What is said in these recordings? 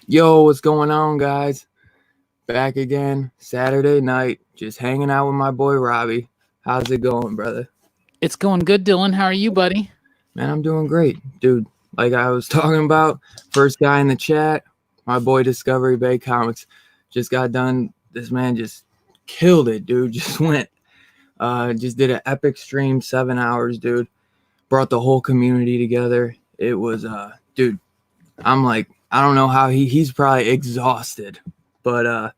Yo, what's going on, guys? Back again, Saturday night, just hanging out with my boy Robbie. How's it going, brother? It's going good, Dylan. How are you, buddy? Man, I'm doing great, dude. Like I was talking about, first guy in the chat, my boy Discovery Bay Comics, just got done. This man just killed it, dude. Just did an epic stream, 7 hours, dude. Brought the whole community together. It was, dude. I'm like, I don't know how he's probably exhausted, but I'm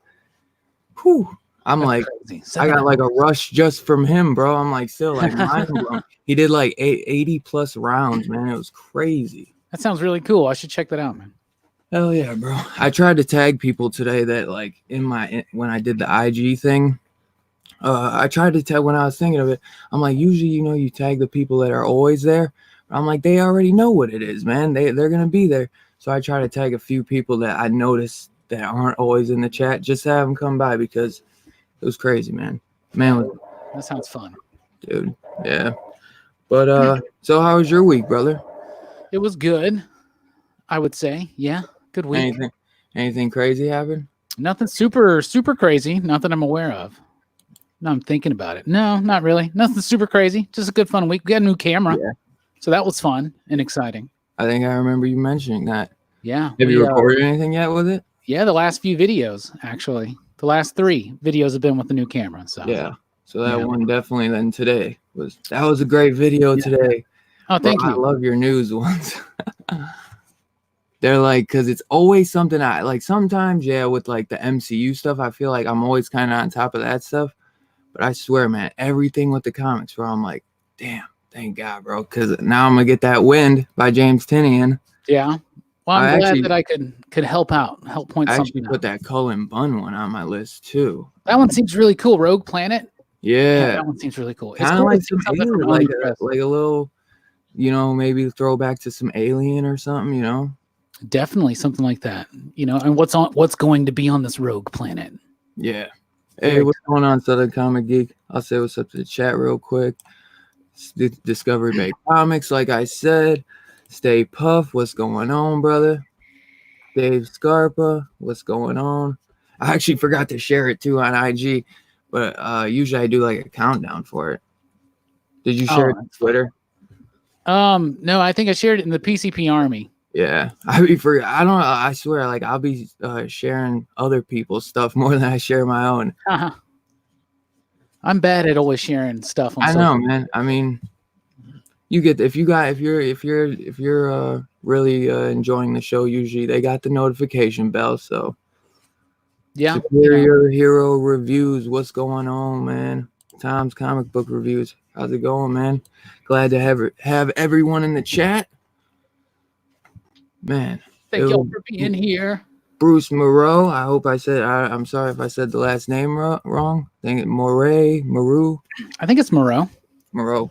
That's like, crazy. I got like a rush just from him, bro. I'm like still like mind blown. He did like 80 plus rounds, man. It was crazy. That sounds really cool. I should check that out, man. Hell yeah, bro. I tried to tag people today that like when I did the IG thing. I tried to tag when I was thinking of it. I'm like, usually, you tag the people that are always there. I'm like, they already know what it is, man. They're gonna be there. So I try to tag a few people that I noticed that aren't always in the chat, just to have them come by because it was crazy, man. That sounds fun, dude. Yeah. But so how was your week, brother? It was good, I would say. Yeah, good week. Anything crazy happened? Nothing super crazy. Not that I'm aware of. No, I'm thinking about it. No, not really. Nothing super crazy. Just a good fun week. We got a new camera, so that was fun and exciting. I think I remember you mentioning that. Yeah. Have you recorded anything yet with it? Yeah, the last few videos, actually. The last 3 videos have been with the new camera. So yeah. So that one definitely then today was a great video today. Oh, thank you. I love your news ones. They're like, because it's always something I like sometimes, with like the MCU stuff, I feel like I'm always kind of on top of that stuff. But I swear, man, everything with the comics, bro, I'm like, damn, thank God, bro. Because now I'm going to get that Wind by James Tynion. Yeah. Well, I'm glad that I could help point something out. I actually put that Cullen Bunn one on my list, too. That one seems really cool. Rogue Planet. Yeah. That one seems really cool. Kind of like some alien, like a little, maybe throwback to some Alien or something, Definitely something like that, and what's going to be on this Rogue Planet. Yeah. Hey, what's going on, Southern Comic Geek? I'll say what's up to the chat real quick. Discovery Bay Comics, like I said. Stay Puff, what's going on, brother? Dave Scarpa, what's going on? I actually forgot to share it too on IG, but usually I do like a countdown for it. Did you share it on Twitter? No, I think I shared it in the PCP Army. Yeah, I swear, like I'll be sharing other people's stuff more than I share my own. I'm bad at always sharing stuff on social media. Man. I mean, you get if you're really enjoying the show, usually they got the notification bell. So yeah, Superior Hero Reviews, what's going on, man? Tom's Comic Book Reviews, how's it going, man? Glad to have everyone in the chat. Man, thank y'all for being here. Bruce Moreau. I hope I said. I'm sorry if I said the last name wrong. I think Moreau. I think it's Moreau. Moreau.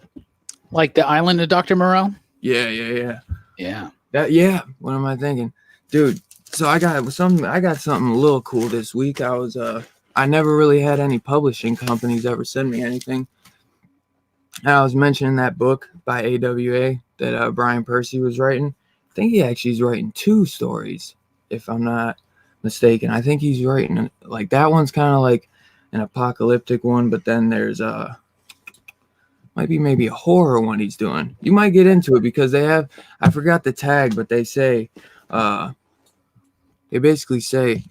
Like the island of Dr. Moreau. Yeah. Yeah. What am I thinking, dude? So I got something a little cool this week. I never really had any publishing companies ever send me anything. And I was mentioning that book by AWA that Brian Percy was writing. I think he actually is writing 2 stories, if I'm not mistaken. I think he's writing like that one's kind of like an apocalyptic one, but then there's maybe a horror one he's doing. You might get into it because I forgot the tag, but they say they basically say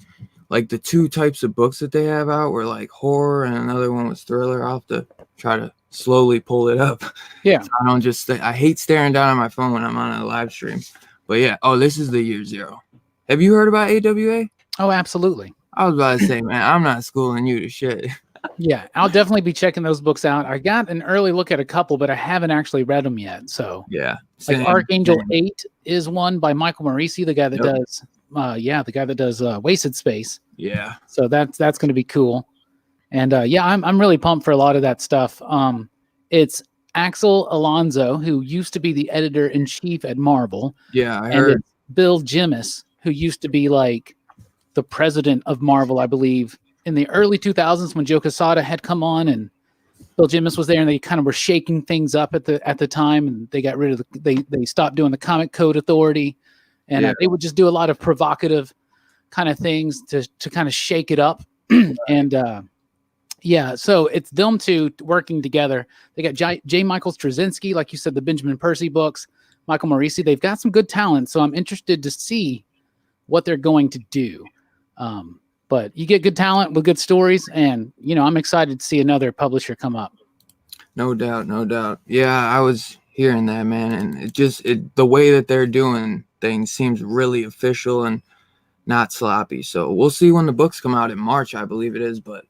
like the 2 types of books that they have out were like horror and another one was thriller. I'll have to try to slowly pull it up. Yeah. So I don't just I hate staring down at my phone when I'm on a live stream. But yeah, this is the year 0. Have you heard about AWA? Oh, absolutely. I was about to say, man, I'm not schooling you to shit. Yeah, I'll definitely be checking those books out. I got an early look at a couple, but I haven't actually read them yet. So yeah, like Archangel 8 is one by Michael Morisi, the guy that does Wasted Space. Yeah. So that's going to be cool. And I'm really pumped for a lot of that stuff. It's Axel Alonso, who used to be the editor-in-chief at Marvel. Yeah, I heard. And it's Bill Jemas, who used to be like the president of Marvel, I believe, in the early 2000s when Joe Quesada had come on and Bill Jemas was there, and they kind of were shaking things up at the time, and they got rid of they stopped doing the Comic Code Authority, and they would just do a lot of provocative kind of things to kind of shake it up. And yeah, so it's them two working together. They got J. Michael Straczynski, like you said, the Benjamin Percy books, Michael Morisi. They've got some good talent, so I'm interested to see what they're going to do. But you get good talent with good stories, and I'm excited to see another publisher come up. No doubt, no doubt. Yeah, I was hearing that, man, and the way that they're doing things seems really official and not sloppy. So we'll see when the books come out in March, I believe it is. But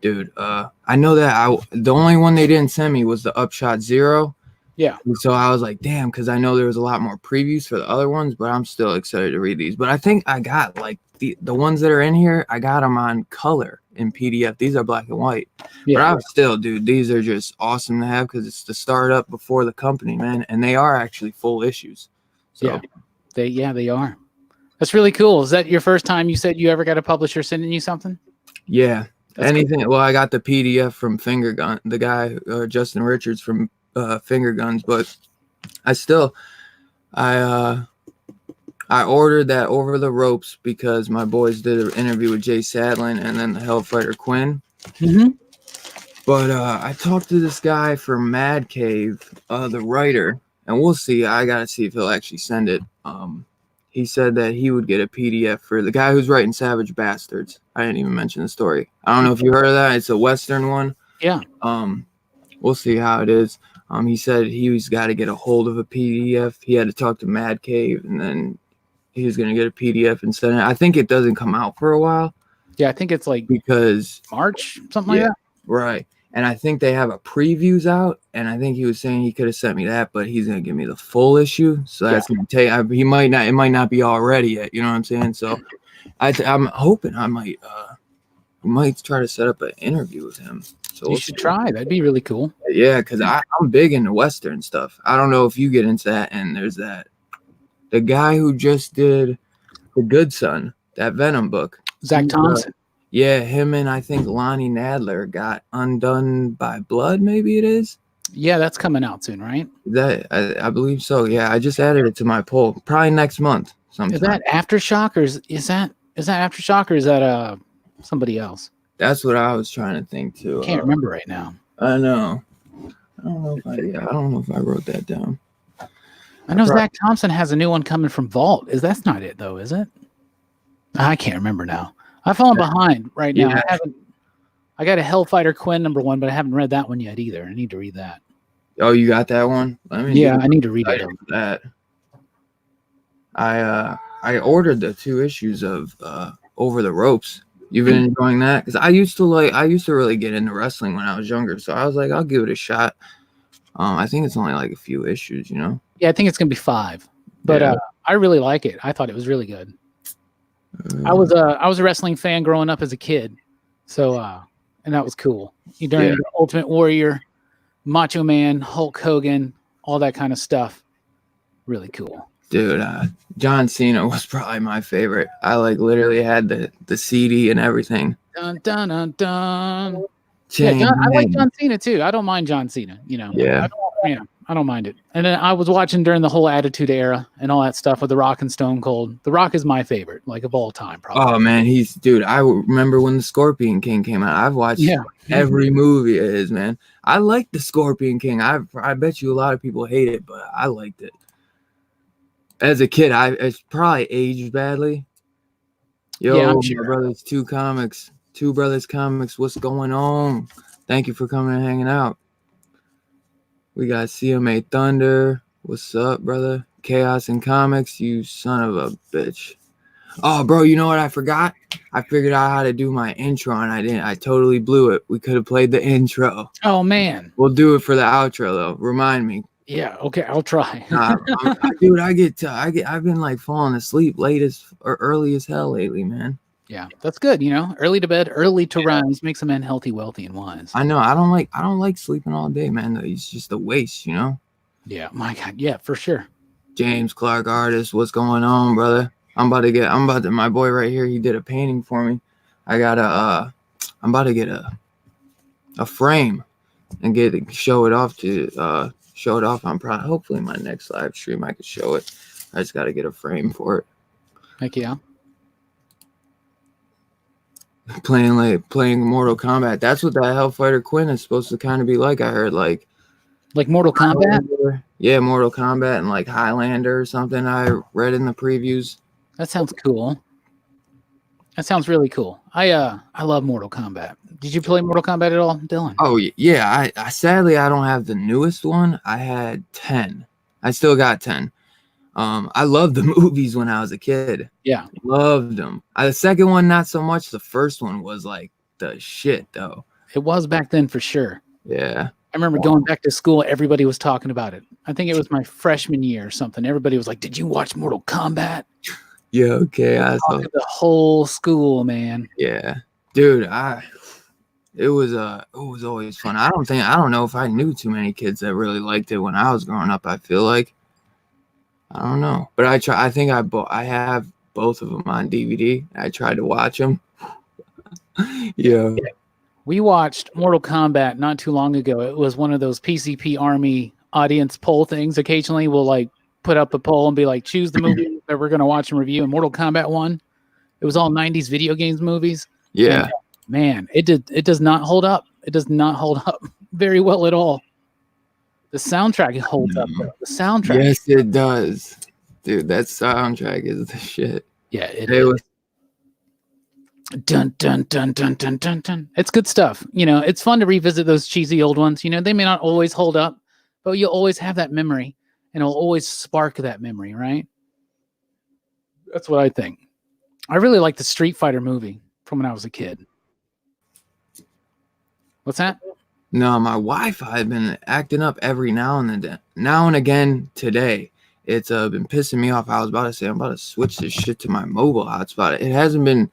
dude, I know that the only one they didn't send me was the Upshot Zero. Yeah. So I was like, damn, because I know there was a lot more previews for the other ones, but I'm still excited to read these. But I think I got like the ones that are in here, I got them on color in PDF. These are black and white. Yeah. But I'm still, dude, these are just awesome to have because it's the startup before the company, man. And they are actually full issues. So. Yeah, they are. That's really cool. Is that your first time you said you ever got a publisher sending you something? Yeah. That's anything. cool. Well, I got the PDF from Fingergun, the guy, Justin Richards from Finger Guns, but I ordered that Over the Ropes because my boys did an interview with Jay Sadlin and then the Hellfighter Quinn. Mm-hmm. But I talked to this guy from Mad Cave, the writer, and we'll see. I gotta see if he'll actually send it. He said that he would get a PDF for the guy who's writing Savage Bastards. I didn't even mention the story. I don't know if you heard of that. It's a Western one. Yeah. We'll see how it is. He said he's got to get a hold of a PDF. He had to talk to Mad Cave, and then he was going to get a PDF and send it. I think it doesn't come out for a while. Yeah, I think it's like because March, something like that. Right. And I think they have a previews out, and I think he was saying he could have sent me that, but he's going to give me the full issue. So that's going to take, it might not be all ready yet. You know what I'm saying? So I'm hoping I might try to set up an interview with him. So you should try. That'd be really cool. Yeah, because I'm big into Western stuff. I don't know if you get into that. And there's the guy who just did The Good Son, that Venom book. Zach Thompson. Yeah, him and I think Lonnie Nadler got Undone by Blood, maybe it is. Yeah, that's coming out soon, right? I believe so. Yeah, I just added it to my poll. Probably next month sometime. Is that Aftershock, or is that Aftershock, or is that somebody else? That's what I was trying to think too. I can't remember right now. I know. I don't know if I wrote that down. I know Zach Thompson has a new one coming from Vault. That's not it though, is it? I can't remember now. I've fallen behind right now. Yeah. I got a Hellfighter Quinn #1, but I haven't read that one yet either. I need to read that. Oh, you got that one? I need to read it. That. I ordered the 2 issues of Over the Ropes. You've been enjoying that? Because I used to really get into wrestling when I was younger, so I was like, I'll give it a shot. I think it's only like a few issues, you know? Yeah, I think it's gonna be 5, but I really like it. I thought it was really good. I was a wrestling fan growing up as a kid, so and that was cool. During the Ultimate Warrior, Macho Man, Hulk Hogan, all that kind of stuff. Really cool. Dude, John Cena was probably my favorite. I literally had the CD and everything. Dun dun dun dun. Yeah, I like John Cena too. I don't mind John Cena. Yeah. I don't mind it. And then I was watching during the whole Attitude Era and all that stuff with The Rock and Stone Cold. The Rock is my favorite, of all time, probably. Oh man, I remember when the Scorpion King came out. I've watched every movie of his, man. I like the Scorpion King. I bet you a lot of people hate it, but I liked it. As a kid, it's probably aged badly. Yo, I'm sure. My brothers, Two Brothers Comics, what's going on? Thank you for coming and hanging out. We got CMA Thunder. What's up, brother? Chaos and Comics, you son of a bitch. Oh, bro, you know what I forgot? I figured out how to do my intro, and I didn't. I totally blew it. We could have played the intro. Oh, man. We'll do it for the outro, though. Remind me. Yeah, okay, I'll try. Dude, I've been falling asleep early as hell lately, man. Yeah, that's good. Early to bed, early to rise makes a man healthy, wealthy, and wise. I know. I don't like sleeping all day, man. It's just a waste, Yeah, my God. Yeah, for sure. James Clark Artist, what's going on, brother? My boy right here, he did a painting for me. I'm about to get a frame and show it off on hopefully my next live stream I could show it. I just got to get a frame for it. Heck yeah. playing Mortal Kombat. That's what that Hellfighter Quinn is supposed to kind of be like. I heard like Mortal Kombat. Yeah, Mortal Kombat and like Highlander or something. I read in the previews. That sounds cool. That sounds really cool. I love Mortal Kombat. Did you play Mortal Kombat at all, Dylan? Oh yeah, I sadly I don't have the newest one. I had 10. I still got 10. I loved the movies when I was a kid. Yeah, loved them. The second one not so much. The first one was like the shit though. it was back then for sure. Yeah. I remember going back to school. Everybody was talking about it. I think it was my freshman year or something. Everybody was like, "Did you watch Mortal Kombat?" Yeah. Okay. I saw the whole school, man. Yeah, dude. It was always fun. I don't know if I knew too many kids that really liked it when I was growing up. I feel like I don't know, but I have both of them on DVD. I tried to watch them. Yeah. We watched Mortal Kombat not too long ago. It was one of those PCP Army audience poll things. Occasionally we'll like put up a poll and be like, choose the movie that we're going to watch and review. And Mortal Kombat won. It was all 90s video games movies. Yeah. And, man, it does not hold up. It does not hold up very well at all. The soundtrack holds up though. The soundtrack. Yes, it does. Dude, that soundtrack is the shit. Yeah, it was. Dun dun dun dun dun dun dun. It's good stuff. You know, it's fun to revisit those cheesy old ones. You know, they may not always hold up, but you'll always have that memory, and it'll always spark that memory, right? That's what I think. I really like the Street Fighter movie from when I was a kid. What's that? No, my Wi-Fi has been acting up every now and again today. It's been pissing me off. I was about to say I'm about to switch this shit to my mobile hotspot. It hasn't been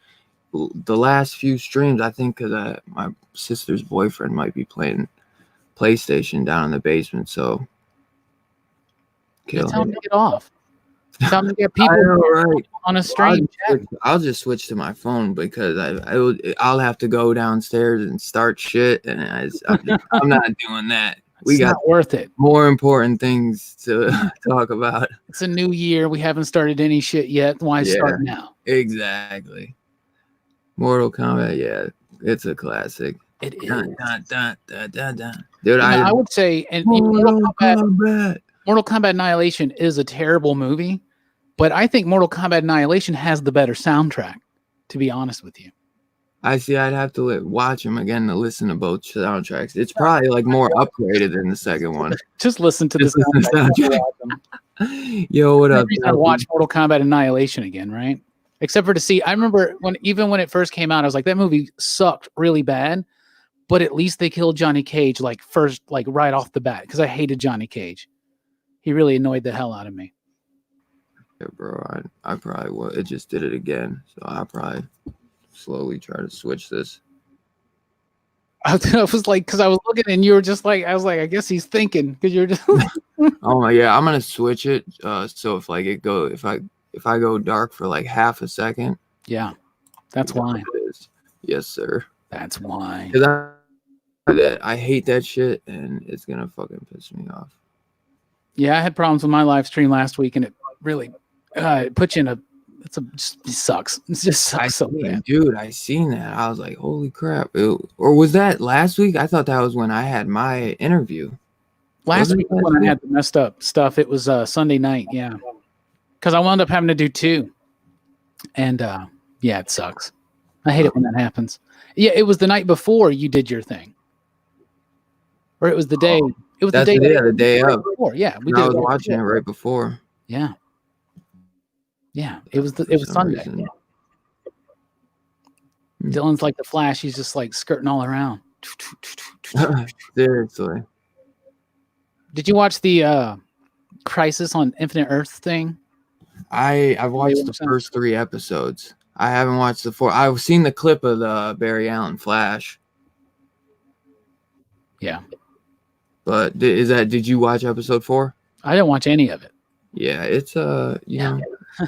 the last few streams, I think, because my sister's boyfriend might be playing PlayStation down in the basement. So Tell him to get off. Tell him to get people on a stream. I'll just switch to my phone because I'll have to go downstairs and start shit, and I'm not doing that. It's not worth it. More important things to talk about. It's a new year. We haven't started any shit yet. Why start now? Exactly. Mortal Kombat, yeah, it's a classic. It is. Dun, dun, dun, dun, dun. Dude, I would say, and Mortal Kombat Annihilation is a terrible movie, but I think Mortal Kombat Annihilation has the better soundtrack, to be honest with you. I see. I'd have to watch them again to listen to both soundtracks. It's probably like more upgraded than the second one. Just listen to the soundtrack. Yo, what up? I watch Mortal Kombat Annihilation again, right? Except for to see, I remember when it first came out, I was like, that movie sucked really bad, but at least they killed Johnny Cage right off the bat, because I hated Johnny Cage. He really annoyed the hell out of me. Yeah, bro, I probably would. It just did it again, so I'll probably slowly try to switch this. I was like, because I was looking and you were just like, I was like, I guess he's thinking, because you're just. Oh yeah, I'm gonna switch it. So if I go dark for like half a second. Yeah, that's why. It is. Yes, sir. That's why. I hate that shit, and it's gonna fucking piss me off. Yeah, I had problems with my live stream last week, and it really it puts you in it sucks. It just sucks so bad. Dude, I seen that. I was like, holy crap. Or was that last week? I thought that was when I had my interview. Last week when I had the messed up stuff, it was Sunday night, yeah. Because I wound up having to do 2. And yeah, it sucks. I hate it when that happens. Yeah, it was the night before you did your thing. Or it was the day. It was the day of. Before. Yeah, I was watching it right before. Yeah. Yeah, it was Sunday. Dylan's like the Flash. He's just like skirting all around. Seriously. Did you watch the Crisis on Infinite Earth thing? I've watched the first 3 episodes. I haven't watched the 4. I've seen the clip of the Barry Allen Flash. Yeah. But did you watch episode 4? I didn't watch any of it. Yeah, it's you know,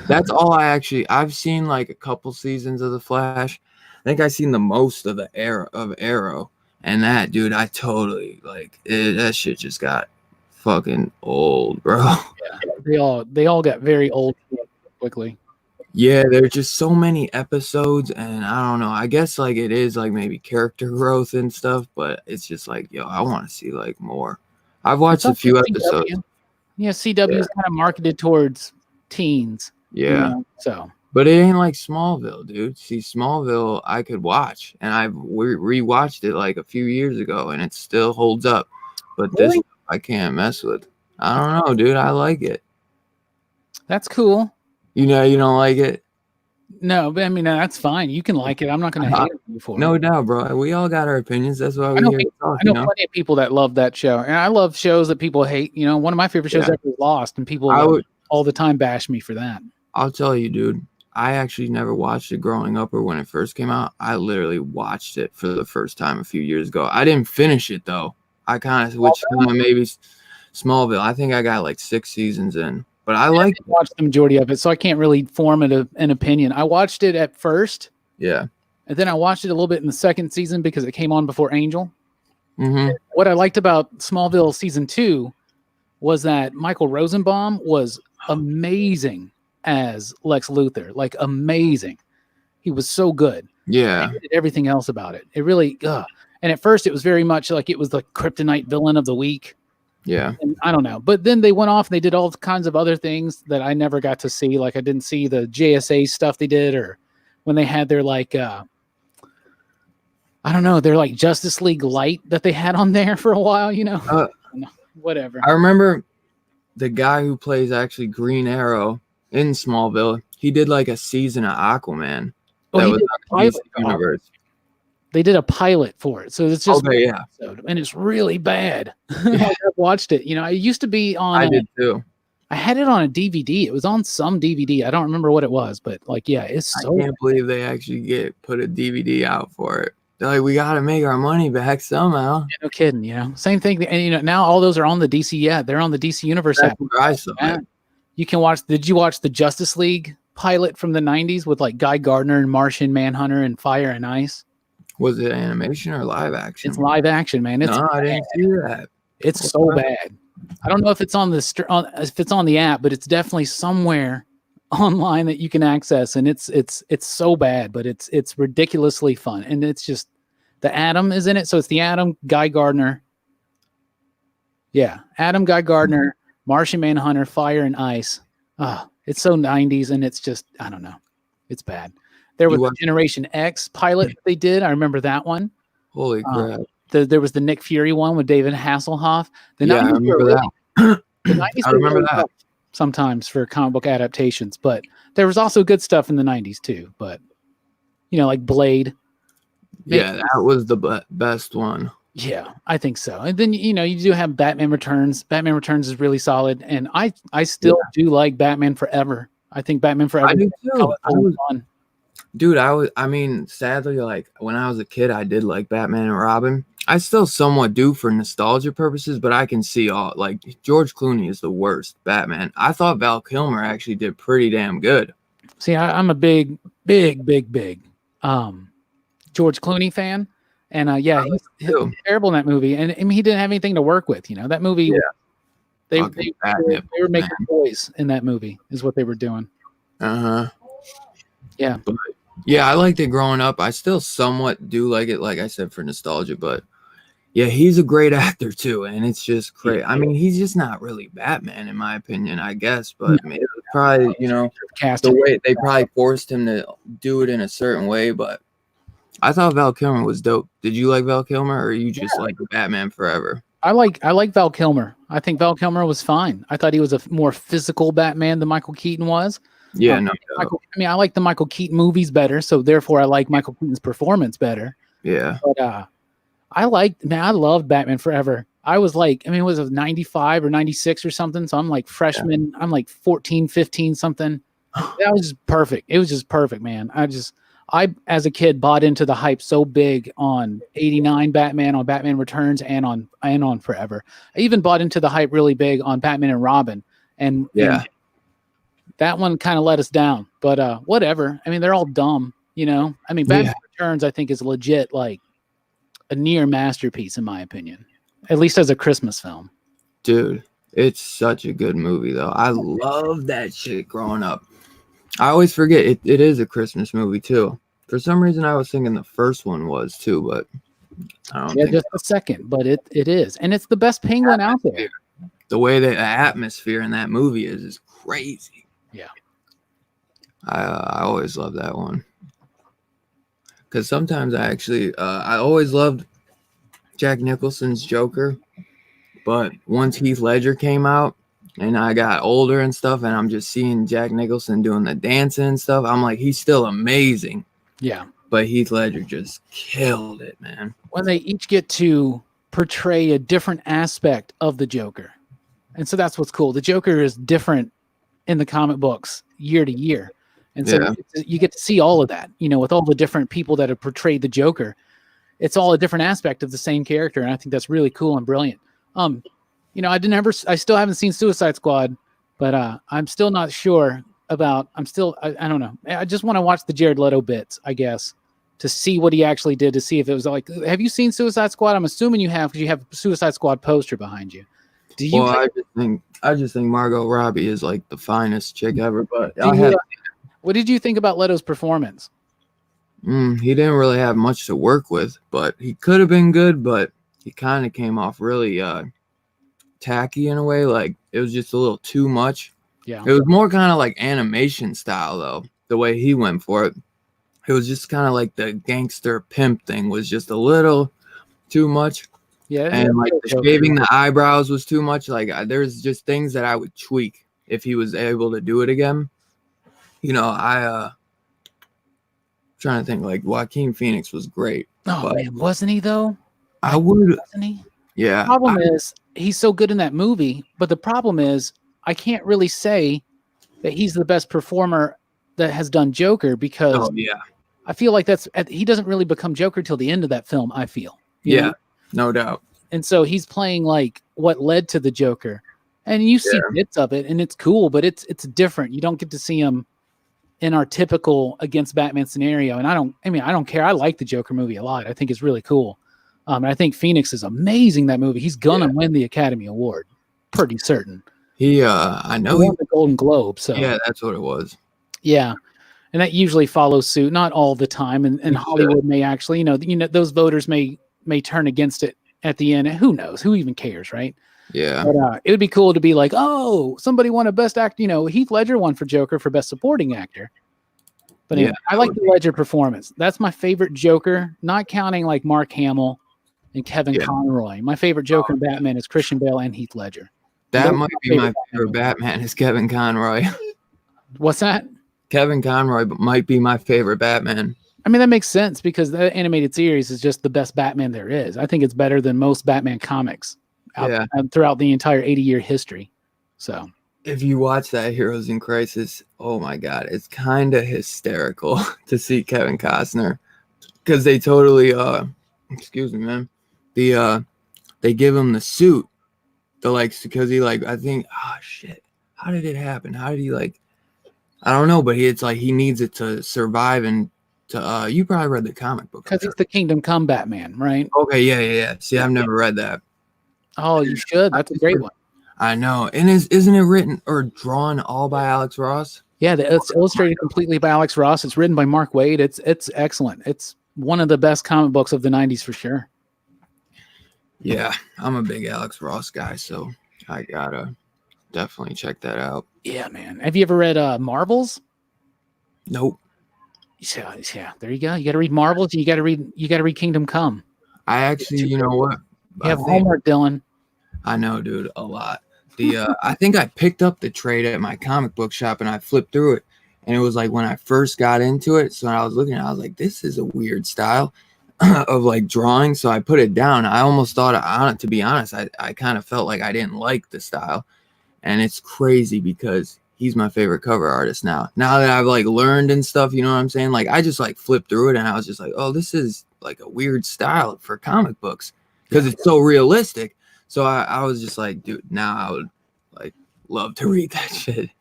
that's all I've seen like a couple seasons of the Flash. I think I've seen the most of the Arrow, and that dude, I totally that shit just got fucking old, bro. Yeah, they all got very old quickly. Yeah, there's just so many episodes, and I don't know. I guess like it is like maybe character growth and stuff, but it's just like, yo, I want to see like more. I've It's watched a also few episodes. CW. Yeah, CW is kind of marketed towards teens. Yeah. So. But it ain't like Smallville, dude. See, Smallville, I could watch, and I've rewatched it like a few years ago, and it still holds up. But this, Really? I can't mess with. I don't know, dude. I like it. That's cool. You know, you don't like it? No, but I mean that's fine. You can like it. I'm not going to hate you for it. No doubt, bro. We all got our opinions. That's why I we're know, here to talk. I know plenty of people that love that show, and I love shows that people hate. One of my favorite shows ever was Lost, and people all the time bash me for that. I'll tell you, dude. I actually never watched it growing up or when it first came out. I literally watched it for the first time a few years ago. I didn't finish it though. I kind of switched to maybe Smallville. I think I got like 6 seasons in, but I like watched the majority of it, so I can't really form an opinion. I watched it at first, and then I watched it a little bit in the second season because it came on before Angel. Mm-hmm. What I liked about Smallville season 2 was that Michael Rosenbaum was amazing as Lex Luthor, like amazing. He was so good. Yeah. He did everything else about it. It really, and at first it was very much like it was the kryptonite villain of the week. Yeah. And I don't know. But then they went off and they did all kinds of other things that I never got to see. Like I didn't see the JSA stuff they did, or when they had their like, I don't know, their like Justice League Light that they had on there for a while, whatever. I remember the guy who plays actually Green Arrow in Smallville. He did like a season of Aquaman. That was on the DC universe. They did a pilot for it, so it's just episode, and it's really bad. I've watched it. It used to be on. I did too. I had it on a DVD. It was on some DVD. I don't remember what it was, but like, yeah, it's so. I can't believe they actually put a DVD out for it. They're like, we got to make our money back somehow. Yeah, no kidding. Same thing. And now all those are on the DC. Yeah, they're on the DC Universe app. You can watch. Did you watch the Justice League pilot from the '90s with like Guy Gardner and Martian Manhunter and Fire and Ice? Was it animation or live action? It's live action, man. No, I didn't see that. It's so bad. I don't know if it's on the app, but it's definitely somewhere online that you can access, and it's so bad, but it's ridiculously fun, and it's just the Atom is in it, so it's the Atom, Guy Gardner, Atom, Guy Gardner, Martian Manhunter, Fire and Ice. It's so 90s, and it's just I don't know, it's bad. There was the Generation X pilot they did. I remember that one. Holy crap. There was the Nick Fury one with David Hasselhoff. I remember that. The 90s I remember that. Sometimes for comic book adaptations, but there was also good stuff in the 90s too. But, like Blade. Yeah, that was the best one. Yeah, I think so. And then, you do have Batman Returns. Batman Returns is really solid. And I still do like Batman Forever. I think Batman Forever. I do too. Fun. Dude, sadly, like when I was a kid, I did like Batman and Robin. I still somewhat do for nostalgia purposes, but I can see like George Clooney is the worst Batman. I thought Val Kilmer actually did pretty damn good. See, I'm a big George Clooney fan. And he's terrible in that movie. And I mean, he didn't have anything to work with, that movie. Yeah. They were making toys in that movie is what they were doing. Uh-huh. Yeah. But, I liked it growing up. I still somewhat do like it, like I said, for nostalgia. But yeah, he's a great actor too, and it's just great. I mean, he's just not really Batman, in my opinion, I guess. But I mean, it was probably the way they probably forced him to do it in a certain way. But I thought Val Kilmer was dope. Did you like Val Kilmer, or you just like Batman Forever? I like Val Kilmer. I think Val Kilmer was fine. I thought he was a more physical Batman than Michael Keaton was. Yeah, I like the Michael Keaton movies better, so therefore I like Michael Keaton's performance better. Yeah. But I loved Batman Forever. I was like, was it 95 or 96 or something? So I'm like freshman. Yeah. I'm like 14, 15 something. That was just perfect. It was just perfect, man. I as a kid bought into the hype so big on 89 Batman, on Batman Returns, and on Forever. I even bought into the hype really big on Batman and Robin. And that one kind of let us down, but whatever. I mean, they're all dumb, Batman Returns, I think, is legit like a near masterpiece, in my opinion, at least as a Christmas film. Dude, it's such a good movie, though. I love that shit growing up. I always forget it is a Christmas movie too. For some reason, I was thinking the first one was too, but I don't think just a second, but it is, and it's the best penguin out there. the way that the atmosphere in that movie is crazy. Yeah, I always love that one because sometimes I always loved Jack Nicholson's Joker, but once Heath Ledger came out and I got older and stuff, and I'm just seeing Jack Nicholson doing the dancing and stuff, I'm like, he's still amazing. yeah. But Heath Ledger just killed it, man. When they each get to portray a different aspect of the Joker. And so that's what's cool. The Joker is different in the comic books year to year. And so you get to see all of that, with all the different people that have portrayed the Joker. It's all a different aspect of the same character. And I think that's really cool and brilliant. I still haven't seen Suicide Squad, but I'm still not sure about, I don't know. I just want to watch the Jared Leto bits, I guess, to see what he actually did, to see if it was like, have you seen Suicide Squad? I'm assuming you have, because you have a Suicide Squad poster behind you. Do you? Well, I just think Margot Robbie is like the finest chick ever. But what did you think about Leto's performance? He didn't really have much to work with, but he could have been good. But he kind of came off really tacky in a way. Like it was just a little too much. Yeah, it was more kind of like animation style though. The way he went for it, it was just kind of like the gangster pimp thing was just a little too much. Yeah, and like the shaving the eyebrows was too much. Like there's just things that I would tweak if he was able to do it again. Trying to think, like Joaquin Phoenix was great. Oh man, wasn't he though? Wasn't he? Yeah. The problem is he's so good in that movie, but the problem is I can't really say that he's the best performer that has done Joker because I feel like he doesn't really become Joker till the end of that film. I feel. You know? No doubt. And so he's playing like what led to the Joker, and you see bits of it, and it's cool, but it's different. You don't get to see him in our typical against Batman scenario. And I don't care. I like the Joker movie a lot. I think it's really cool. And I think Phoenix is amazing. That movie. He's gonna win the Academy Award. Pretty certain. I know he won the Golden Globe. So yeah, that's what it was. Yeah. And that usually follows suit, not all the time. And Hollywood may actually, those voters may turn against it at the end. Who knows? Who even cares, right? Yeah. But it would be cool to be like, oh, somebody won a best actor. Heath Ledger won for Joker for best supporting actor. But anyway, I like the Ledger performance. That's my favorite Joker, not counting like Mark Hamill and Kevin Conroy. My favorite Joker in Batman is Christian Bale and Heath Ledger. That might be my favorite Batman is Kevin Conroy. What's that? Kevin Conroy might be my favorite Batman. I mean, that makes sense because the animated series is just the best Batman there is. I think it's better than most Batman comics throughout the entire 80-year history. So if you watch that Heroes in Crisis, oh my God, it's kind of hysterical to see Kevin Costner because they totally, excuse me, man. They give him the suit. Because he I think, oh shit, how did it happen? How did he I don't know, but it's like he needs it to survive and to you probably read the comic book because it's the Kingdom Come Batman, right? Okay, yeah. See, I've never read that. Oh, you should. That's a great one. I know, and isn't it written or drawn all by Alex Ross? Yeah, it's illustrated completely by Alex Ross. It's written by Mark Waid. It's excellent. It's one of the best comic books of the '90s for sure. Yeah, I'm a big Alex Ross guy, so I gotta definitely check that out. Yeah, man. Have you ever read Marvels? Nope. Yeah. There you go. You got to read Marvels. You got to read Kingdom Come. I actually, you know what? You have homework, Dylan. I know, dude, a lot. I think I picked up the trade at my comic book shop and I flipped through it, and it was like when I first got into it. So I was looking, I was like, this is a weird style of drawing. So I put it down. I almost thought on it, to be honest. I kind of felt like I didn't like the style. And it's crazy because he's my favorite cover artist now. Now that I've learned and stuff, you know what I'm saying? I just flipped through it and I was just like, oh, this is a weird style for comic books because it's so realistic. So I was just like, dude, now I would love to read that shit.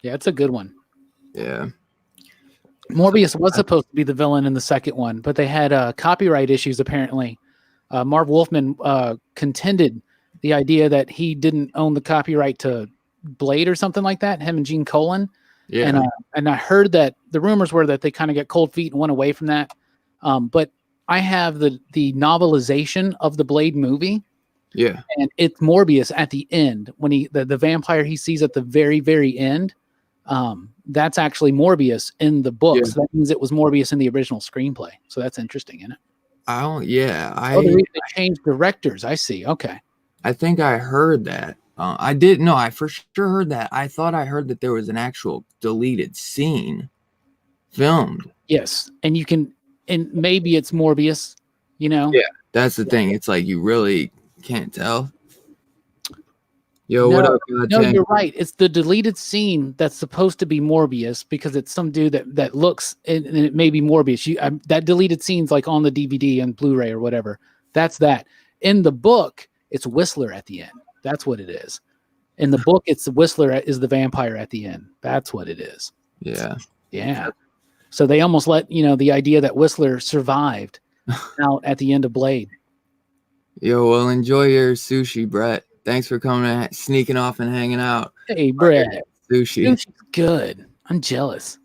Yeah, it's a good one. Yeah. Morbius was supposed to be the villain in the second one, but they had copyright issues apparently. Marv Wolfman contended the idea that he didn't own the copyright to Blade or something like that. Him and Gene Colan. Yeah. And I heard that the rumors were that they kind of got cold feet and went away from that. But I have the novelization of the Blade movie. Yeah. And it's Morbius at the end when the vampire he sees at the very, very end. That's actually Morbius in the book. Yeah. So that means it was Morbius in the original screenplay. So that's interesting, isn't it? They changed directors. I see. Okay. I think I heard that. I didn't know. I for sure heard that. I thought I heard that there was an actual deleted scene filmed. Yes. And maybe it's Morbius, you know? Yeah. That's the thing. It's like you really can't tell. Yo, No, what up, no, you're right. It's the deleted scene that's supposed to be Morbius because it's some dude that looks and it may be Morbius. That deleted scene's like on the DVD and Blu-ray or whatever. That's that. In the book, it's Whistler at the end. That's what it is. In the book, it's the Whistler is the vampire at the end. That's what it is. Yeah. Yeah. So they almost let the idea that Whistler survived out at the end of Blade. Yo, well, enjoy your sushi, Brett. Thanks for coming, sneaking off and hanging out. Hey, Brett. Sushi's good. I'm jealous.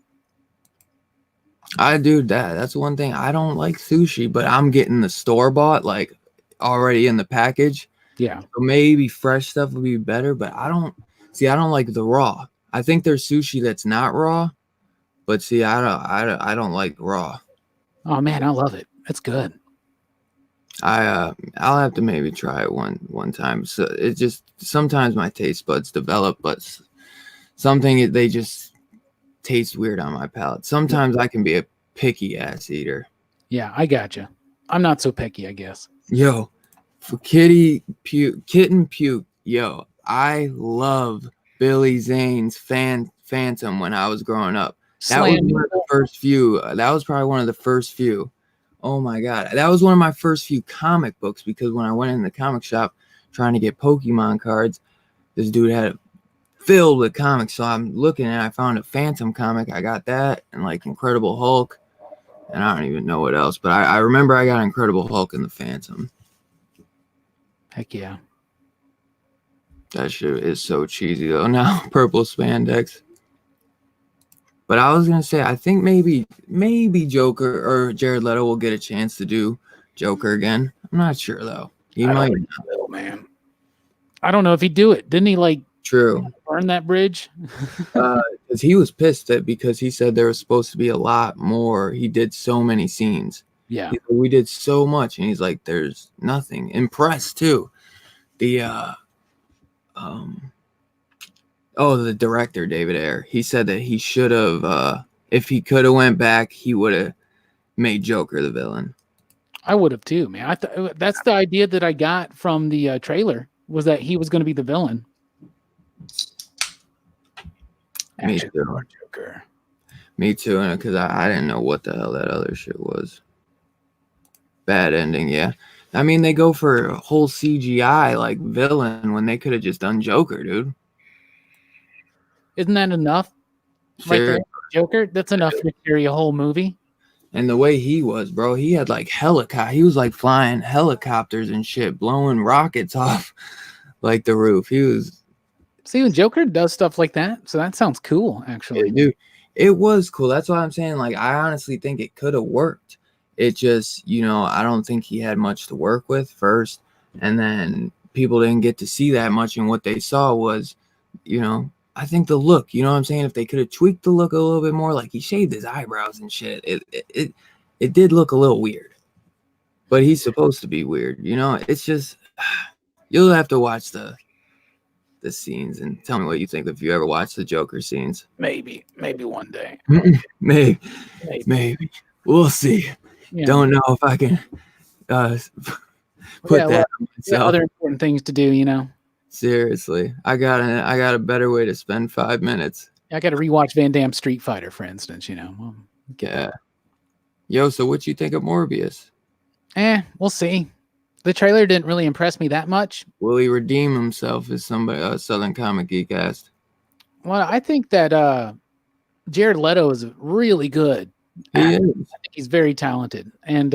I do that. That's one thing. I don't like sushi, but I'm getting the store-bought, like already in the package. Yeah. So maybe fresh stuff would be better, but I don't like the raw. I think there's sushi that's not raw, but see, I don't like raw. Oh man, I love it. It's good. I'll have to maybe try it one time. So it just sometimes my taste buds develop, but they just taste weird on my palate. Sometimes I can be a picky ass eater. Yeah, I gotcha. I'm not so picky, I guess. Yo, for kitten puke. Yo, I love Billy Zane's Phantom when I was growing up. That was one of the first few. That was probably one of the first few. Oh my God. That was one of my first few comic books because when I went in the comic shop trying to get Pokemon cards, this dude had it filled with comics. So I'm looking and I found a Phantom comic. I got that and like Incredible Hulk. And I don't even know what else, but I remember I got Incredible Hulk and the Phantom. Heck yeah. That shit is so cheesy though. Now purple spandex. But I was gonna say, I think maybe Joker or Jared Leto will get a chance to do Joker again. I'm not sure though. He might. Oh man, I don't know if he'd do it. Didn't he like burn that bridge? Because he was pissed because he said there was supposed to be a lot more. He did so many scenes. Yeah, we did so much, and he's like, "There's nothing." Impressed too. The director, David Ayer, he said that he should have, if he could have went back, he would have made Joker the villain. I would have too, man. That's the idea that I got from the trailer was that he was going to be the villain. Me too. Joker. Me too, and because I didn't know what the hell that other shit was. Bad ending, yeah. I mean, they go for a whole CGI like villain when they could have just done Joker, dude. Isn't that enough? Right there, Joker. That's enough to carry a whole movie. And the way he was, bro, he had like he was like flying helicopters and shit, blowing rockets off like the roof. He was. See, when Joker does stuff like that, so that sounds cool, actually. Yeah, dude, it was cool. That's why I'm saying, like, I honestly think it could have worked. It just, I don't think he had much to work with first, and then people didn't get to see that much, and what they saw was, I think the look, you know what I'm saying? If they could have tweaked the look a little bit more, like he shaved his eyebrows and shit, it did look a little weird. But he's supposed to be weird, It's just you'll have to watch the scenes and tell me what you think if you ever watch the Joker scenes. Maybe one day. Maybe. We'll see. Yeah. Don't know if I can put that on myself. Other important things to do, Seriously, I got a better way to spend 5 minutes. I got to rewatch Van Damme Street Fighter, for instance. Yeah. Yo, so what you think of Morbius? We'll see. The trailer didn't really impress me that much. Will he redeem himself as somebody Southern Comic Geek asked? Well, I think that Jared Leto is really good. He is. I think he's very talented, and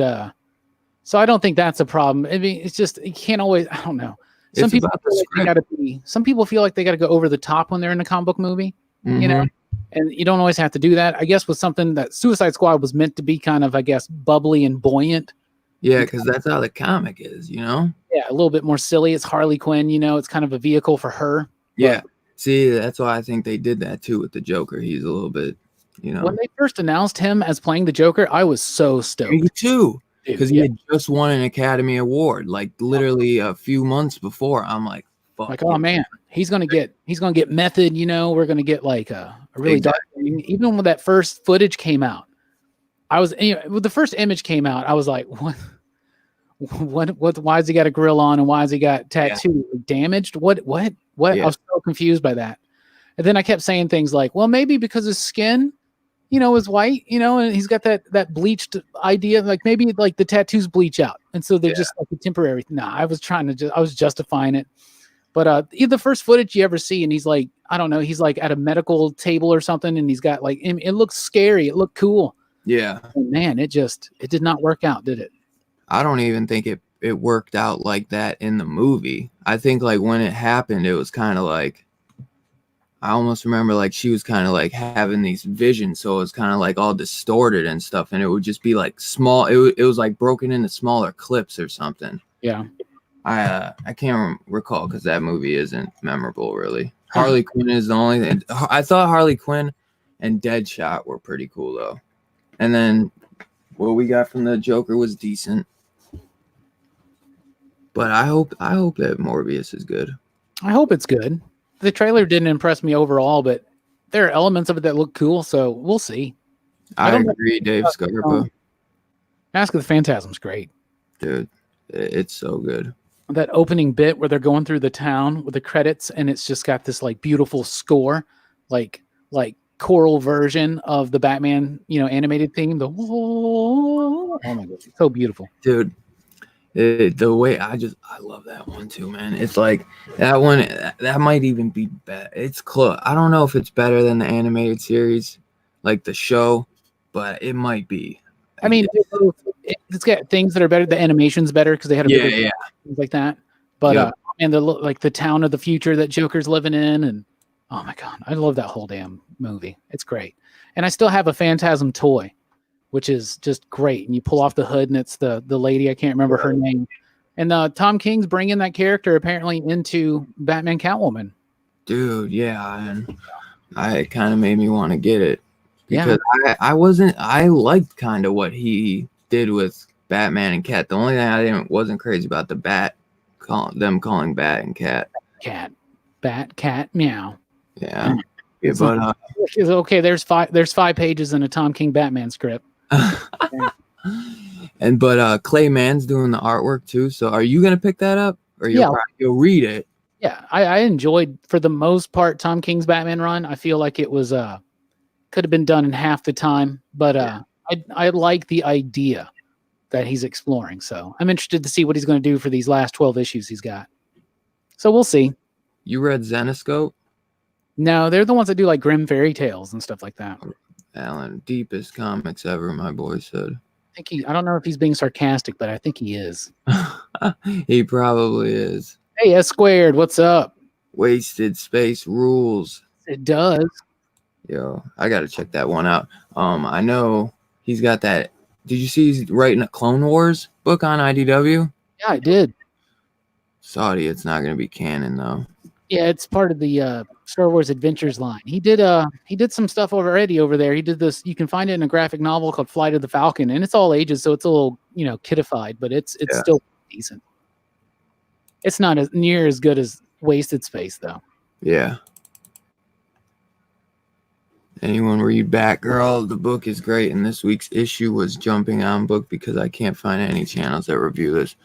so I don't think that's a problem. I mean, it's just you can't always. I don't know. Some It's people about the feel like they script. gotta be. Some people feel like they gotta go over the top when they're in a comic book movie. You know, and you don't always have to do that. I guess with something that Suicide Squad was meant to be kind of, I guess, bubbly and buoyant. Yeah, because that's how the comic is, you know? Yeah, a little bit more silly. It's Harley Quinn, you know, it's kind of a vehicle for her. Yeah. See, that's why I think they did that too with the Joker. He's a little bit, you know. When they first announced him as playing the Joker, I was so stoked. Me too. Dude, Because he had just won an Academy Award, like literally a few months before. I'm like, fuck. Like, oh man, he's gonna get method, you know, we're gonna get like a really dark thing. Even when that first footage came out, I was, you know, when the first image came out, I was like, what, why has he got a grill on and why has he got tattoo damaged? What? Yeah. I was so confused by that. And then I kept saying things like, well, maybe because his skin, you know, is white, you know, and he's got that bleached idea, like maybe like the tattoos bleach out. And so they're just like a temporary. Nah, I was justifying it. But the first footage you ever see, and he's like, I don't know, he's like at a medical table or something, and he's got like, it looks scary. It looked cool. Yeah. And man, it did not work out, did it? I don't even think it worked out like that in the movie. I think like when it happened, it was kind of like, I almost remember like she was kind of like having these visions, so it was kind of like all distorted and stuff, and it would just be like small. It was like broken into smaller clips or something. Yeah. I can't recall because that movie isn't memorable really. Harley Quinn is the only thing. I thought Harley Quinn and Deadshot were pretty cool though, and then what we got from the Joker was decent. But I hope that Morbius is good. I hope it's good. The trailer didn't impress me overall, but there are elements of it that look cool, so we'll see. I agree, Dave Scarpa. Mask of the Phantasm's great. Dude, it's so good. That opening bit where they're going through the town with the credits, and it's just got this like beautiful score, like choral version of the Batman, you know, animated theme. Oh my god, so beautiful, dude. The way I love that one too, man. It's like that one that might even be better. It's close. I don't know if it's better than the animated series, like the show, but it might be. I mean, it's got things that are better. The animation's better because they had a bigger things like that. But and the town of the future that Joker's living in, and oh my god, I love that whole damn movie. It's great. And I still have a Phantasm toy, which is just great. And you pull off the hood, and it's the lady, I can't remember her name. And Tom King's bringing that character apparently into Batman Catwoman. Dude, yeah, and it kind of made me want to get it because I liked kind of what he did with Batman and Cat. The only thing I wasn't crazy about the Bat, them calling Bat and Cat. Bat, cat, meow. Yeah, but okay. There's 5 pages in a Tom King Batman script. But Clay Mann's doing the artwork too. So are you gonna pick that up, or you'll read it? Yeah, I enjoyed for the most part Tom King's Batman run. I feel like it was could have been done in half the time, but I like the idea that he's exploring. So I'm interested to see what he's going to do for these last 12 issues he's got. So we'll see. You read Zenescope? No, they're the ones that do like Grim Fairy Tales and stuff like that. Alan, deepest comics ever, my boy said. I don't know if he's being sarcastic, but I think he is. He probably is. Hey, S Squared, what's up? Wasted Space rules. It does. Yo, I gotta check that one out. I know he's got that. Did you see he's writing a Clone Wars book on IDW? Yeah, I did. Sorry, it's not gonna be canon though. Yeah, it's part of the Star Wars Adventures line. He did some stuff already over there. He did this. You can find it in a graphic novel called Flight of the Falcon, and it's all ages, so it's a little, you know, kidified, but it's still decent. It's not as near as good as Wasted Space though. Yeah. Anyone read Batgirl? The book is great, and this week's issue was Jumping On Book because I can't find any channels that review this.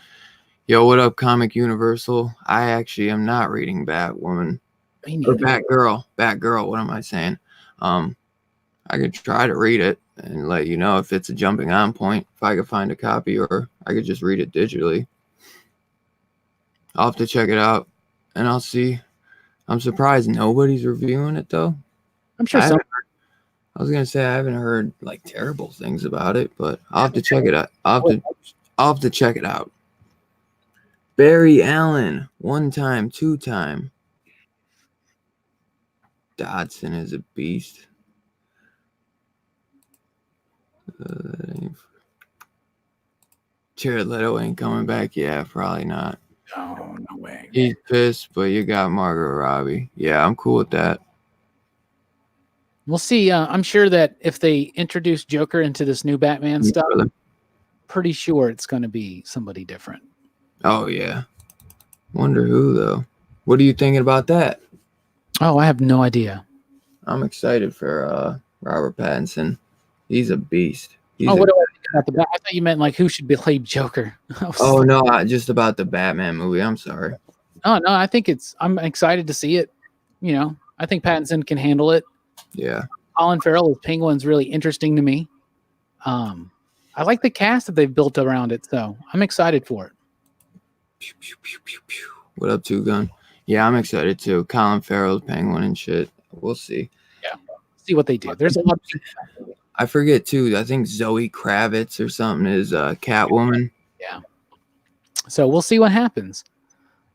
Yo, what up, Comic Universal? I actually am not reading Batwoman or Batgirl. Batgirl, what am I saying? I could try to read it and let you know if it's a jumping on point, if I could find a copy, or I could just read it digitally. I'll have to check it out, and I'll see. I'm surprised nobody's reviewing it, though. I'm sure I was going to say I haven't heard, like, terrible things about it, but I'll have to check it out. I'll have to check it out. Barry Allen, 1-time, 2-time. Dodson is a beast. Jared Leto ain't coming back. Yeah, probably not. Oh, no way. He's pissed, but you got Margot Robbie. Yeah, I'm cool with that. We'll see. I'm sure that if they introduce Joker into this new Batman stuff, pretty sure it's going to be somebody different. Oh, yeah. Wonder who, though. What are you thinking about that? Oh, I have no idea. I'm excited for Robert Pattinson. He's a beast. He's What do I think about the Bat? I thought you meant like who should play Joker. Oh, no, just about the Batman movie. I'm sorry. Oh, no, I think I'm excited to see it. You know, I think Pattinson can handle it. Yeah. Colin Farrell as Penguin's really interesting to me. I like the cast that they've built around it, so I'm excited for it. Pew, pew, pew, pew, pew. What up, Two Gun? Yeah, I'm excited too. Colin Farrell's Penguin and shit. We'll see. Yeah, see what they do. There's a lot. I forget too. I think Zoe Kravitz or something is Catwoman. Yeah. So we'll see what happens.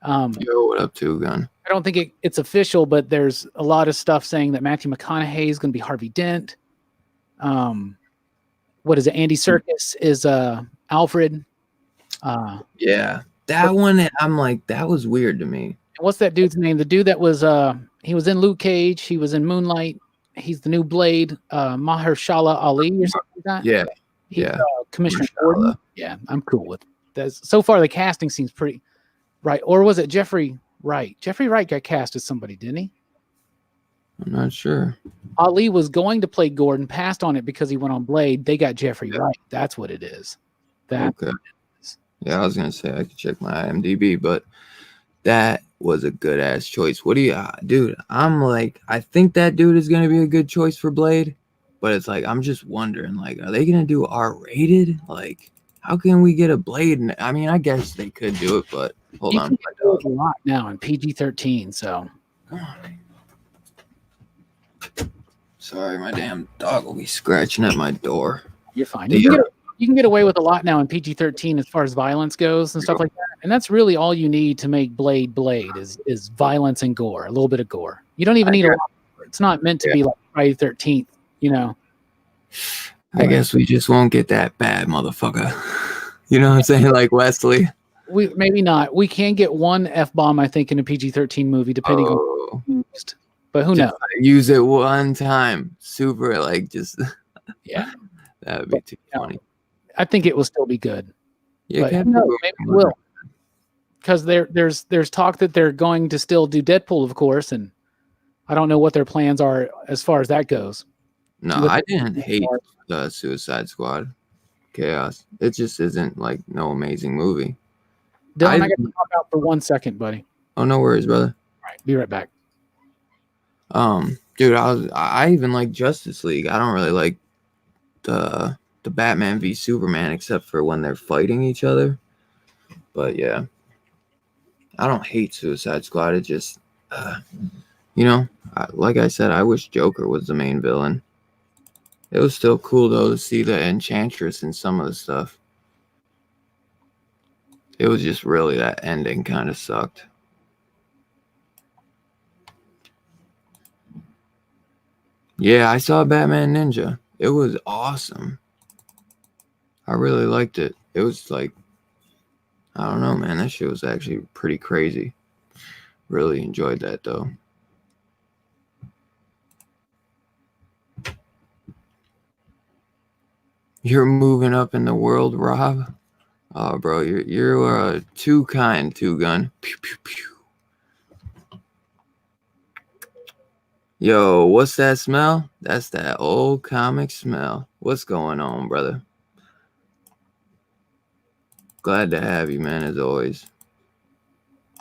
Yo, what up, Two Gun? I don't think it's official, but there's a lot of stuff saying that Matthew McConaughey is going to be Harvey Dent. What is it? Andy Serkis is Alfred. Yeah, that one. I'm like, that was weird to me. What's that dude's name? The dude that was he was in Luke Cage. He was in Moonlight. He's the new Blade. Mahershala Ali or something like that. Yeah, He's, Commissioner Gordon. Yeah, I'm cool with that. So far, the casting seems pretty right. Or was it Jeffrey Wright? Jeffrey Wright got cast as somebody, didn't he? I'm not sure. Ali was going to play Gordon, passed on it because he went on Blade. They got Jeffrey Wright. That's what it is. Okay. Yeah, I was gonna say I could check my IMDb, but that was a good ass choice. What do you, dude? I'm like, I think that dude is gonna be a good choice for Blade, but it's like I'm just wondering, like, are they gonna do R-rated? Like, how can we get a Blade? I mean, I guess they could do it, but hold on. You can do it a lot now in PG-13. So, come on. Sorry, my damn dog will be scratching at my door. You're fine. You can get away with a lot now in PG-13 as far as violence goes and stuff like that. And that's really all you need to make Blade is violence and gore, a little bit of gore. You don't even need a lot. It's not meant to be like Friday the 13th, you know. I guess we just won't get that bad, motherfucker. You know what I'm saying? Like Wesley. Maybe not. We can get one F-bomb, I think, in a PG-13 movie, depending on used. But who knows? Use it one time. Super, like, just... Yeah. That would be too funny. I think it will still be good. Yeah, maybe it will. Because there's talk that they're going to still do Deadpool, of course, and I don't know what their plans are as far as that goes. No, I didn't hate the Suicide Squad. Chaos. It just isn't like no amazing movie. Dylan, I got to pop out for 1 second, buddy. Oh, no worries, brother. All right, be right back. Dude, I even like Justice League. I don't really like the Batman v Superman except for when they're fighting each other. But yeah, I don't hate Suicide Squad. It just, you know, like I said, I wish Joker was the main villain. It was still cool though to see the Enchantress in some of the stuff. It was just really that ending kind of sucked. Yeah, I saw Batman Ninja. It was awesome. I really liked it. It was like, I don't know, man. That shit was actually pretty crazy. Really enjoyed that, though. You're moving up in the world, Rob. Oh, bro, you're too kind, Two Gun. Pew, pew, pew. Yo, what's that smell? That's that old comic smell. What's going on, brother? Glad to have you, man, as always.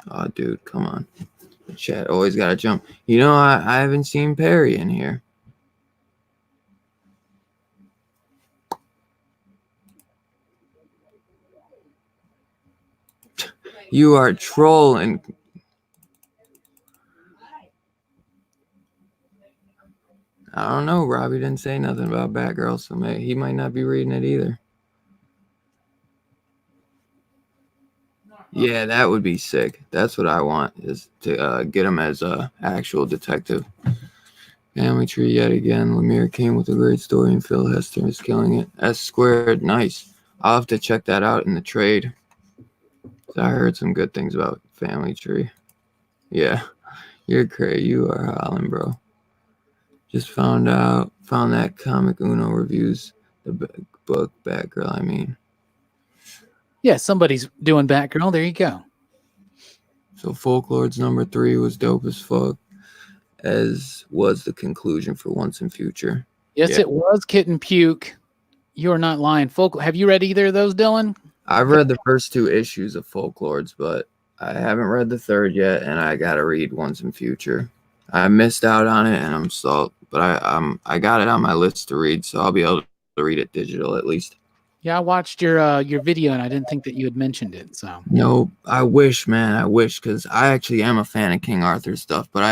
Oh, dude, come on. The chat always got to jump. You know, I haven't seen Perry in here. You are trolling. I don't know. Robbie didn't say nothing about Batgirl, so he might not be reading it either. Yeah, that would be sick. That's what I want, is to get him as a actual detective. Family Tree yet again. Lemire came with a great story, and Phil Hester is killing it. S Squared, nice. I'll have to check that out in the trade. I heard some good things about Family Tree. Yeah, you're crazy. You are hollering, bro. Just found that comic Uno reviews the book Batgirl. I mean, Yeah, somebody's doing Batgirl. There you go. so Folklords number 3 was dope as fuck, as was the conclusion for Once and Future. Yes, Yeah. it was Kitten Puke. You're not lying. Have you read either of those, Dylan? I've read the first 2 issues of Folklords, but I haven't read the third yet, and I gotta read Once and Future. I missed out on it, and I'm salty, but I got it on my list to read, so I'll be able to read it digital at least. Yeah, I watched your video, and I didn't think that you had mentioned it. So no, I wish, because I actually am a fan of King Arthur stuff, but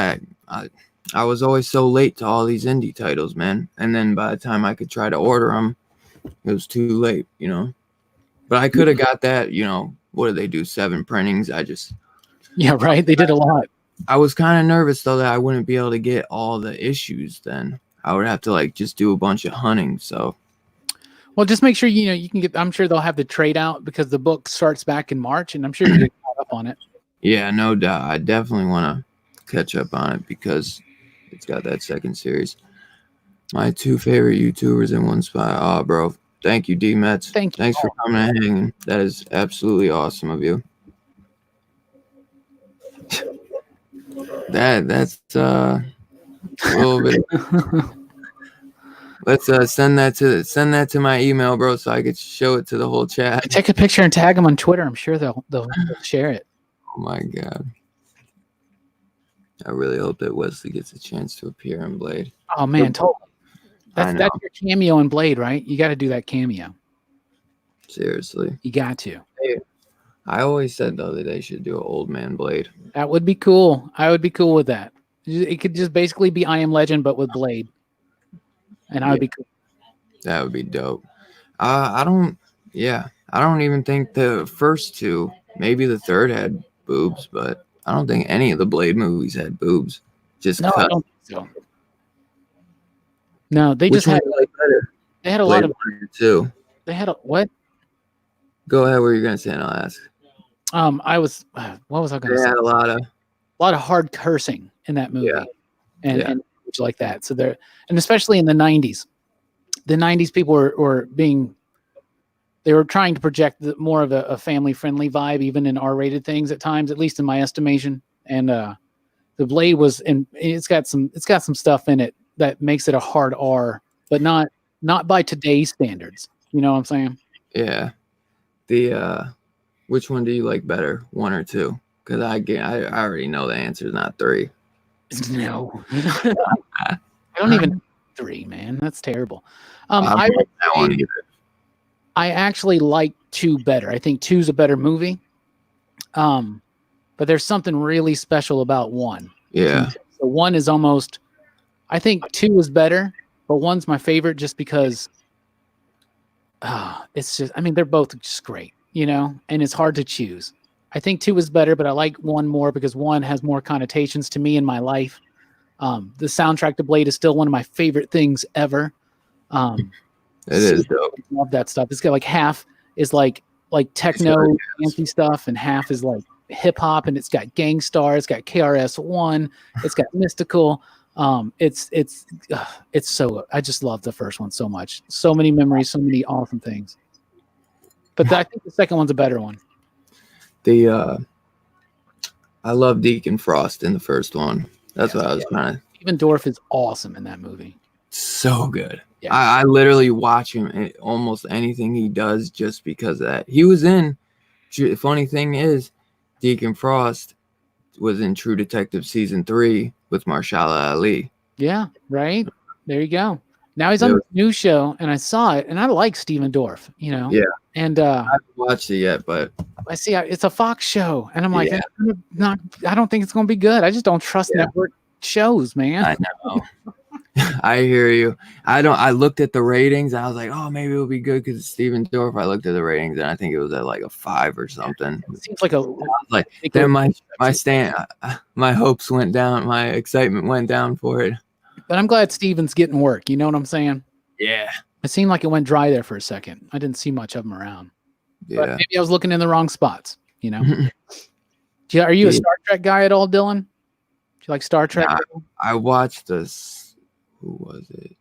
I was always so late to all these indie titles, man. And then by the time I could try to order them, it was too late, you know. But I could have got that, you know. What do they do? 7 printings. Yeah, right. They did a lot. I was kind of nervous though that I wouldn't be able to get all the issues. Then I would have to like just do a bunch of hunting. So, well, just make sure you can get. I'm sure they'll have the trade out because the book starts back in March, and I'm sure you get caught up on it. Yeah, no doubt. I definitely want to catch up on it because it's got that second series. My 2 favorite YouTubers in one spot. Oh, bro. Thank you, D-Mets. Thanks for coming and hanging. That is absolutely awesome of you. That's a little bit. Let's send that to my email, bro, so I could show it to the whole chat. Take a picture and tag them on Twitter. I'm sure they'll share it. Oh my god. I really hope that Wesley gets a chance to appear in Blade. Oh man, totally. That's your cameo in Blade, right? You got to do that cameo. Seriously. You got to. Hey, I always said, though, that they should do an old man Blade. That would be cool. I would be cool with that. It could just basically be I Am Legend, but with Blade. And I would be cool. That would be dope. I don't even think the first 2, maybe the third had boobs, but I don't think any of the Blade movies had boobs. Just no, I don't think so. No, they just had like better. They had a Blade lot of 1 or 2. They had a what? Go ahead. What are you gonna say? And I'll ask. I was. What was I gonna say? They had a lot of hard cursing in that movie, and like that. So and especially in the '90s, people were they were trying to project more of a family-friendly vibe, even in R-rated things at times, at least in my estimation. And the Blade it's got some stuff in it that makes it a hard R, but not by today's standards. You know what I'm saying? Yeah. The which one do you like better, 1 or 2? Because I already know the answer is not 3. No. I don't even 3, man. That's terrible. I don't like that one either. I actually like 2 better. I think 2's a better movie. But there's something really special about 1. Yeah. So 1 is almost. I think 2 is better, but 1's my favorite just because. It's just. I mean, they're both just great, you know, and it's hard to choose. I think 2 is better, but I like 1 more because 1 has more connotations to me in my life. The soundtrack to Blade is still one of my favorite things ever. It is dope. I love that stuff. It's got like half is like techno fancy stuff, and half is like hip hop, and it's got Gangstar, it's got KRS-One, it's got Mystical. It's so. I just love the first one so much. So many memories, so many awesome things. But I think the second one's a better one. I love Deacon Frost in the first one. That's what I was kind of. Even Dorff is awesome in that movie. So good. Yeah. I literally watch him in almost anything he does just because of that. He was in. Funny thing is, Deacon Frost was in True Detective season 3 with Mahershala Ali. Yeah, right. There you go. Now he's on a new show, and I saw it, and I like Steven Dorff. You know. Yeah. And I haven't watched it yet, but I see it's a Fox show, and I'm like, I don't think it's going to be good. I just don't trust network shows, man. I know. I hear you. I looked at the ratings. I was like, oh, maybe it'll be good because it's Steven Dorff. I looked at the ratings and I think it was at like a 5 or something. It seems like Like then my hopes went down. My excitement went down for it. But I'm glad Steven's getting work. You know what I'm saying? Yeah. It seemed like it went dry there for a second. I didn't see much of him around. Yeah. But maybe I was looking in the wrong spots, you know? Are you a Star Trek guy at all, Dylan? Do you like Star Trek? I watched this. Who was it?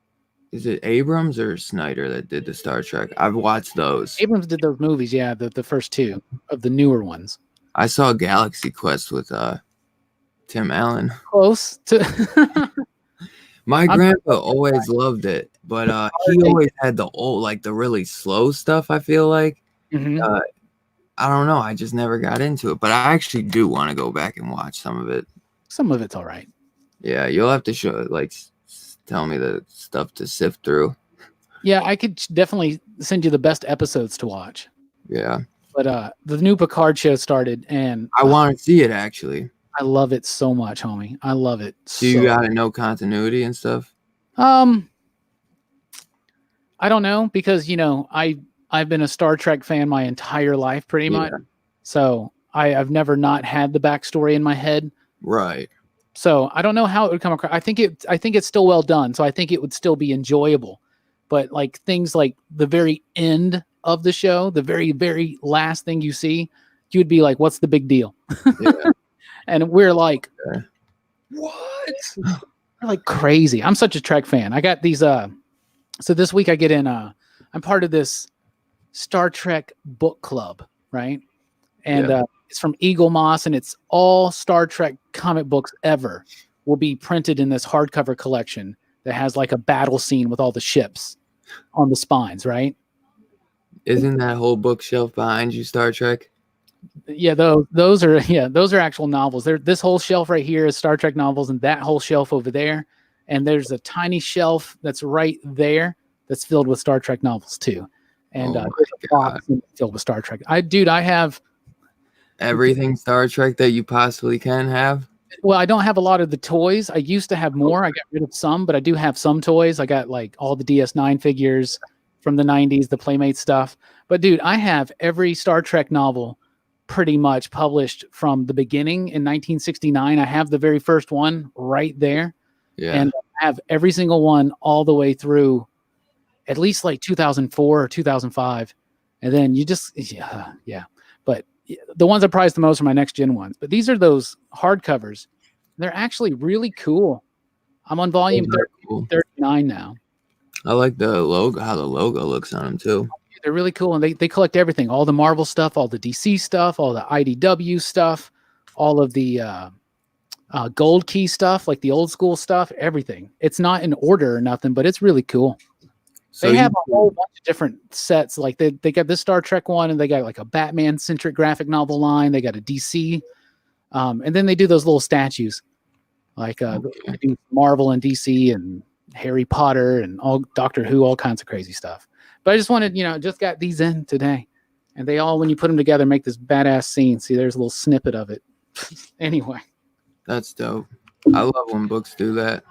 Is it Abrams or Snyder that did the Star Trek? I've watched those. Abrams did those movies, yeah, the first 2 of the newer ones. I saw Galaxy Quest with Tim Allen. Close to My grandpa always loved it, but he always had the old, like the really slow stuff, I feel like. Mm-hmm. I don't know. I just never got into it, but I actually do want to go back and watch some of it. Some of it's all right. Yeah, you'll have to tell me the stuff to sift through. Yeah, I could definitely send you the best episodes to watch. Yeah. But the new Picard show started, and I want to see it, actually. I love it so much, homie. I love it. So you got to know continuity and stuff? I don't know, because, I've been a Star Trek fan my entire life, pretty much. So I've never not had the backstory in my head. Right. So I don't know how it would come across. I think it's still well done. So I think it would still be enjoyable. But like things like the very end of the show, the very, very last thing you see, you'd be like, what's the big deal? Yeah. And we're like, what? We're like crazy. I'm such a Trek fan. I got these, so this week I get in, I'm part of this Star Trek book club, right? And it's from Eagle Moss, and it's all Star Trek comic books ever will be printed in this hardcover collection that has like a battle scene with all the ships on the spines, right? Isn't that whole bookshelf behind you Star Trek? Yeah, those are actual novels. This whole shelf right here is Star Trek novels, and that whole shelf over there, and there's a tiny shelf that's right there that's filled with Star Trek novels too. And there's a box filled with Star Trek. I have everything Star Trek that you possibly can have. Well, I don't have a lot of the toys. I used to have more. I got rid of some, but I do have some toys. I got like all the DS9 figures from the 90s, the Playmate stuff. But dude, I have every Star Trek novel pretty much published from the beginning in 1969. I have the very first one right there. Yeah. And I have every single one all the way through at least like 2004 or 2005. And then you just, yeah. But the ones I prize the most are my next gen ones. But these are those hardcovers. They're actually really cool. I'm on volume 39 now. I like the logo, how the logo looks on them too. They're really cool, and they collect everything, all the Marvel stuff, all the DC stuff, all the IDW stuff, all of the Gold Key stuff, like the old school stuff, everything. It's not in order or nothing, but it's really cool. So they have a whole bunch of different sets. Like they got this Star Trek one, and they got like a Batman-centric graphic novel line. They got a DC, and then they do those little statues, like they do Marvel and DC and Harry Potter and all Doctor Who, all kinds of crazy stuff. But I just wanted, just got these in today. And they all, when you put them together, make this badass scene. See, there's a little snippet of it. Anyway. That's dope. I love when books do that.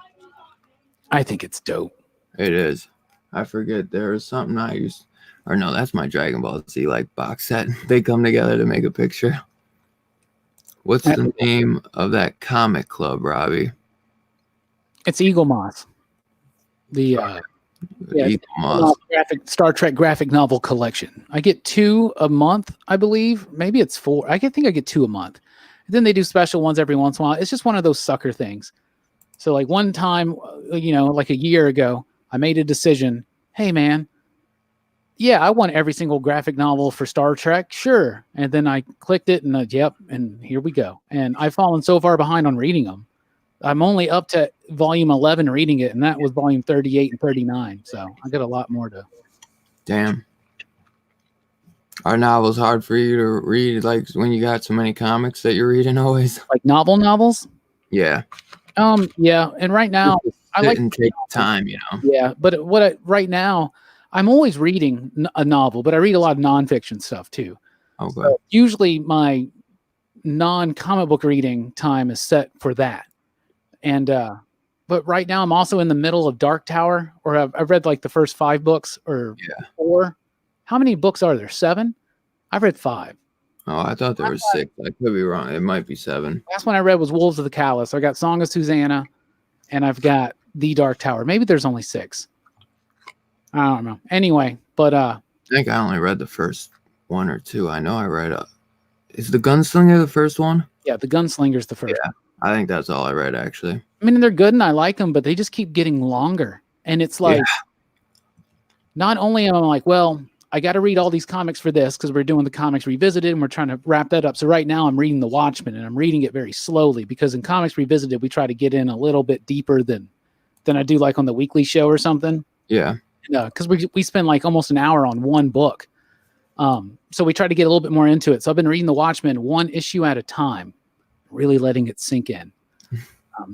I think it's dope. It is. I forget there was something that's my Dragon Ball Z like box set. They come together to make a picture. What's the name of that comic club, Robbie? It's Eagle Moss. Star Trek graphic novel collection. I get 2 a month, I believe. Maybe it's 4. I think I get 2 a month. And then they do special ones every once in a while. It's just one of those sucker things. So like one time, like a year ago, I made a decision. Hey man, yeah, I want every single graphic novel for Star Trek. Sure. And then I clicked it and and here we go. And I've fallen so far behind on reading them. I'm only up to volume 11 reading it, and that was volume 38 and 39. So I got a lot more to. Damn. Are novels hard for you to read, like when you got so many comics that you're reading always? Like novels? Yeah. Yeah. And right now, I like to take time, Yeah. But right now, I'm always reading a novel, but I read a lot of nonfiction stuff too. Okay. So usually my non-comic book reading time is set for that. And but right now I'm also in the middle of Dark Tower, or I've read like the first 5 books or 4. How many books are there? 7? I've read 5. Oh, I thought there were 6. I could be wrong. It might be 7. Last one I read was Wolves of the Callous. I got Song of Susanna, and I've got The Dark Tower. Maybe there's only 6. I don't know. Anyway, but I think I only read the first 1 or 2. I know I read is the Gunslinger the first one? Yeah, the Gunslinger's the first. Yeah, I think that's all I read actually. I mean, they're good and I like them, but they just keep getting longer. And it's like, not only am I like, well, I got to read all these comics for this because we're doing the Comics Revisited and we're trying to wrap that up. So right now I'm reading The Watchmen and I'm reading it very slowly because in Comics Revisited, we try to get in a little bit deeper than I do like on the weekly show or something. Yeah. Because we spend like almost an hour on one book. So we try to get a little bit more into it. So I've been reading The Watchmen 1 issue at a time, really letting it sink in.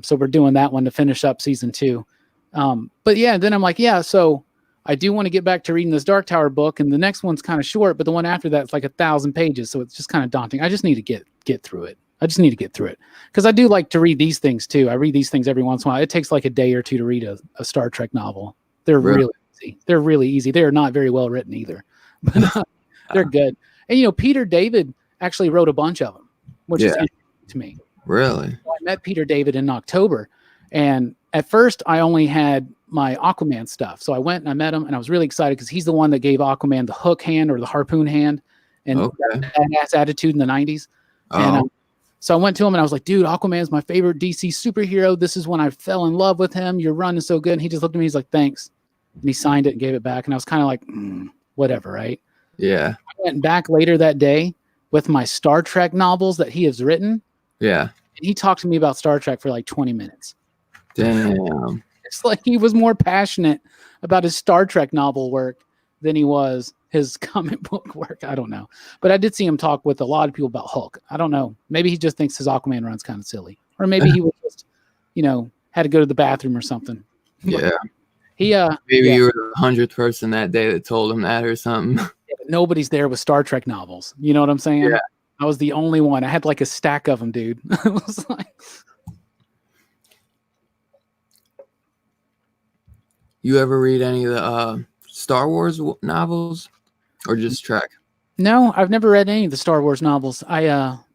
So we're doing that one to finish up season 2. But yeah, then I'm like, yeah, so I do want to get back to reading this Dark Tower book, and the next one's kind of short, but the one after that's like 1,000 pages, so it's just kind of daunting. I just need to get through it. I just need to get through it because I do like to read these things too. I read these things every once in a while. It takes like a day or 2 to read a Star Trek novel. They're really easy. They're really easy. They are not very well written either, but they're good. And Peter David actually wrote a bunch of them, which is interesting to me. Really? So I met Peter David in October, and at first I only had my Aquaman stuff. So I went and I met him and I was really excited because he's the one that gave Aquaman the hook hand or the harpoon hand and badass attitude in the 90s. And so I went to him and I was like, dude, Aquaman's my favorite DC superhero. This is when I fell in love with him. Your run is so good. And he just looked at me. He's like, thanks. And he signed it and gave it back. And I was kind of like, whatever, right? Yeah. I went back later that day with my Star Trek novels that he has written. Yeah. And he talked to me about Star Trek for like 20 minutes. Damn. It's like he was more passionate about his Star Trek novel work than he was his comic book work. I don't know. But I did see him talk with a lot of people about Hulk. I don't know. Maybe he just thinks his Aquaman run's kind of silly. Or maybe he was just, had to go to the bathroom or something. Yeah. Maybe you were the 100th person that day that told him that or something. Yeah, but nobody's there with Star Trek novels. You know what I'm saying? Yeah. I was the only one. I had like a stack of them, dude. I was like... You ever read any of the Star Wars novels or just Trek? No, I've never read any of the Star Wars novels.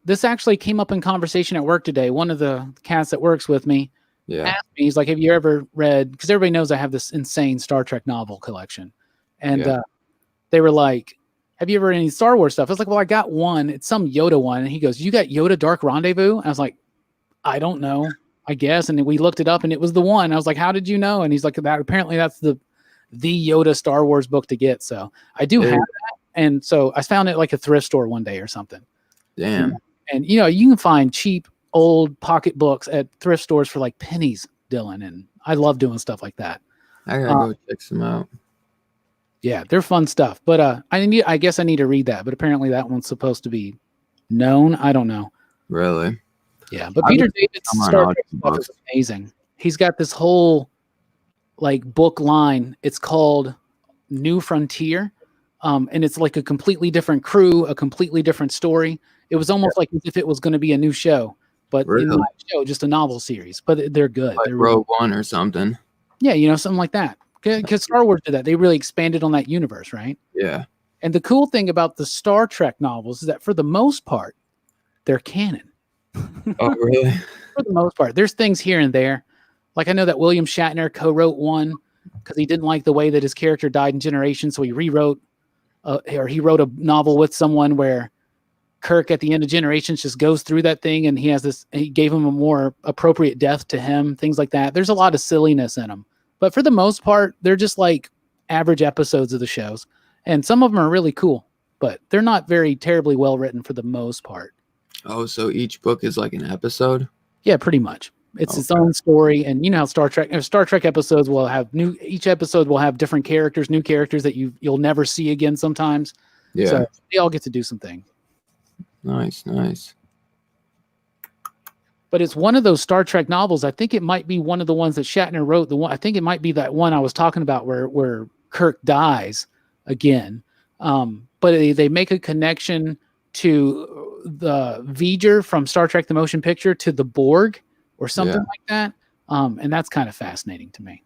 This actually came up in conversation at work today. One of the cats that works with me asked me, he's like, have you ever read, because everybody knows I have this insane Star Trek novel collection. And they were like, have you ever read any Star Wars stuff? I was like, well, I got one. It's some Yoda one. And he goes, you got Yoda Dark Rendezvous? And I was like, I don't know. I guess. And we looked it up and it was the one. I was like, how did you know? And he's like, apparently that's the Yoda Star Wars book to get. So I do have that. And so I found it like a thrift store one day or something. Damn. And you can find cheap old pocket books at thrift stores for like pennies, Dylan. And I love doing stuff like that. I gotta go check some out. Yeah, they're fun stuff. But I guess I need to read that. But apparently that one's supposed to be known. I don't know. Really? Yeah, but Peter David's Star Trek stuff is amazing. He's got this whole like book line. It's called New Frontier, and it's like a completely different crew, a completely different story. It was almost like as if it was going to be a new show, but not a show, just a novel series. But they're good. Like they're Rogue One or something. Yeah, something like that. Because Star Wars did that. They really expanded on that universe, right? Yeah. And the cool thing about the Star Trek novels is that for the most part, they're canon. Oh, really? For the most part, there's things here and there. Like I know that William Shatner co-wrote one because he didn't like the way that his character died in Generations, so he rewrote, or he wrote a novel with someone where Kirk at the end of Generations just goes through that thing, and he gave him a more appropriate death to him, things like that. There's a lot of silliness in them, but for the most part, they're just like average episodes of the shows, and some of them are really cool, but they're not very terribly well written for the most part. Oh, so each book is like an episode? Yeah, pretty much. It's its own story, and you know how Star Trek episodes will have each episode will have different characters, new characters that you'll never see again sometimes. Yeah. So they all get to do something. Nice. But it's one of those Star Trek novels. I think it might be one of the ones that Shatner wrote. I think it might be that one I was talking about where Kirk dies again. But they make a connection to the V'ger from Star Trek: The Motion Picture to the Borg or something like that. And that's kind of fascinating to me.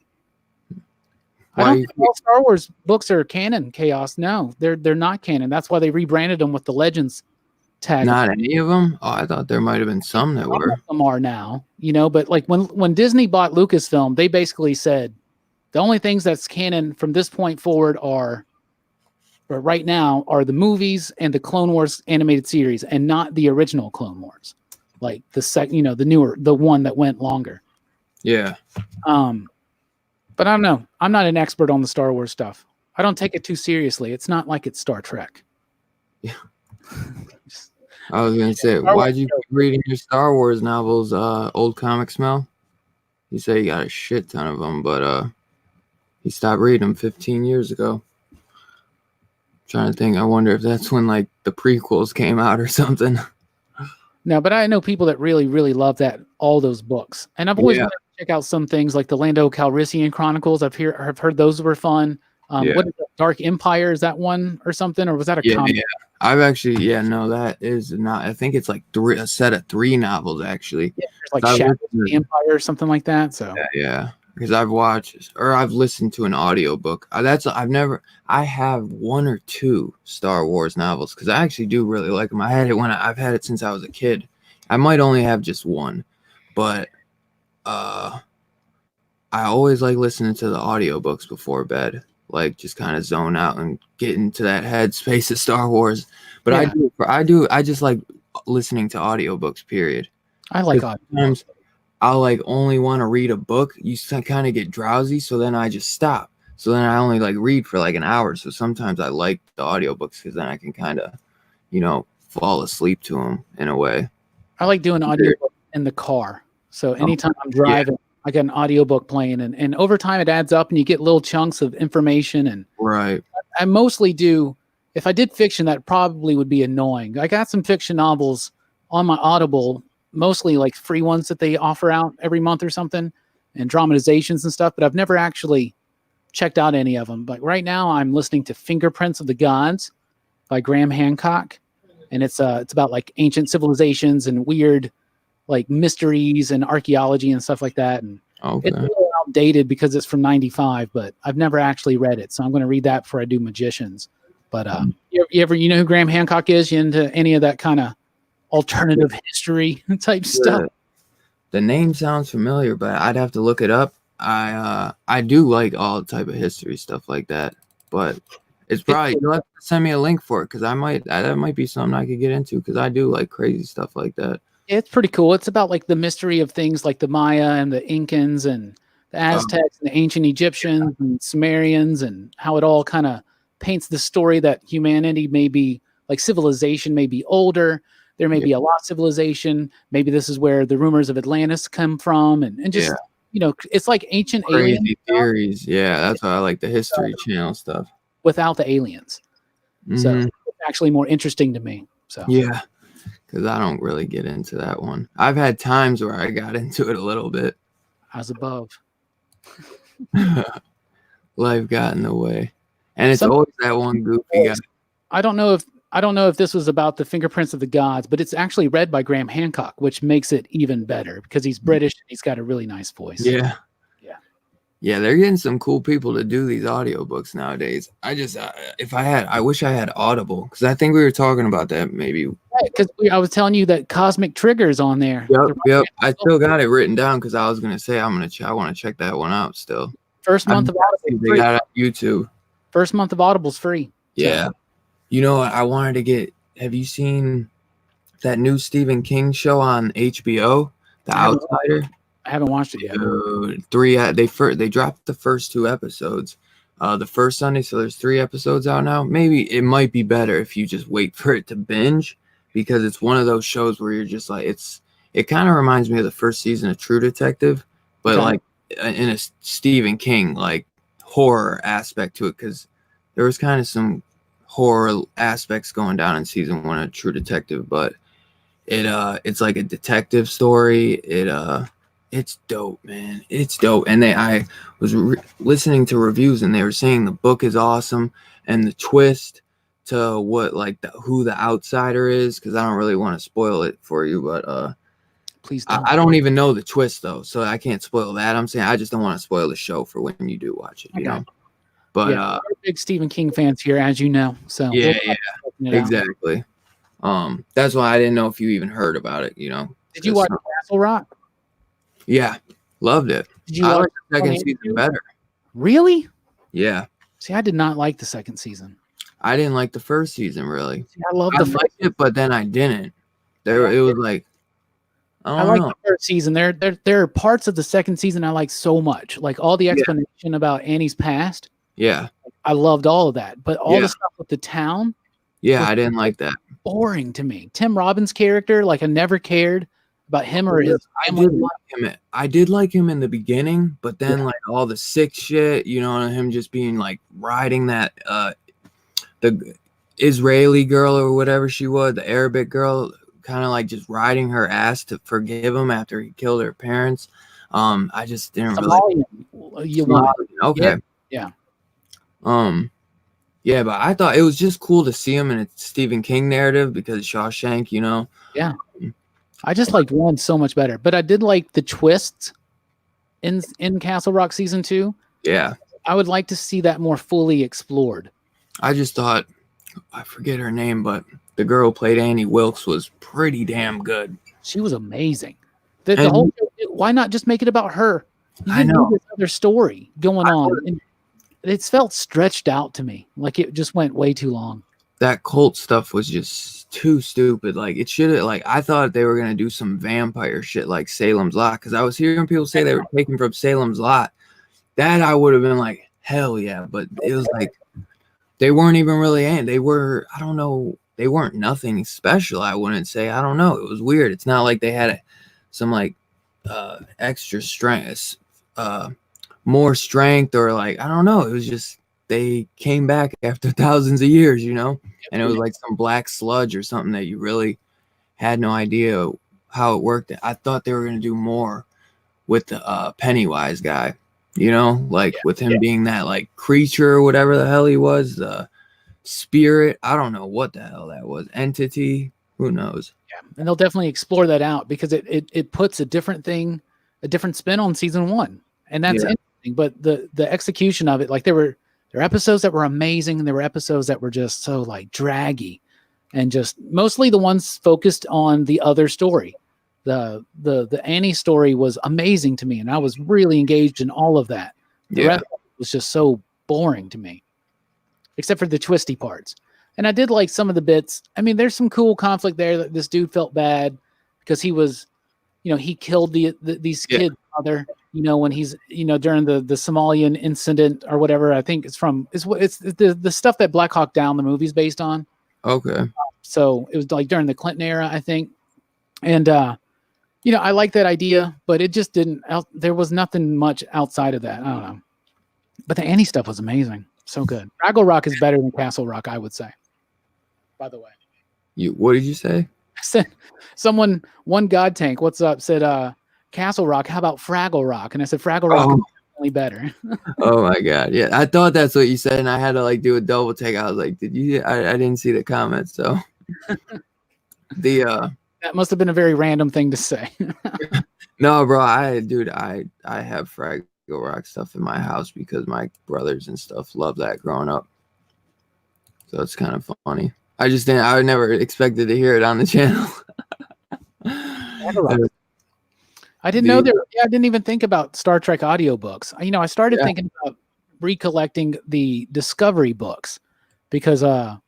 I Why don't you think all Star Wars books are canon, Chaos. No, they're not canon. That's why they rebranded them with the Legends tag. not any of them? Oh, I thought there might have been some that Some were. of them are now, but like when Disney bought Lucasfilm, they basically said the only things that's canon from this point forward are right now are the movies and the Clone Wars animated series, and not the original Clone Wars, like the newer, the one that went longer. Yeah. But I don't know. I'm not an expert on the Star Wars stuff. I don't take it too seriously. It's not like it's Star Trek. Yeah. I was gonna say, why'd you keep reading your Star Wars novels? Old Comic Smell. You say you got a shit ton of them, but he stopped reading them 15 years ago. Trying to think. I wonder if that's when like the prequels came out or something. No, but I know people that really, really love all those books, and I've always wanted to check out some things like the Lando Calrissian Chronicles. I've heard those were fun. What is that, Dark Empire? Is that one or something, or was that a comic? Yeah. I've actually, no, that is not. I think it's like a set of 3 novels actually. Yeah, there's like Shadows of the Empire or something like that. So yeah. Because I've watched or I've listened to an audiobook. I have 1 or 2 Star Wars novels because I actually do really like them. I've had it since I was a kid. I might only have just 1, but I always like listening to the audiobooks before bed, like just kind of zone out and get into that headspace of Star Wars. But I just like listening to audiobooks, period. I like audiobooks. I'll like only want to read a book. You kind of get drowsy, so then I just stop. So then I only like read for like an hour. So sometimes I like the audiobooks because then I can kind of, fall asleep to them in a way. I like doing audiobook in the car. So anytime I'm driving, I got an audiobook playing, and over time it adds up and you get little chunks of information. And right. I mostly do, if I did fiction, that probably would be annoying. I got some fiction novels on my Audible, mostly like free ones that they offer out every month or something, and dramatizations and stuff, but I've never actually checked out any of them. But right now I'm listening to Fingerprints of the Gods by Graham Hancock. And it's about like ancient civilizations and weird like mysteries and archaeology and stuff like that. And it's a little outdated because it's from 95, but I've never actually read it. So I'm going to read that before I do Magicians. But you know who Graham Hancock is? You into any of that kind of alternative history type stuff? The name sounds familiar, but I'd have to look it up. I do like all type of history stuff like that, but it's probably you'll have to send me a link for it because that might be something I could get into because I do like crazy stuff like that. It's pretty cool. It's about like the mystery of things like the Maya and the Incans and the Aztecs and the ancient Egyptians and Sumerians, and how it all kind of paints the story that humanity may be like civilization may be older. There may be a lost civilization. Maybe this is where the rumors of Atlantis come from, and just it's like ancient crazy alien theories. Stuff. Yeah, that's why I like the History Channel stuff. Without the aliens, so it's actually more interesting to me. So yeah, because I don't really get into that one. I've had times where I got into it a little bit. As above, life got in the way, and it's always that one goofy guy. I don't know if this was about the Fingerprints of the Gods, but it's actually read by Graham Hancock, which makes it even better because he's British and he's got a really nice voice. Yeah, they're getting some cool people to do these audiobooks nowadays. I wish I had Audible because I think we were talking about that maybe. Because I was telling you that Cosmic Trigger's on there. Yep. I still got it written down because I was gonna say I want to check that one out still. First month of Audible. They got it on YouTube. First month of Audible's free. Yeah. You know what? I wanted to get. Have you seen that new Stephen King show on HBO, The Outsider? I haven't watched it yet. They dropped the first 2 episodes, the first Sunday. So there's 3 episodes out now. Maybe it might be better if you just wait for it to binge because it's one of those shows where you're just like it kind of reminds me of the first season of True Detective, but like in a Stephen King like horror aspect to it because there was kind of some horror aspects going down in season 1 of True Detective, but it's like a detective story. It's dope, man. It's dope. And I was listening to reviews and they were saying the book is awesome and the twist to what like who the outsider is, because I don't really want to spoil it for you, but Please don't. I don't even know the twist though, so I can't spoil that. I'm saying I just don't want to spoil the show for when you do watch it, you know. But we're big Stephen King fans here, as you know. So yeah, exactly. That's why I didn't know if you even heard about it, you know. Did you watch Castle Rock? Yeah, loved it. Did you I watch like the second season better. Really? Yeah. See, I did not like the second season. I didn't like the first season really. See, I liked it, but then I didn't. It was like I like the third season. There are parts of the second season I like so much, like all the explanation about Annie's past. Yeah, I loved all of that, but all the stuff with the town. Yeah, I didn't like that. Boring to me. Tim Robbins' character, like I never cared about him or his family. I did like him in the beginning, but then like all the sick shit, you know, and him just being like riding that the Israeli girl or whatever she was, the Arabic girl, kind of like just riding her ass to forgive him after he killed her parents. I just didn't really. Okay. Yeah. Yeah, but I thought it was just cool to see him in a Stephen King narrative because Shawshank, you know. Yeah. I just liked one so much better, but I did like the twists in Castle Rock season 2. Yeah. I would like to see that more fully explored. I just thought, I forget her name, but the girl who played Annie Wilkes was pretty damn good. She was amazing. The whole, why not just make it about her? I know. This other story going on. And it's felt stretched out to me. Like it just went way too long. That cult stuff was just too stupid. Like it should have, like, I thought they were going to do some vampire shit like Salem's Lot. Cause I was hearing people say they were taken from Salem's Lot. That I would have been like, hell yeah. But it was like, they weren't even really, they were, I don't know. They weren't nothing special. I wouldn't say, I don't know. It was weird. It's not like they had some like extra strength, more strength, or like, I don't know. It was just, they came back after thousands of years, you know, and it was like some black sludge or something that you really had no idea how it worked. I thought they were going to do more with the Pennywise guy, you know, like with him being that like creature or whatever the hell he was, the spirit. I don't know what the hell that was. Entity. Who knows? Yeah. And they'll definitely explore that out because it puts a different thing, a different spin on season 1. And that's interesting. But the execution of it, like there were episodes that were amazing, and there were episodes that were just so like draggy, and just mostly the ones focused on the other story. The Annie story was amazing to me, and I was really engaged in all of that. The rest of it was just so boring to me, except for the twisty parts. And I did like some of the bits. I mean, there's some cool conflict there that this dude felt bad because he was, you know, he killed these kids' mother, you know, when he's, you know, during the Somalian incident or whatever. I think it's the stuff that Black Hawk Down, the movie's based on. Okay. So it was like during the Clinton era, I think. And, you know, I like that idea, but it just didn't, there was nothing much outside of that. I don't know. But the Annie stuff was amazing. So good. Fraggle Rock is better than Castle Rock, I would say. By the way. What did you say? I said, one God Tank, what's up, said, Castle Rock, how about Fraggle Rock? And I said, Fraggle Rock is definitely better. Oh my God. Yeah. I thought that's what you said, and I had to like do a double take. I was like, did you? I didn't see the comments. So that must have been a very random thing to say. No, bro. I have Fraggle Rock stuff in my house because my brothers and stuff love that growing up. So it's kind of funny. I never expected to hear it on the channel. I didn't know there. I didn't even think about Star Trek audiobooks. You know, I started thinking about recollecting the Discovery books because I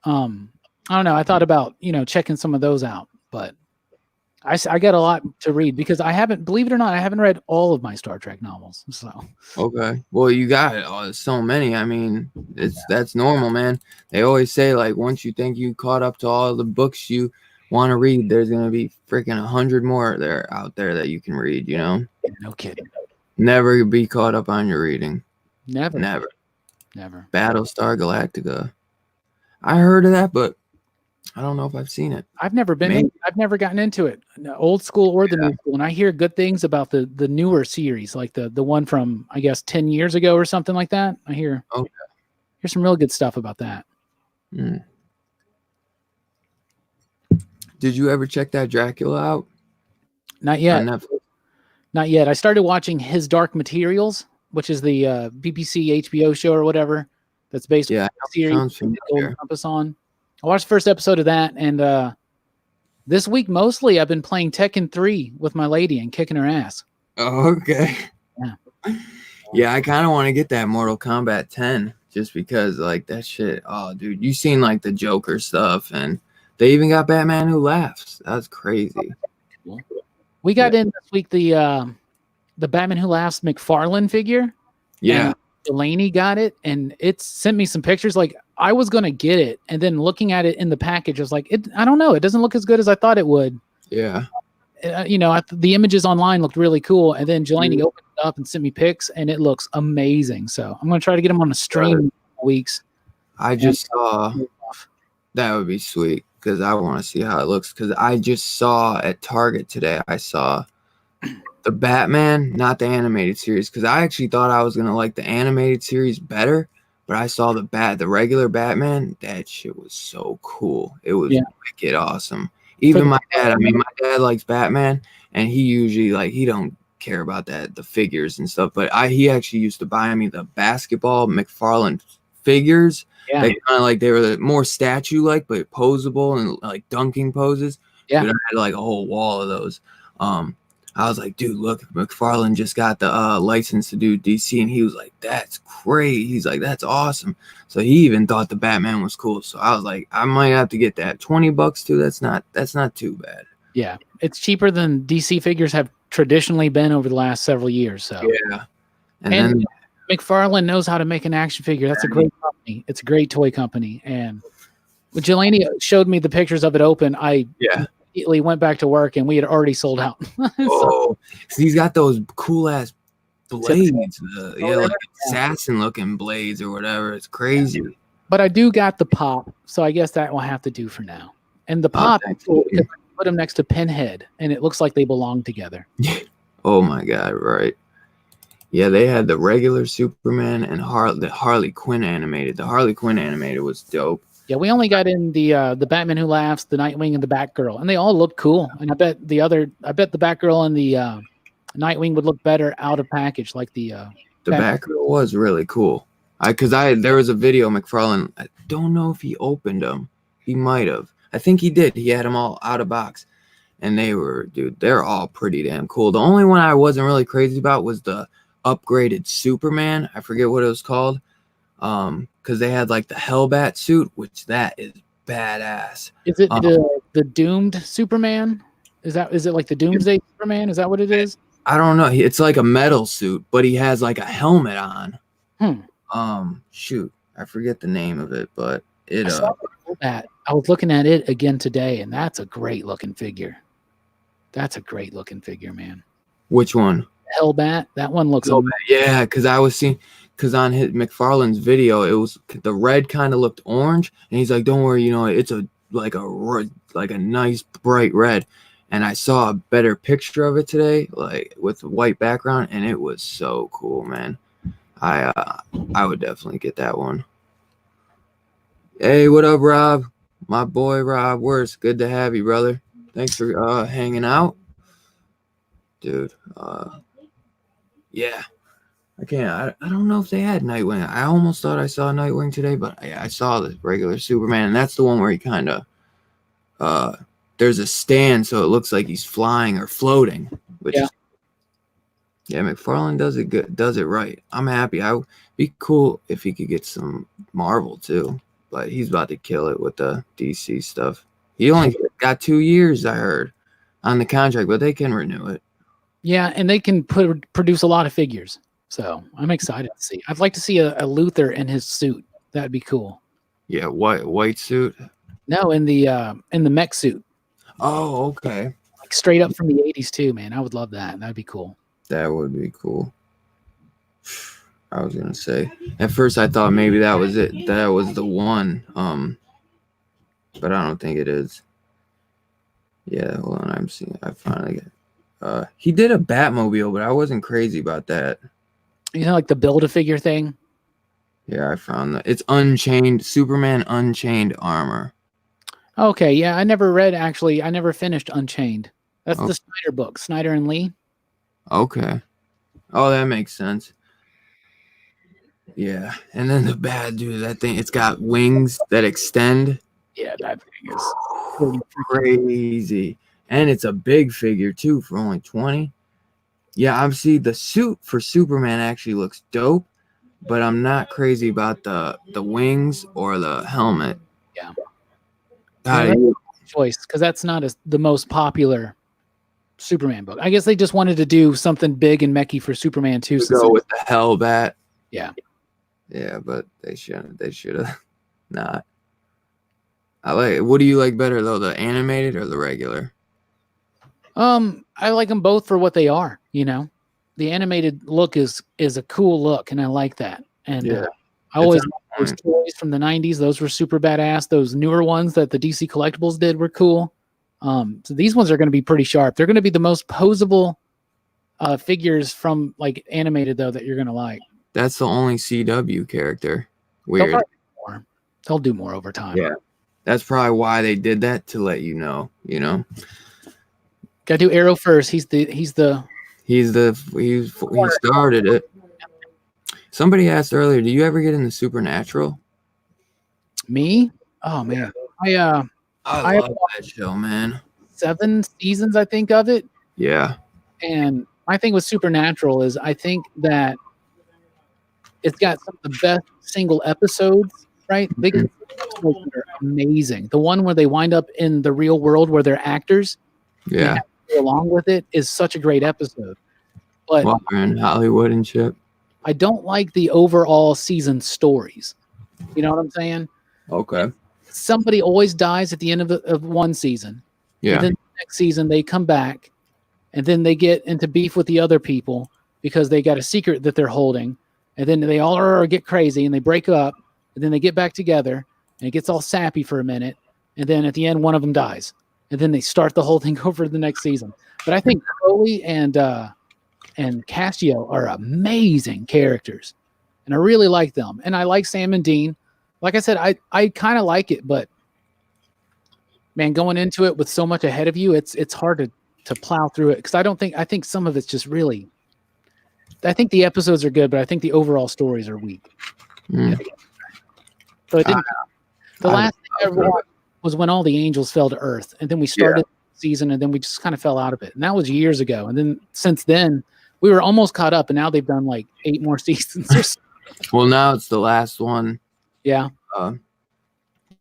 don't know. I thought about, you know, checking some of those out, but I got a lot to read because believe it or not, I haven't read all of my Star Trek novels. So okay, well, you got it. Oh, so many. I mean, that's normal, man. They always say like once you think you caught up to all the books you want to read, there's gonna be freaking 100 more out there that you can read. You know? No kidding. Never be caught up on your reading. Never. Battlestar Galactica. I heard of that, but I don't know if I've seen it. I've never gotten into it, old school or the new school. And I hear good things about the newer series, like the one from, I guess, 10 years ago or something like that. I hear some real good stuff about that. Did you ever check that Dracula out? Not yet. on Netflix? Not yet. I started watching His Dark Materials, which is the BBC HBO show or whatever that's based on Yeah, the series sounds with the Golden familiar. Compass on. I watched the first episode of that, and this week mostly I've been playing Tekken 3 with my lady and kicking her ass. Oh, okay. Yeah. Yeah, I kind of want to get that Mortal Kombat 10 just because, like, that shit. Oh, dude, you seen like the Joker stuff, and they even got Batman Who Laughs. That's crazy. We got in this week the Batman Who Laughs McFarlane figure. Yeah. And Delaney got it, and it sent me some pictures. Like, I was gonna get it, and then looking at it in the package, I was like, I don't know, it doesn't look as good as I thought it would. Yeah. The images online looked really cool, and then Delaney opened it up and sent me pics, and it looks amazing. So I'm gonna try to get them on a stream in weeks. I just saw that would be sweet because I want to see how it looks. Because I just saw at Target today, I saw the Batman, not the animated series. Because I actually thought I was gonna like the animated series better, but I saw the regular Batman. That shit was so cool. It was wicked awesome. Even my dad. I mean, my dad likes Batman, and he usually he don't care about the figures and stuff. But he actually used to buy me the basketball McFarlane figures. Yeah. They kind of they were more statue-like, but posable and like dunking poses. Yeah. Dude, I had a whole wall of those. I was like, dude, look, McFarlane just got the license to do DC, and he was like, that's great. He's like, that's awesome. So he even thought the Batman was cool. So I was like, I might have to get that. $20 too. That's not too bad. Yeah, it's cheaper than DC figures have traditionally been over the last several years. So yeah, and then McFarlane knows how to make an action figure. That's a great company. It's a great toy company. And when Delaney showed me the pictures of it open, I immediately went back to work, and we had already sold out. So he's got those cool ass blades, assassin looking blades or whatever. It's crazy. But I do got the pop, so I guess that will have to do for now. And the pop, because I put them next to Pinhead, and it looks like they belong together. Oh my god, right. Yeah, they had the regular Superman and the Harley Quinn animated. The Harley Quinn animated was dope. Yeah, we only got in the Batman Who Laughs, the Nightwing, and the Batgirl, and they all look cool. And I bet the Batgirl and the Nightwing would look better out of package, like the Batgirl was really cool. There was a video McFarlane. I don't know if he opened them. He might have. I think he did. He had them all out of box, and they're all pretty damn cool. The only one I wasn't really crazy about was the upgraded Superman. I forget what it was called. Because they had the Hellbat suit, which that is badass. Is it the doomed Superman? Is it like the Doomsday Superman? Is that what it is? I don't know. It's like a metal suit, but he has a helmet on. Shoot, I forget the name of it, but it. I was looking at it again today, and that's a great looking figure. That's a great looking figure, man. Which one? Hellbat. That one looks. Yeah, because I was seeing. Because on McFarlane's video, it was the red kind of looked orange, and he's like, "Don't worry, it's a nice bright red." And I saw a better picture of it today, with a white background, and it was so cool, man. I would definitely get that one. Hey, what up, Rob? My boy, Rob Worst. Good to have you, brother. Thanks for hanging out, dude. Yeah. I don't know if they had Nightwing. I almost thought I saw Nightwing today, but I saw the regular Superman, and that's the one where he kind of there's a stand, so it looks like he's flying or floating. McFarlane does it good, does it right. I'm happy. I would be cool if he could get some Marvel too, but he's about to kill it with the DC stuff. He only got 2 years, I heard, on the contract, but they can renew it. Yeah, and they can produce a lot of figures. So I'm excited to see. I'd like to see a Luthor in his suit. That'd be cool. Yeah, white suit. No, in the mech suit. Oh, okay. Straight up from the 80s too, man. I would love that. That'd be cool. That would be cool. I was gonna say. At first, I thought maybe that was it. That was the one. But I don't think it is. Yeah, hold on. I'm seeing. I finally get. He did a Batmobile, but I wasn't crazy about that. Like the Build-A-Figure thing? Yeah, I found that. It's Unchained, Superman Unchained Armor. Okay, yeah, I never finished Unchained. That's the Snyder book, Snyder and Lee. Okay. Oh, that makes sense. Yeah. And then the bad dude, that thing, it's got wings that extend. Yeah, that thing is pretty crazy. And it's a big figure too for only 20. Yeah, I'm see the suit for Superman actually looks dope, but I'm not crazy about the wings or the helmet. Yeah. Choice, because that's not the most popular Superman book. I guess they just wanted to do something big and mechy for Superman too. To go with the Hellbat. Yeah. Yeah, but they shouldn't. They should have not. What do you like better though, the animated or the regular? I like them both for what they are. You know, the animated look is a cool look, and I like that. And I always like those toys from the 90s. Those were super badass. Those newer ones that the DC Collectibles did were cool. So these ones are going to be pretty sharp. They're going to be the most posable figures from like animated though that you're going to like. That's the only CW character. Weird. They'll do more over time. Yeah. That's probably why they did that, to let you know, Gotta do Arrow first. He started it. Somebody asked earlier, do you ever get into Supernatural? Me? Oh man. I love that show, man. 7 seasons, I think, of it. Yeah. And my thing with Supernatural is I think that it's got some of the best single episodes, right? They are amazing. The one where they wind up in the real world where they're actors. Yeah. Along with it is such a great episode. But we're in Hollywood and shit. I don't like the overall season stories. You know what I'm saying? Okay. Somebody always dies at the end of one season. Yeah. And then the next season they come back, and then they get into beef with the other people because they got a secret that they're holding, and then they all get crazy and they break up, and then they get back together, and it gets all sappy for a minute, and then at the end one of them dies, and then they start the whole thing over the next season. But I think Crowley and Cassio are amazing characters, and I really like them, and I like Sam and Dean. Like I said, I kind of like it, but man, going into it with so much ahead of you, it's hard to plow through it, because I think some of it's just really. I think the episodes are good, but I think the overall stories are weak. Mm. So it didn't. The last thing I ever watched was when all the angels fell to Earth, and then we started the season, and then we just kind of fell out of it, and that was years ago. And then since then, we were almost caught up, and now they've done like 8 more seasons. Well, now it's the last one. Yeah.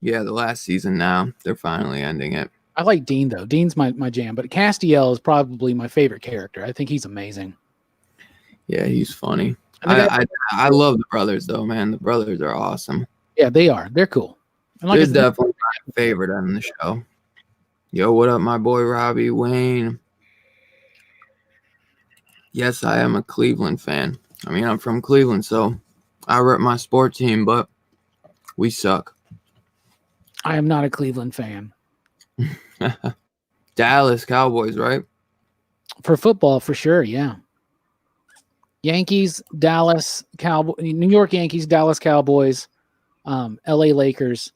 The last season now. They're finally ending it. I like Dean, though. Dean's my jam, but Castiel is probably my favorite character. I think he's amazing. Yeah, he's funny. I love the brothers, though, man. The brothers are awesome. Yeah, they are. They're cool. And like, they're definitely my favorite on the show. Yo, what up, my boy Robbie, Wayne? Yes, I am a Cleveland fan. I mean, I'm from Cleveland, so I rep my sport team, but we suck. I am not a Cleveland fan. Dallas Cowboys, right? For football, for sure, yeah. Yankees, Dallas, New York Yankees, Dallas Cowboys, LA Lakers,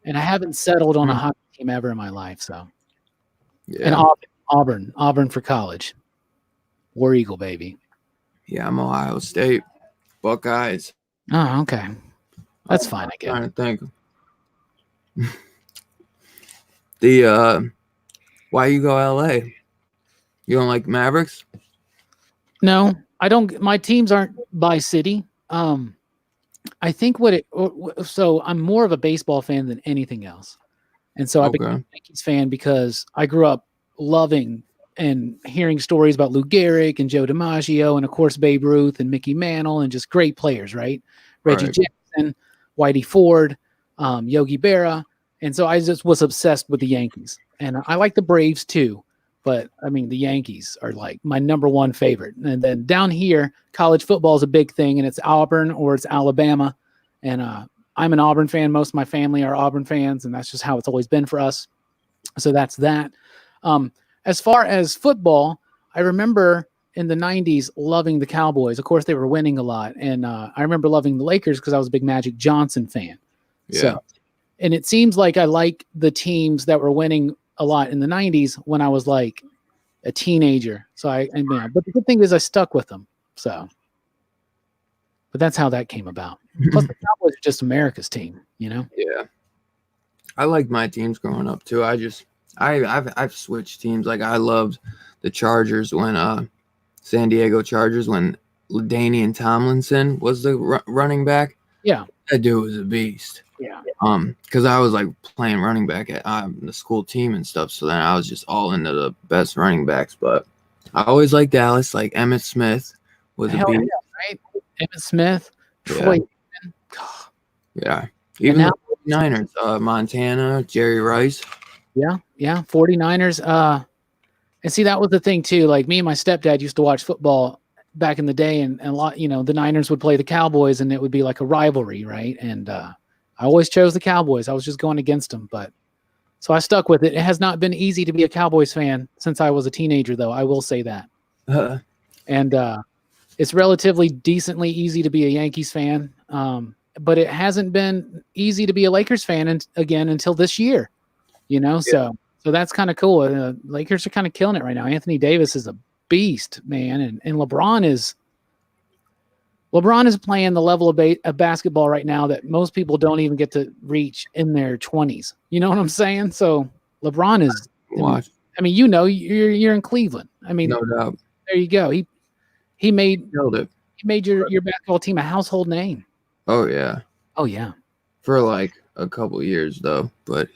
and I haven't settled on a hockey team ever in my life. So, and Auburn for college. War Eagle, baby. Yeah, I'm Ohio State Buckeyes. Oh, okay, that's fine. I guess. Trying to think. Why you go LA? You don't like Mavericks? No, I don't. My teams aren't by city. I think so I'm more of a baseball fan than anything else. And so I became a Yankees fan because I grew up loving and hearing stories about Lou Gehrig and Joe DiMaggio and, of course, Babe Ruth and Mickey Mantle and just great players, right? Reggie Jackson, Whitey Ford, Yogi Berra. And so I just was obsessed with the Yankees. And I like the Braves too. But, I mean, the Yankees are like my number one favorite. And then down here, college football is a big thing, and it's Auburn or it's Alabama. And I'm an Auburn fan. Most of my family are Auburn fans, and that's just how it's always been for us. So that's that. As far as football, I remember in the 90s loving the Cowboys. Of course, they were winning a lot. And I remember loving the Lakers because I was a big Magic Johnson fan. Yeah. So, and it seems like I like the teams that were winning a lot in the 90s when I was like a teenager. So but the good thing is I stuck with them. So, but that's how that came about. Plus, the Cowboys are just America's team, you know? Yeah. I liked my teams growing up too. I've switched teams. Like I loved the Chargers when San Diego Chargers when LaDainian Tomlinson was the running back. Yeah. That dude was a beast. Yeah. Because I was like playing running back at the school team and stuff. So then I was just all into the best running backs. But I always liked Dallas. Like Emmitt Smith was a beast. Yeah, right? Emmitt Smith, Troy. Yeah. Even the 49ers, Montana, Jerry Rice. Yeah. 49ers. And see, that was the thing too. Like me and my stepdad used to watch football back in the day, and a lot, the Niners would play the Cowboys, and it would be like a rivalry, right? And I always chose the Cowboys. I was just going against them, but so I stuck with it. It has not been easy to be a Cowboys fan since I was a teenager, though. I will say that. And it's relatively decently easy to be a Yankees fan, but it hasn't been easy to be a Lakers fan again until this year. So that's kind of cool. Lakers are kind of killing it right now. Anthony Davis is a beast, man, and LeBron is playing the level of basketball right now that most people don't even get to reach in their 20s. You know what I'm saying? So LeBron is. Watch. I mean, you're in Cleveland. I mean, no doubt. There you go. He made your basketball team a household name. Oh yeah. Oh yeah. For like a couple years though, but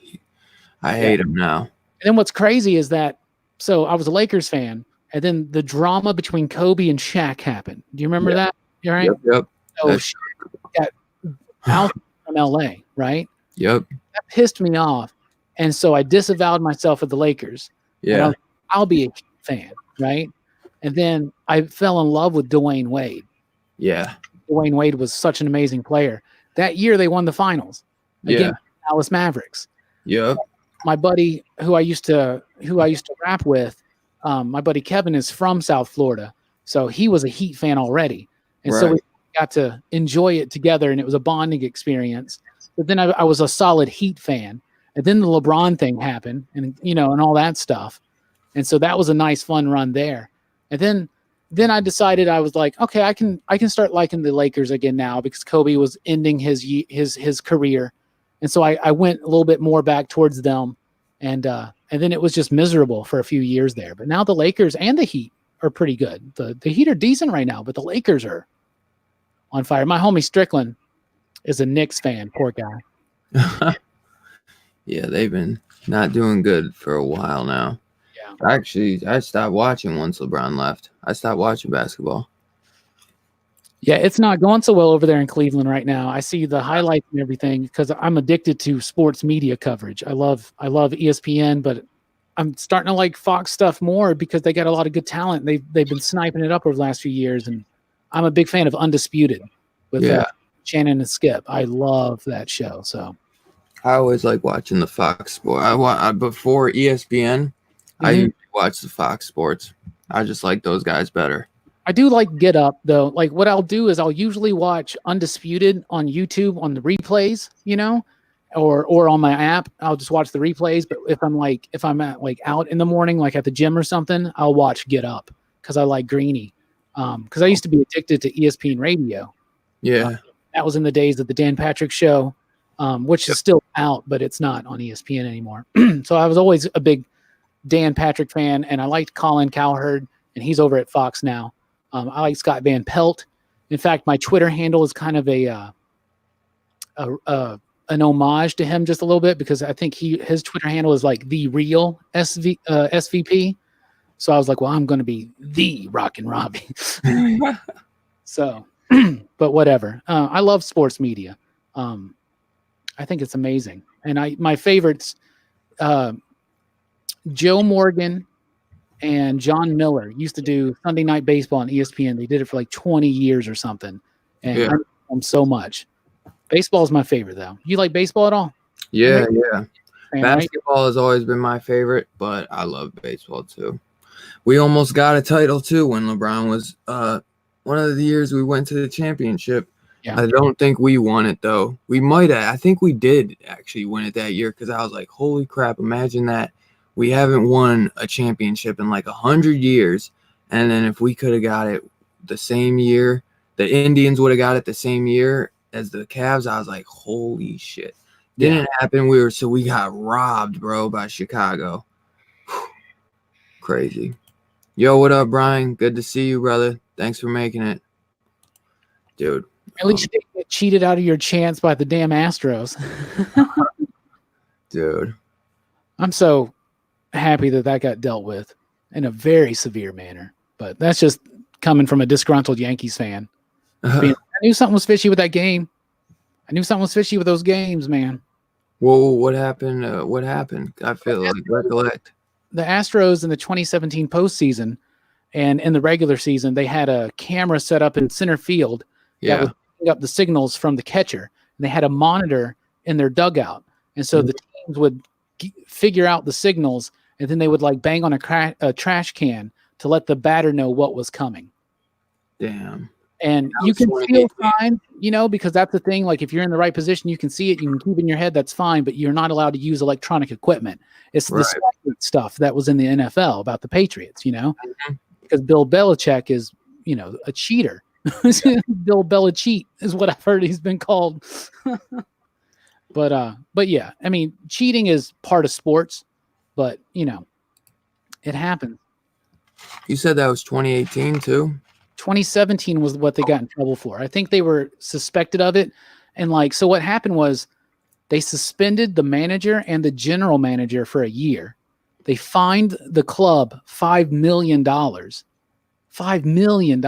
I hate him now. And then what's crazy is that, so I was a Lakers fan, and then the drama between Kobe and Shaq happened. Do you remember that? You're right. Yep. So Shaq got out from LA, right? Yep. That pissed me off, and so I disavowed myself of the Lakers. Yeah. I'll be a fan, right? And then I fell in love with Dwayne Wade. Yeah. Dwayne Wade was such an amazing player. That year they won the finals against Dallas Mavericks. Yep. My buddy who I used to rap with, my buddy Kevin is from South Florida. So he was a Heat fan already. And so we got to enjoy it together, and it was a bonding experience. But then I was a solid Heat fan. And then the LeBron thing happened and all that stuff. And so that was a nice fun run there. And then I decided, I was like, okay, I can start liking the Lakers again now because Kobe was ending his career. And so I went a little bit more back towards them, and then it was just miserable for a few years there. But now the Lakers and the Heat are pretty good. The Heat are decent right now, but the Lakers are on fire. My homie Strickland is a Knicks fan. Poor guy. Yeah, they've been not doing good for a while now. Yeah. Actually, I stopped watching once LeBron left. I stopped watching basketball. Yeah, it's not going so well over there in Cleveland right now. I see the highlights and everything because I'm addicted to sports media coverage. I love ESPN, but I'm starting to like Fox stuff more because they got a lot of good talent. They've been sniping it up over the last few years, and I'm a big fan of Undisputed with Shannon and Skip. I love that show. So I always like watching the Fox Sport. Before ESPN, I usually watch the Fox Sports. I just like those guys better. I do like Get Up though. Like what I'll do is I'll usually watch Undisputed on YouTube on the replays, or on my app. I'll just watch the replays. But if I'm out in the morning, like at the gym or something, I'll watch Get Up because I like Greeny. Because I used to be addicted to ESPN radio. Yeah, that was in the days of the Dan Patrick Show, which is still out, but it's not on ESPN anymore. So I was always a big Dan Patrick fan, and I liked Colin Cowherd, and he's over at Fox now. I like Scott Van Pelt. In fact, my Twitter handle is kind of an homage to him just a little bit because I think his Twitter handle is like the real SVP. So I was like, well, I'm going to be the Rockin' Robbie. So, but whatever. I love sports media. I think it's amazing. And my favorites, Joe Morgan and John Miller used to do Sunday Night Baseball on ESPN. They did it for like 20 years or something. And I love them so much. Baseball is my favorite, though. You like baseball at all? Yeah. Basketball right? has always been my favorite, but I love baseball too. We almost got a title too when LeBron was one of the years we went to the championship. Yeah. I don't think we won it though. We might have. I think we did actually win it that year because I was like, holy crap, imagine that we haven't won a championship in like 100 years. And then if we could have got it the same year, the Indians would have got it the same year as the Cavs. I was like, holy shit. Didn't happen. We got robbed, bro, by Chicago. Crazy. Yo, what up, Brian? Good to see you, brother. Thanks for making it. Dude. At least you didn't get cheated out of your chance by the damn Astros. Dude. I'm so happy that got dealt with in a very severe manner. But that's just coming from a disgruntled Yankees fan. I knew something was fishy with that game. I knew something was fishy with those games, man. Whoa, what happened? What happened? I feel like recollect. The Astros in the 2017 postseason and in the regular season, they had a camera set up in center field that would pick up the signals from the catcher. And they had a monitor in their dugout. And so the teams would figure out the signals, and then they would like bang on a trash can to let the batter know what was coming. Damn. And you can feel fine, because that's the thing. Like if you're in the right position, you can see it, you can keep it in your head, that's fine, but you're not allowed to use electronic equipment. It's the stuff that was in the NFL about the Patriots, because Bill Belichick is, a cheater. Bill Belichick is what I've heard he's been called. But yeah, I mean, cheating is part of sports, but it happens. You said that was 2018 too? 2017 was what they got in trouble for. I think they were suspected of it. And so what happened was they suspended the manager and the general manager for a year. They fined the club $5 million. $5 million.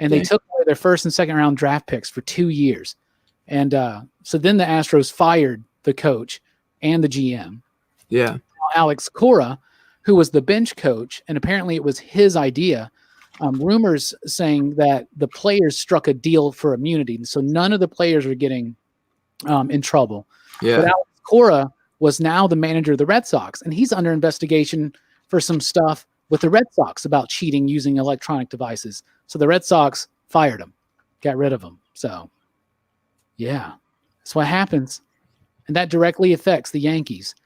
And they took away their first and second round draft picks for 2 years. And so then the Astros fired the coach and the GM. Yeah. Alex Cora, who was the bench coach, and apparently it was his idea. Rumors saying that the players struck a deal for immunity. So none of the players were getting in trouble. Yeah. But Alex Cora was now the manager of the Red Sox, and he's under investigation for some stuff with the Red Sox about cheating using electronic devices. So the Red Sox fired him, got rid of him. So, yeah, that's what happens. And that directly affects the Yankees,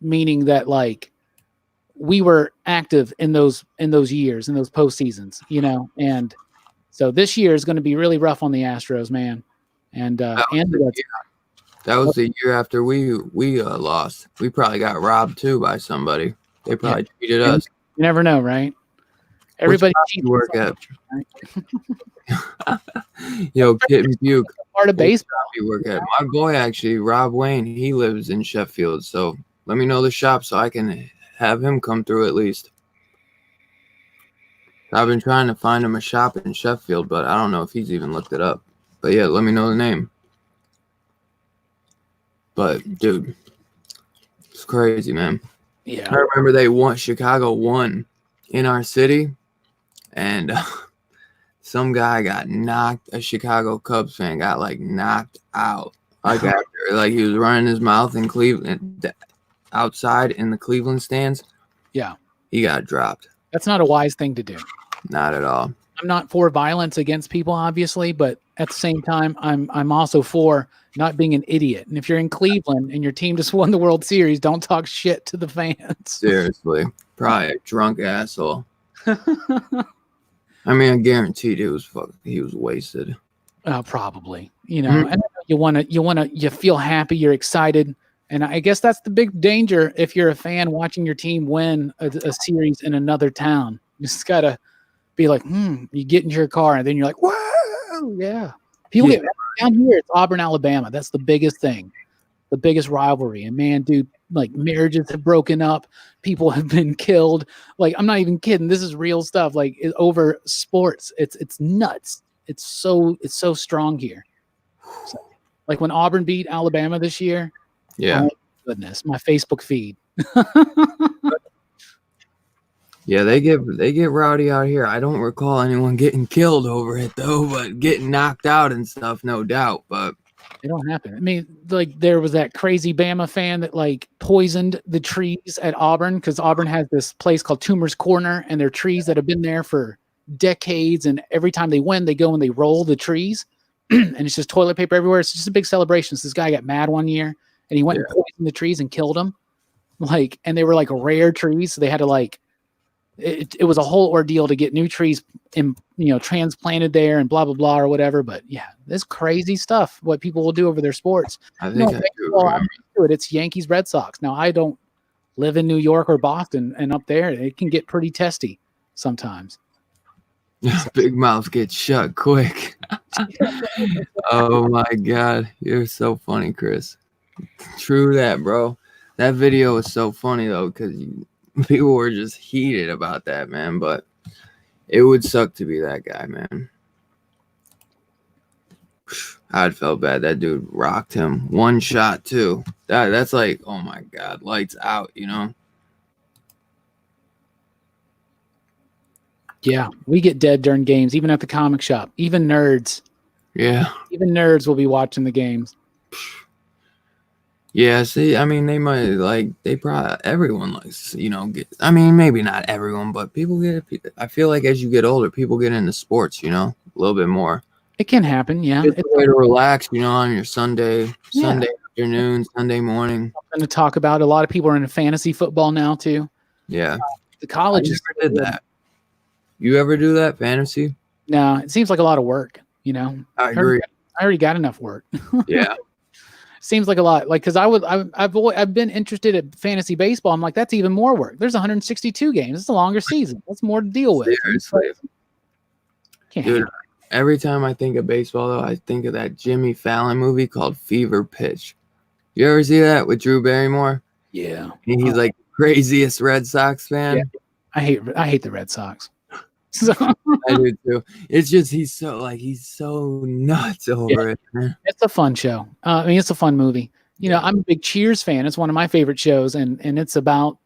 meaning that, we were active in those years, in those postseasons, and so this year is going to be really rough on the Astros, man. And that was the year after we lost. We probably got robbed too by somebody. They probably cheated us. You never know, right? Everybody cheats. Work at. Yo, Kit and Buke. Part of baseball. You work at. My boy, actually, Rob Wayne. He lives in Sheffield, so let me know the shop so I can have him come through at least. I've been trying to find him a shop in Sheffield, but I don't know if he's even looked it up. But yeah, let me know the name. But dude, it's crazy, man. Yeah. I remember Chicago won in our city, and some guy a Chicago Cubs fan got knocked out. After he was running his mouth in Cleveland. Outside in the Cleveland stands, he got dropped. That's not a wise thing to do. Not at all. I'm not for violence against people, obviously, but at the same time, I'm also for not being an idiot. And if you're in Cleveland and your team just won the World Series, don't talk shit to the fans. Seriously, probably a drunk asshole. I mean, I guaranteed he was wasted. Probably, And you feel happy, you're excited. And I guess that's the big danger if you're a fan watching your team win a series in another town. You just got to be like, you get into your car and then you're like, whoa, yeah. People get down here, it's Auburn, Alabama. That's the biggest thing, the biggest rivalry. And man, dude, marriages have broken up. People have been killed. I'm not even kidding. This is real stuff. Over sports. It's nuts. It's so strong here. So, when Auburn beat Alabama this year, yeah. Oh, goodness, my Facebook feed. Yeah, they get rowdy out here. I don't recall anyone getting killed over it though, but getting knocked out and stuff, no doubt. But it don't happen. I mean, there was that crazy Bama fan that poisoned the trees at Auburn because Auburn has this place called Toomer's Corner, and they're trees that have been there for decades. And every time they win, they go and they roll the trees, and it's just toilet paper everywhere. It's just a big celebration. So this guy got mad one year. And he went and poisoned the trees and killed them. like, and they were like rare trees, so they had to like it was a whole ordeal to get new trees transplanted there and blah blah blah or whatever. But yeah, this crazy stuff what people will do over their sports. I think I do remember. It's Yankees Red Sox. Now I don't live in New York or Boston, and up there it can get pretty testy sometimes. Big mouth gets shut quick. Oh my God, you're so funny, Chris. True that, bro. That video was so funny though, because people were just heated about that, man. But it would suck to be that guy, man. I'd felt bad. That dude rocked him. One shot too. That's like, oh my God, lights out, you know? Yeah, we get dead during games, even at the comic shop. Even nerds. Yeah. Even nerds will be watching the games. Yeah, see, I mean, everyone likes, I mean, maybe not everyone, but people I feel like as you get older, people get into sports, a little bit more. It can happen, yeah. It's a way to relax, on your Sunday afternoon, Sunday morning. Something to talk about. A lot of people are into fantasy football now, too. Yeah. The college I never did that. You ever do that, fantasy? No, it seems like a lot of work, I agree. I already got enough work. Yeah. Seems like a lot. Like, because I've been interested at fantasy baseball. I'm like, that's even more work. There's 162 games. It's a longer season. That's more to deal with. Seriously. Dude, every time I think of baseball, though, I think of that Jimmy Fallon movie called Fever Pitch. You ever see that with Drew Barrymore? Yeah. He's like craziest Red Sox fan. Yeah. I hate the Red Sox. So I do too. It's just he's so nuts over it. Man. It's a fun show. I mean, it's a fun movie. I'm a big Cheers fan. It's one of my favorite shows, and it's about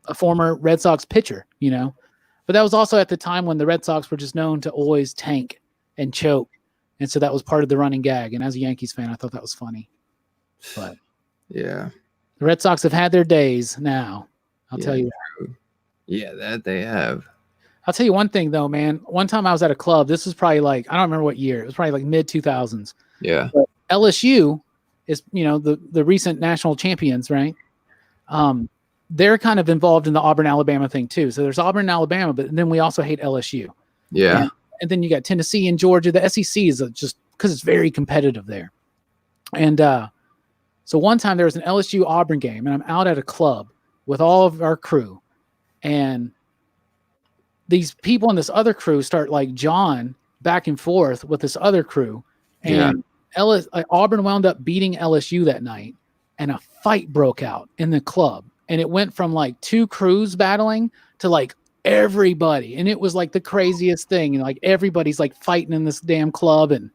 a former Red Sox pitcher. But that was also at the time when the Red Sox were just known to always tank and choke, and so that was part of the running gag. And as a Yankees fan, I thought that was funny. But yeah, the Red Sox have had their days now. I'll tell you that. Yeah, that they have. I'll tell you one thing though, man. One time I was at a club. This was probably I don't remember what year. It was probably like mid 2000s. Yeah. But LSU is, the recent national champions, right? They're kind of involved in the Auburn, Alabama thing too. So there's Auburn, Alabama, but then we also hate LSU. Yeah. And then you got Tennessee and Georgia. The SEC is just because it's very competitive there. And so one time there was an LSU Auburn game, and I'm out at a club with all of our crew, and these people in this other crew start like jawing back and forth with this other crew. And Auburn wound up beating LSU that night, and a fight broke out in the club. And it went from like two crews battling to like everybody. And it was like the craziest thing. And like everybody's like fighting in this damn club. And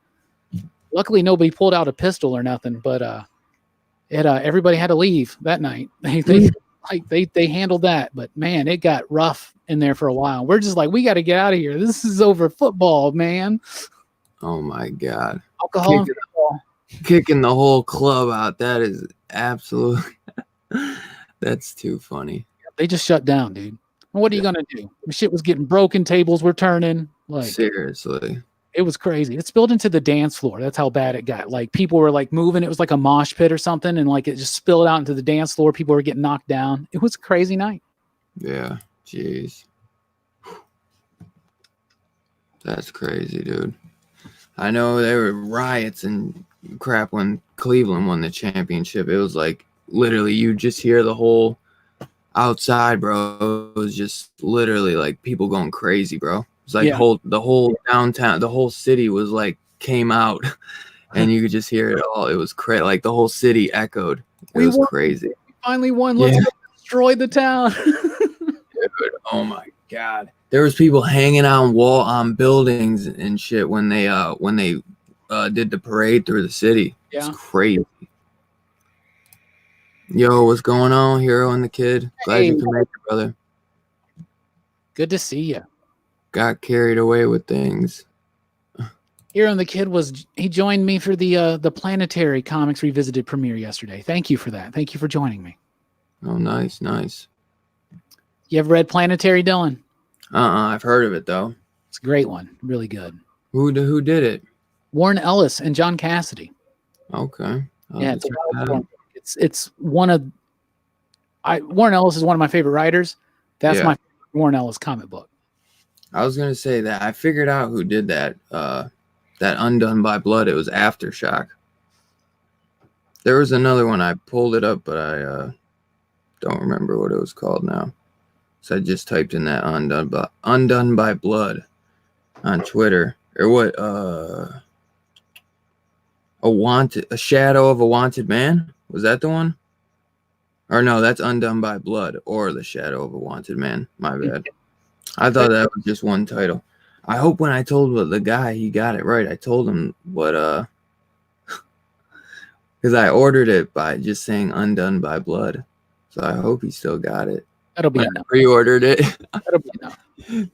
luckily nobody pulled out a pistol or nothing, but everybody had to leave that night. They handled that, but man, it got rough in there for a while. We're just like, we got to get out of here. This is over football, man. Oh my God. Alcohol. Kicking the whole club out. That is absolutely, that's too funny. They just shut down, dude. What are you going to do? The shit was getting broken. Tables were turning. Like, seriously. It was crazy. It spilled into the dance floor. That's how bad it got. Like people were like moving. It was like a mosh pit or something. And like it just spilled out into the dance floor. People were getting knocked down. It was a crazy night. Yeah. Jeez. That's crazy, dude. I know there were riots and crap when Cleveland won the championship. It was like literally you just hear the whole outside, bro. It was just literally like people going crazy, bro. It's like the whole downtown, the whole city was like came out, and you could just hear it all. It was crazy. Like the whole city echoed. It was crazy. We finally won. Let's destroy the town. Dude, oh my God. There was people hanging on buildings and shit when they did the parade through the city. Yeah. It's crazy. Yo, what's going on, Hero and the Kid? Glad you can make it, brother. Good to see you. Got carried away with things. Hero and the Kid he joined me for the Planetary Comics Revisited premiere yesterday. Thank you for that. Thank you for joining me. Oh, nice. You ever read Planetary, Dylan? I've heard of it though. It's a great one. Really good. Who did it? Warren Ellis and John Cassidy. Okay. It's one of Warren Ellis is one of my favorite writers. That's Yeah. my Warren Ellis comic book. I was gonna say that I figured out who did that. That Undone by Blood. It was Aftershock. There was another one. I pulled it up, but I don't remember what it was called now. So I just typed in that Undone by Blood on Twitter. Or what? A Shadow of a Wanted Man. Was that the one? Or no, that's Undone by Blood or The Shadow of a Wanted Man. My bad. I thought that was just one title. I hope when I told the guy he got it right. I told him what because I ordered it by just saying Undone by Blood. So I hope he still got it. That'll be When I enough. pre-ordered it. That'll be enough.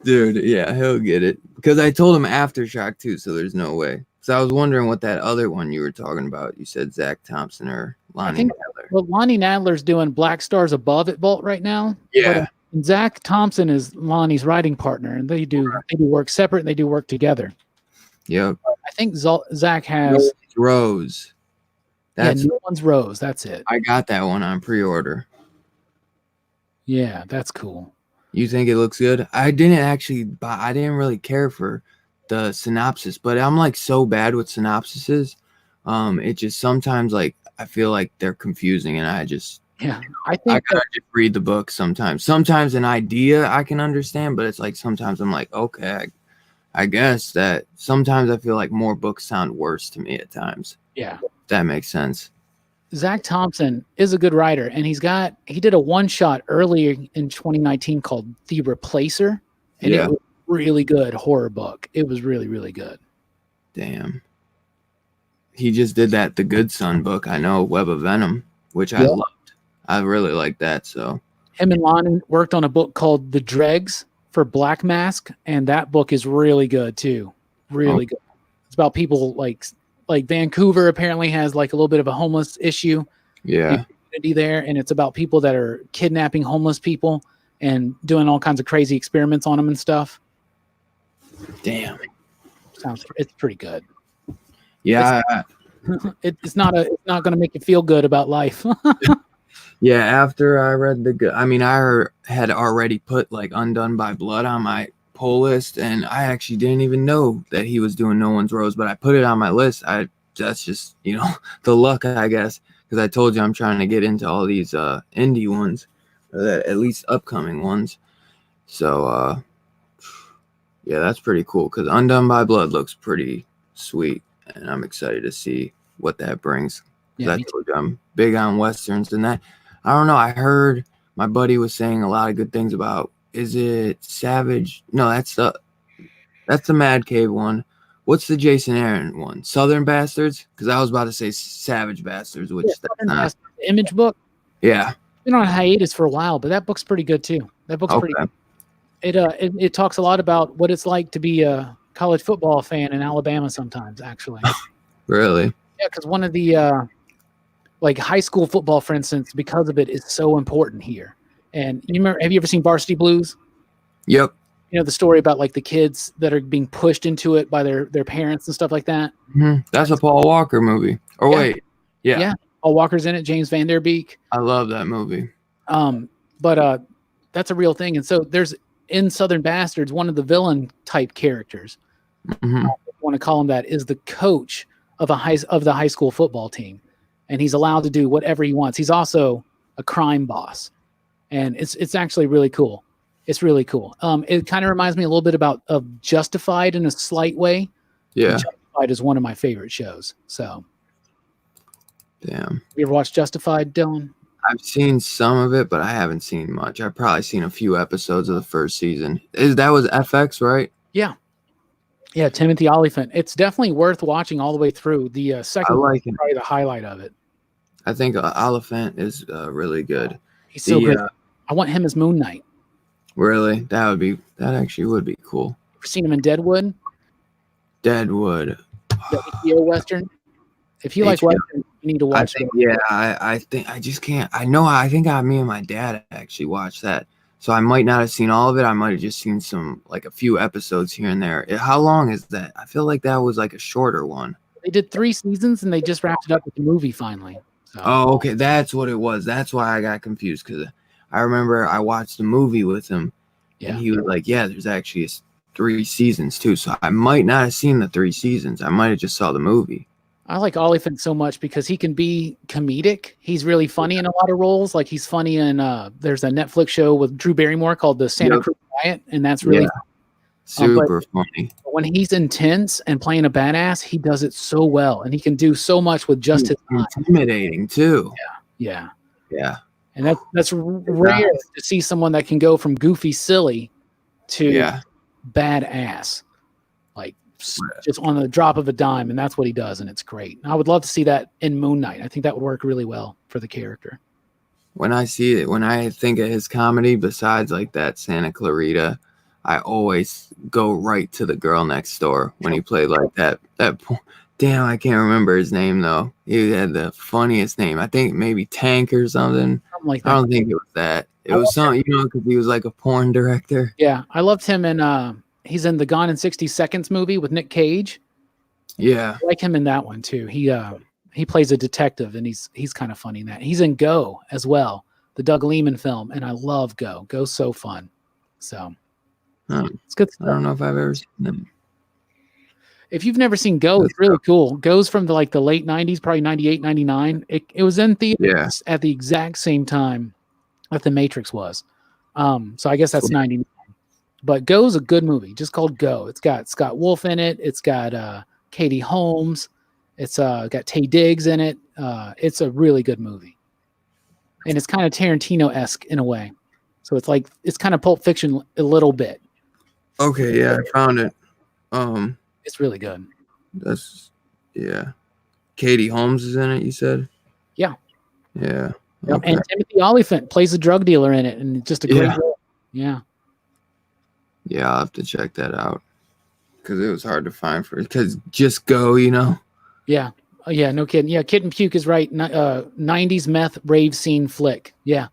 Dude, yeah, he'll get it. Because I told him Aftershock too, so there's no way. So I was wondering what that other one you were talking about. You said Zach Thompson or Lonnie Nadler. Well, Lonnie Nadler's doing Black Stars Above at Vault right now. Yeah. But Zach Thompson is Lonnie's writing partner, and they do work separate and they do work together. Yep. I think Zach has Rose. That's No One's Rose. That's it. I got that one on pre-order. Yeah, that's cool. You think it looks good? I didn't actually buy. I didn't really care for the synopsis, but I'm like so bad with synopsises. It just sometimes like I feel like they're confusing, and I just I I think gotta just read the book sometimes. Sometimes an idea I can understand, but it's like sometimes I'm like, okay, I guess that sometimes I feel like more books sound worse to me at times. if That makes sense. Zach Thompson is a good writer, and he did a one-shot earlier in 2019 called The Replacer, and it was a really good horror book. It was really, really good. Damn. He just did that The Good Son book. I know, Web of Venom, which I loved. I really like that. So him and Lonnie worked on a book called The Dregs for Black Mask, and that book is really good too. Really good. It's about people like Vancouver apparently has like a little bit of a homeless issue. Yeah. Community there, and it's about people that are kidnapping homeless people and doing all kinds of crazy experiments on them and stuff. Damn. It's pretty good. Yeah. It's not going to make you feel good about life. Yeah. After I read I had already put like Undone by Blood on my pull list, and I actually didn't even know that he was doing No One's Rose, but I put it on my list. That's just, the luck, I guess, because I told you I'm trying to get into all these indie ones, or at least upcoming ones. So yeah, that's pretty cool, because Undone by Blood looks pretty sweet, and I'm excited to see what that brings. Yeah, I told you I'm big on westerns, and that I don't know. I heard my buddy was saying a lot of good things about. Is it Savage? No, that's the Mad Cave one. What's the Jason Aaron one? Southern Bastards? Because I was about to say Savage Bastards, which that's not. Bastards, Image book. Yeah. Been on hiatus for a while, but that book's pretty good too. That book's pretty good. It talks a lot about what it's like to be a college football fan in Alabama sometimes, actually. Really? Yeah, because one of the like high school football, for instance, because of it is so important here. And have you ever seen Varsity Blues? Yep. The story about like the kids that are being pushed into it by their parents and stuff like that. Mm-hmm. That's a Paul Walker movie. Or wait. Yeah. Paul Walker's in it, James Van Der Beek. I love that movie. But that's a real thing. And so there's in Southern Bastards, one of the villain type characters, Mm-hmm. I want to call him that, is the coach of the high school football team. And he's allowed to do whatever he wants. He's also a crime boss. And it's actually really cool. It's really cool. It kind of reminds me a little bit of Justified in a slight way. Yeah. Justified is one of my favorite shows. So, damn. You ever watched Justified, Dylan? I've seen some of it, but I haven't seen much. I've probably seen a few episodes of the first season. That was FX, right? Yeah. Yeah, Timothy Olyphant. It's definitely worth watching all the way through. The second one is probably the highlight of it. I think Olyphant is really good. He's so good. I want him as Moon Knight. Really? That actually would be cool. Ever seen him in Deadwood? Deadwood. The HBO Western. If you like Western, you need to watch it. I think I just can't. I know. I think me and my dad actually watched that. So I might not have seen all of it. I might have just seen a few episodes here and there. How long is that? I feel like that was like a shorter one. They did 3 seasons and they just wrapped it up with the movie finally. So. Oh, okay. That's what it was. That's why I got confused, because I remember I watched the movie with him, Yeah. and he was like, "Yeah, there's actually 3 seasons too." So I might not have seen the 3 seasons. I might have just saw the movie. I like Oliphant so much because he can be comedic. He's really funny in a lot of roles. Like he's funny in there's a Netflix show with Drew Barrymore called The Santa Cruz Riot, and that's really super funny. But when he's intense and playing a badass, he does it so well, and he can do so much with just his mind. Intimidating too. Yeah. And that's rare to see someone that can go from goofy, silly to badass, like just on the drop of a dime, and that's what he does, and it's great. And I would love to see that in Moon Knight. I think that would work really well for the character. When I see it, when I think of his comedy, besides like that Santa Clarita, I always go right to The Girl Next Door when he played like that. Damn, I can't remember his name though. He had the funniest name. I think maybe Tank or something. Something like that. I don't think it was that. It was something, because he was like a porn director. Yeah, I loved him in he's in the Gone in 60 Seconds movie with Nick Cage. Yeah. I like him in that one too. He plays a detective, and he's kind of funny in that. He's in Go as well, the Doug Liman film, and I love Go. Go's so fun. So it's good stuff. I don't know if I've ever seen them. If you've never seen Go, it's really cool. Go's from the late 90s, probably 98, 99. It was in theaters at the exact same time that The Matrix was. So I guess that's 99. But Go's a good movie, just called Go. It's got Scott Wolf in it. It's got Katie Holmes. It's got Taye Diggs in it. It's a really good movie. And it's kind of Tarantino-esque in a way. So it's kind of Pulp Fiction a little bit. Okay, yeah, I found it. It's really good. Katie Holmes is in it, you said? Yeah. Yeah. Okay. And Timothy Olyphant plays a drug dealer in it, and just a great role. Yeah. Yeah, I'll have to check that out. Because it was hard to find because just Go, Yeah. Oh, yeah, no kidding. Yeah, Kid and Puke is right. 90s meth rave scene flick. Yeah.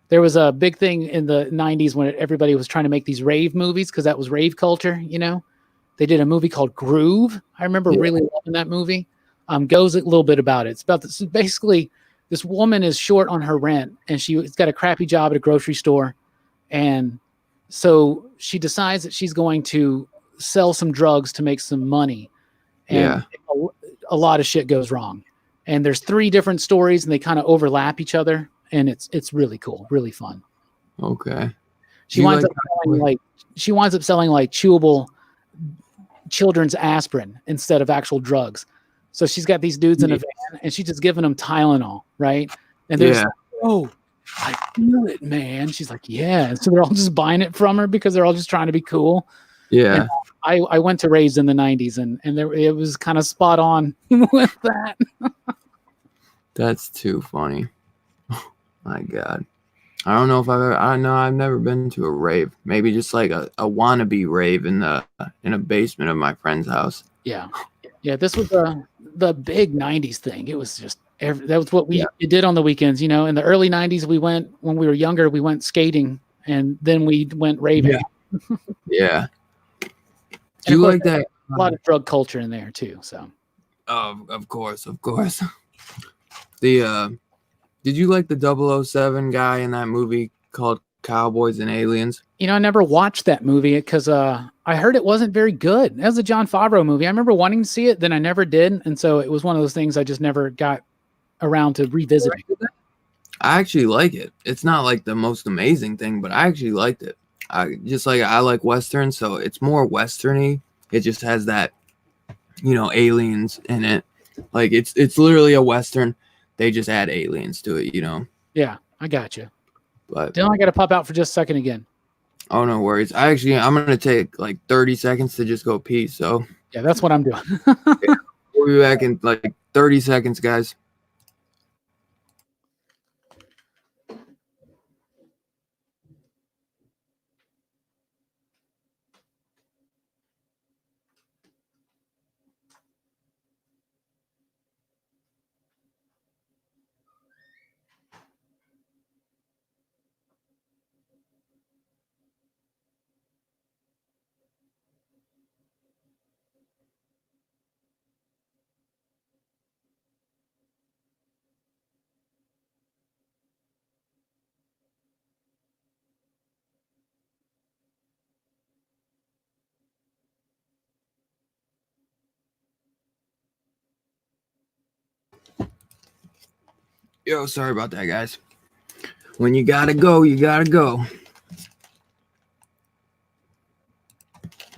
There was a big thing in the 90s when everybody was trying to make these rave movies because that was rave culture, They did a movie called Groove. I remember really loving that movie. Goes a little bit about it. It's about this. Basically, this woman is short on her rent, and she's got a crappy job at a grocery store. And so she decides that she's going to sell some drugs to make some money. And a lot of shit goes wrong. And there's 3 different stories, and they kind of overlap each other. And it's really cool, really fun. Okay. She winds up selling like chewable children's aspirin instead of actual drugs. So she's got these dudes in a van, and she's just giving them Tylenol, right? And they're like, "Oh, I feel it, man." She's like, "Yeah." And so they're all just buying it from her because they're all just trying to be cool. Yeah. And I went to Raves in the 90s, and it was kind of spot on with that. That's too funny. My God. I don't know if I've never been to a rave. Maybe just like a wannabe rave in a basement of my friend's house. Yeah. Yeah. This was the big 90s thing. It was just, that was what we did on the weekends. In the early 90s, when we were younger, we went skating, and then we went raving. Yeah. Do you like that? A lot of drug culture in there too. So. Of course. Did you like the 007 guy in that movie called Cowboys and Aliens? I never watched that movie because I heard it wasn't very good. That was a Jon Favreau movie. I remember wanting to see it, then I never did. And so it was one of those things I just never got around to revisiting. I actually like it. It's not like the most amazing thing, but I actually liked it. I like Western, so it's more Western-y. It just has that, aliens in it. Like it's literally a Western. They just add aliens to it, Yeah, I got you. But Dylan, I got to pop out for just a second again. Oh, no worries. I'm going to take like 30 seconds to just go pee. So yeah, that's what I'm doing. We'll be back in like 30 seconds, guys. Yo, sorry about that, guys. When you gotta go, you gotta go.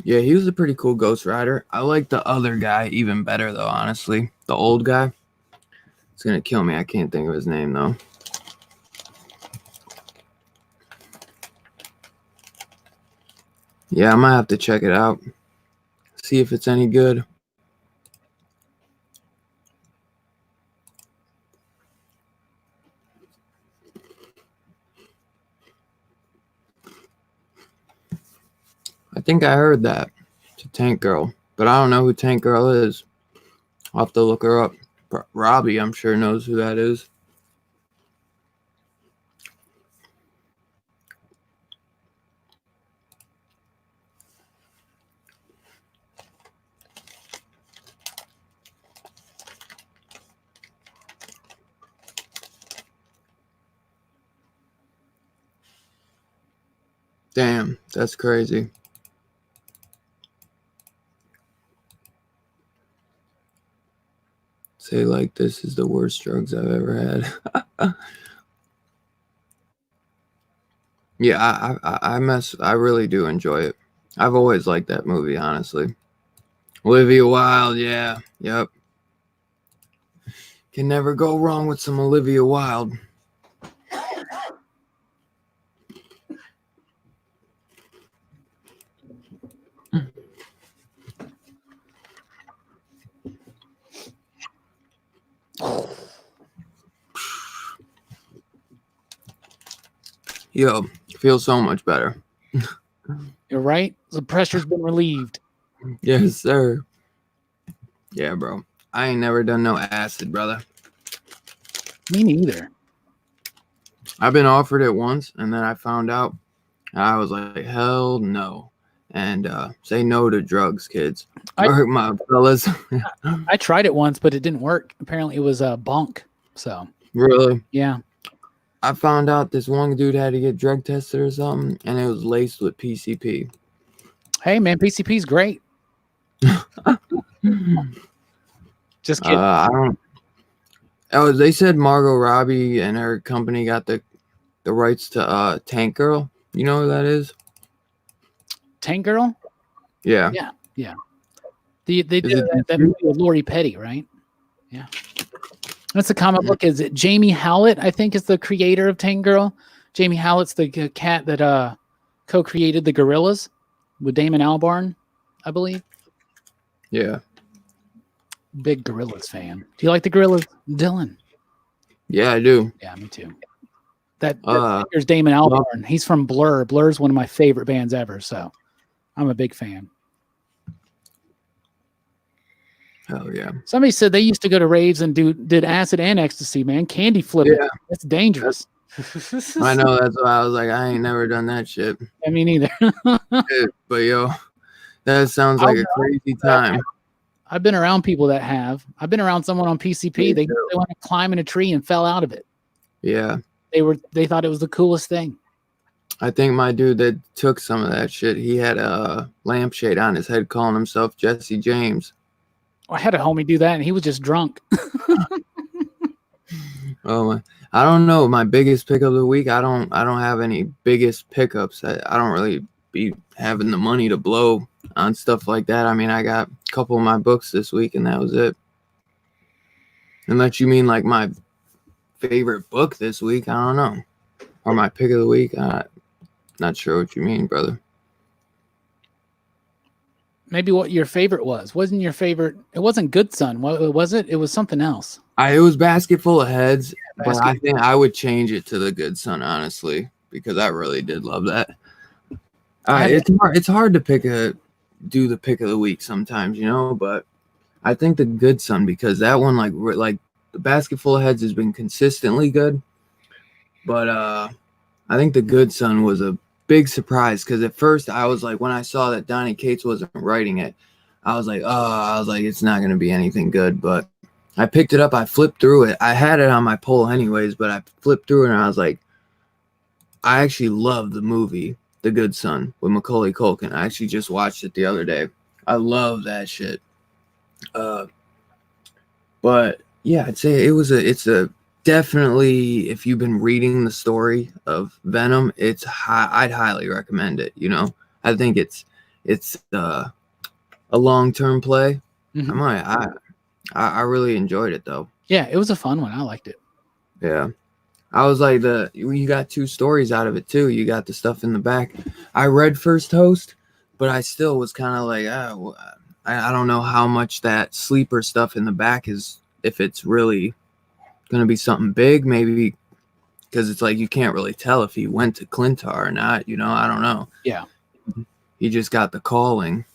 Yeah, he was a pretty cool Ghost Rider. I like the other guy even better, though, honestly. The old guy. It's gonna kill me. I can't think of his name, though. Yeah, I might have to check it out. See if it's any good. I think I heard that. It's a Tank Girl. But I don't know who Tank Girl is. I'll have to look her up. Robbie, I'm sure, knows who that is. Damn, that's crazy. Say like this is the worst drugs I've ever had. Yeah, I really do enjoy it. I've always liked that movie, honestly. Olivia Wilde, yeah, yep. Can never go wrong with some Olivia Wilde. Yo, feels so much better. You're right. The pressure's been relieved. Yes, sir. Yeah, bro. I ain't never done no acid, brother. Me neither. I've been offered it once, and then I found out. I was like, hell no. And say no to drugs, kids. Or my fellas. I tried it once, but it didn't work. Apparently, it was a bonk. So Really? yeah. I found out this one dude had to get drug tested or something, and it was laced with PCP. Hey, man, PCP's great. Just kidding. I don't. Oh, they said Margot Robbie and her company got the rights to Tank Girl. You know who that is? Tank Girl? Yeah. Yeah. They did that movie with Lori Petty, right? Yeah. That's a comic book. Is it Jamie Howlett, I think, is the creator of Tank Girl? Jamie Howlett's the cat that co-created the Gorillas with Damon Albarn, I believe. Yeah. Big Gorillas fan. Do you like the Gorillas, Dylan? Yeah, I do. Yeah, me too. That singer's Damon Albarn. He's from Blur. Blur's one of my favorite bands ever, so I'm a big fan. Hell yeah. Somebody said they used to go to raves and did acid and ecstasy, man. Candy flipping. Yeah. That's dangerous. I know, that's why I was like, I ain't never done that shit. I mean, either. But yo, that sounds like a crazy time. I've been around people that have. I've been around someone on PCP. They went to climb in a tree and fell out of it. Yeah. They thought it was the coolest thing. I think my dude that took some of that shit, he had a lampshade on his head calling himself Jesse James. I had a homie do that, and he was just drunk. Oh my! I don't know. My biggest pickup of the week. I don't have any biggest pickups. I don't really be having the money to blow on stuff like that. I mean, I got a couple of my books this week, and that was it. Unless you mean like my favorite book this week, I don't know, or my pick of the week. Not sure what you mean, brother. Maybe what your favorite was. Wasn't your favorite? It wasn't Good Son. What was it? It was something else. It was Basket Full of Heads, Yeah, but I think I would change it to The Good Son, honestly, because I really did love that. It's hard to do the pick of the week sometimes, you know, but I think The Good Son, because that one, like the Basket Full of Heads has been consistently good, but I think The Good Son was a big surprise, because at first I was like, when I saw that Donnie Cates wasn't writing it, I was like, it's not going to be anything good, but I picked it up, I flipped through it. I had it on my poll anyways, but I flipped through it and I was like, I actually love the movie The Good Son with Macaulay Culkin. I actually just watched it the other day. I love that shit. But yeah, I'd say it's a definitely, if you've been reading the story of Venom, I'd highly recommend it. I think it's a long-term play. Mhm. I really enjoyed it though. Yeah, it was a fun one. I liked it. Yeah. I was like, you got two stories out of it too. You got the stuff in the back. I read First Host, but I still was kind of like, I don't know how much that sleeper stuff in the back is, if it's really going to be something big, maybe, because it's like you can't really tell if he went to Clintar or not. I don't know. Yeah. He just got the calling.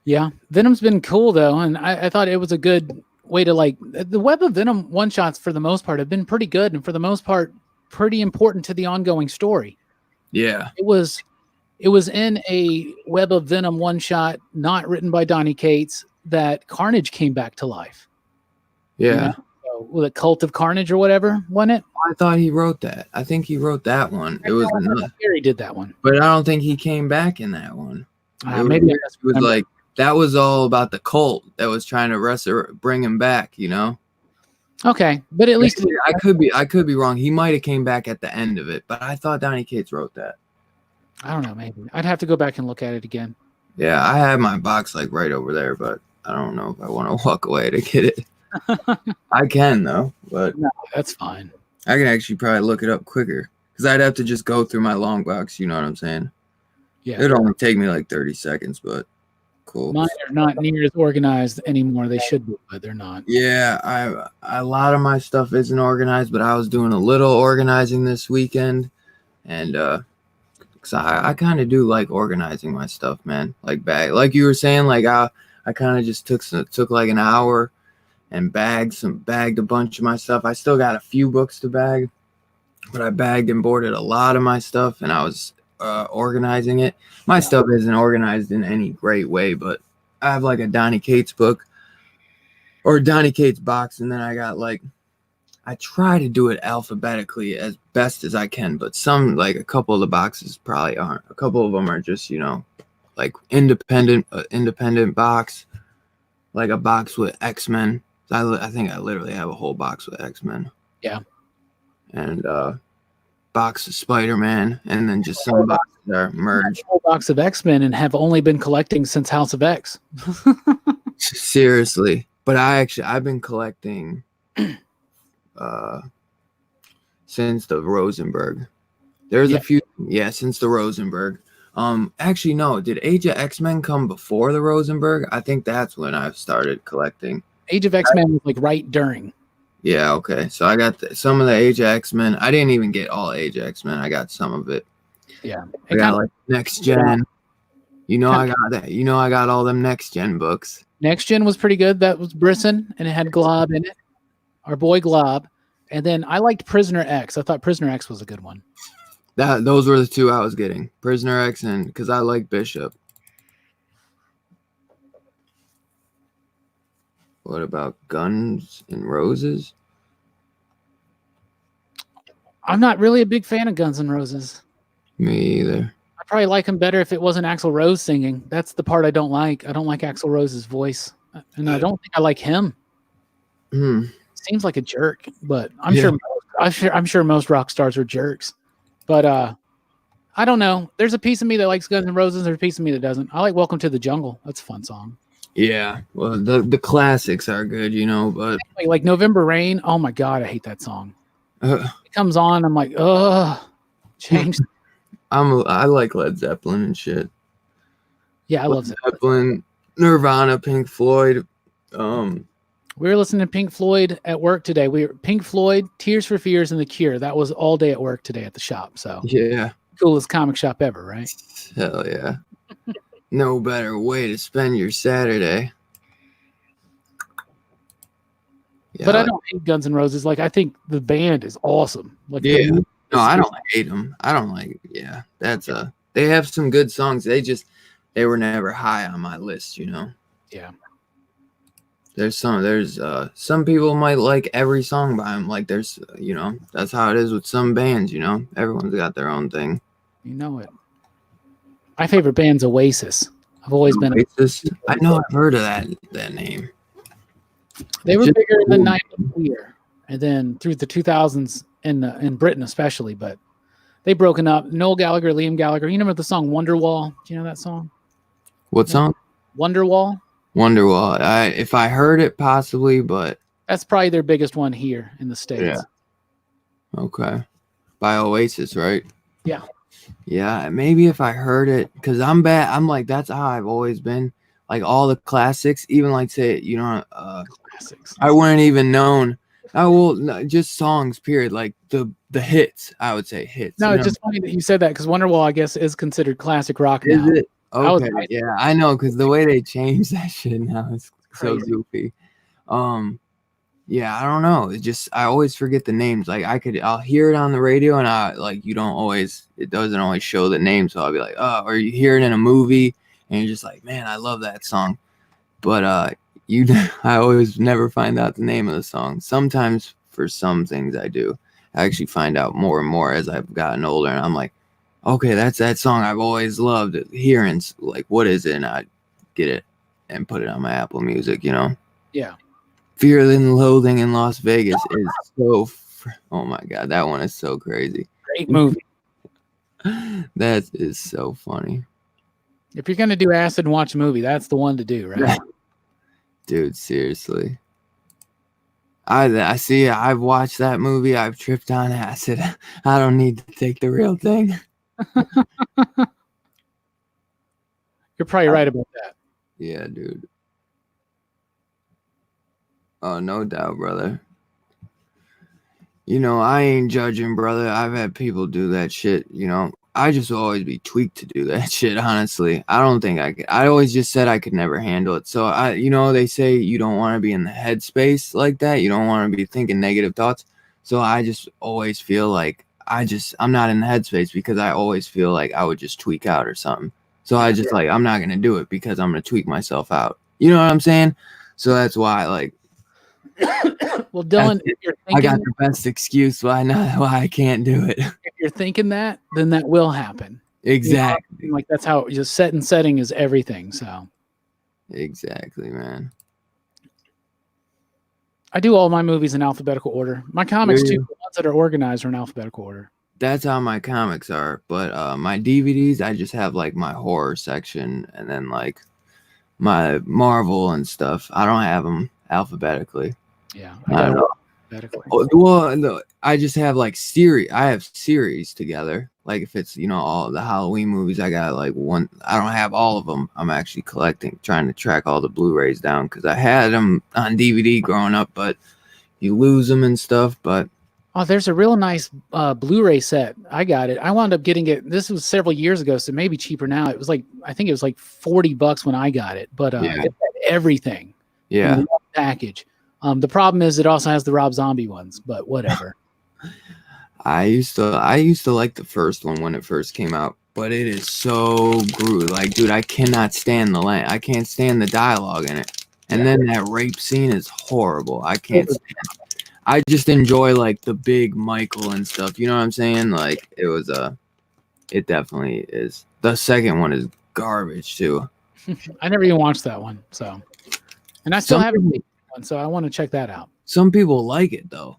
Yeah. Venom's been cool though, and I thought it was a good way to like the Web of Venom one shots for the most part have been pretty good, and for the most part pretty important to the ongoing story. Yeah. It was in a Web of Venom one shot not written by Donny Cates that Carnage came back to life. Yeah. So, with a Cult of Carnage or whatever, wasn't it? I thought he wrote that. I think he wrote that one. It was another. Gary did that one, but I don't think he came back in that one. Maybe it was like that was all about the cult that was trying to bring him back. Okay, but at least I could be wrong. He might have came back at the end of it, but I thought Donny Cates wrote that. I don't know. Maybe I'd have to go back and look at it again. Yeah, I have my box like right over there, but I don't know if I want to walk away to get it. I can though, but no, that's fine. I can actually probably look it up quicker because I'd have to just go through my long box. You know what I'm saying? Yeah, it'd only take me like 30 seconds, but cool. Mine are not near as organized anymore. They should be, but they're not. Yeah, a lot of my stuff isn't organized, but I was doing a little organizing this weekend, and cause I kind of do like organizing my stuff, man. Like like you were saying, like I kind of just took like an hour and bagged a bunch of my stuff. I still got a few books to bag, but I bagged and boarded a lot of my stuff, and I was organizing it. My stuff isn't organized in any great way, but I have like a Donny Cates book or Donny Cates box, and then I got like, I try to do it alphabetically as best as I can, but a couple of the boxes probably aren't. A couple of them are just, like independent box, like a box with X-Men. I think I literally have a whole box with X-Men. Yeah. And box of Spider-Man, and then just some boxes that are merged. A whole box of X-Men and have only been collecting since House of X. Seriously. But I've been collecting since the Rosenberg. There's a few, since the Rosenberg. Actually, no. Did Age of X-Men come before the Rosenberg? I think that's when I started collecting. Age of X-Men was like right during. Yeah, okay. So I got some of the Age of X-Men. I didn't even get all Age of X-Men. I got some of it. Yeah. I got like Next Gen. I got that. I got all them Next Gen books. Next Gen was pretty good. That was Brisson, and it had Glob in it. Our boy Glob. And then I liked Prisoner X. I thought Prisoner X was a good one. Those were the two I was getting. Prisoner X, and because I like Bishop. What about Guns N' Roses? I'm not really a big fan of Guns N' Roses. Me either. I probably like him better if it wasn't Axl Rose singing. That's the part I don't like. I don't like Axl Rose's voice, and I don't think I like him. Seems like a jerk, but I'm sure most rock stars are jerks. But I don't know. There's a piece of me that likes Guns N' Roses. There's a piece of me that doesn't. I like Welcome to the Jungle. That's a fun song. Yeah, well, the classics are good, but like November Rain. Oh my god, I hate that song. It comes on, I'm like, change. I like Led Zeppelin and shit. Yeah, I love Zeppelin, Nirvana, Pink Floyd. We were listening to Pink Floyd at work today. Pink Floyd, Tears for Fears, and The Cure. That was all day at work today at the shop. So yeah, coolest comic shop ever, right? Hell yeah. No better way to spend your Saturday. Yeah, but I don't hate Guns N' Roses. Like, I think the band is awesome. Like, no, I don't hate them. I don't like. Yeah, they have some good songs. They were never high on my list. Yeah. There's some people might like every song by them. Like there's, that's how it is with some bands. Everyone's got their own thing. You know it. My favorite band's Oasis. I've always been Oasis. I know I've heard of that name. They were bigger than Night of the Year. and then through the 2000s in Britain especially, but they broken up. Noel Gallagher, Liam Gallagher. You remember the song Wonderwall? Do you know that song? What song? Wonderwall. Wonderwall. If I heard it, possibly, but that's probably their biggest one here in the States. Yeah. Okay. By Oasis, right? Yeah. Yeah, maybe if I heard it, because I'm bad. I'm like, that's how I've always been. Like all the classics, even like say, classics. I wouldn't even known. I will just songs, period. Like the hits, I would say hits. No, it's just funny that you said that because Wonderwall, I guess, is considered classic rock now. Is it? Okay, yeah, I know, because the way they changed that shit now is so goofy. Yeah, I don't know. It just I always forget the names. Like I'll hear it on the radio, and it doesn't always show the name, so I'll be like, oh, or you hear it in a movie, and you're just like, man, I love that song, but I always never find out the name of the song. Sometimes for some things I do. I actually find out more and more as I've gotten older, and I'm like, okay, that's that song I've always loved hearing. Like, what is it? And I get it and put it on my Apple Music, Yeah. Fear and Loathing in Las Vegas is so. Oh my god, that one is so crazy. Great movie. That is so funny. If you're gonna do acid and watch a movie, that's the one to do, right? Dude, seriously. I see. I've watched that movie. I've tripped on acid. I don't need to take the real thing. You're probably right about that. Yeah, dude. Oh, no doubt, brother. I ain't judging, brother. I've had people do that shit, I just always be tweaked to do that shit, honestly. I don't think I could. I always just said I could never handle it. So, they say you don't want to be in the headspace like that. You don't want to be thinking negative thoughts. So I just always feel like I'm not in the headspace because I always feel like I would just tweak out or something. So I just I'm not going to do it because I'm going to tweak myself out. You know what I'm saying? So that's why well, Dylan, if you're thinking, I got the best excuse why I can't do it. If you're thinking that, then that will happen. Exactly. Like that's how just setting is everything. So exactly, man. I do all my movies in alphabetical order. My comics too, the ones that are organized are in alphabetical order. That's how my comics are. But my DVDs, I just have like my horror section and then like my Marvel and stuff. I don't have them alphabetically. Yeah, I don't know. Well, no, I just have like series. I have series together. Like if it's all the Halloween movies, I got like one. I don't have all of them. I'm actually trying to track all the Blu-rays down because I had them on DVD growing up, but you lose them and stuff. But there's a real nice Blu-ray set. I got it. I wound up getting it. This was several years ago, so maybe cheaper now. It was like I think it was like $40 when I got it, but it had everything. Yeah, in the package. The problem is it also has the Rob Zombie ones, but whatever. I used to like the first one when it first came out, but it is so gruesome. Like, dude, I cannot stand I can't stand the dialogue in it. And then that rape scene is horrible. I can't stand it. I just enjoy like the big Michael and stuff. You know what I'm saying? Like it definitely is. The second one is garbage too. I never even watched that one, so. And I still haven't seen one, so I want to check that out. Some people like it though.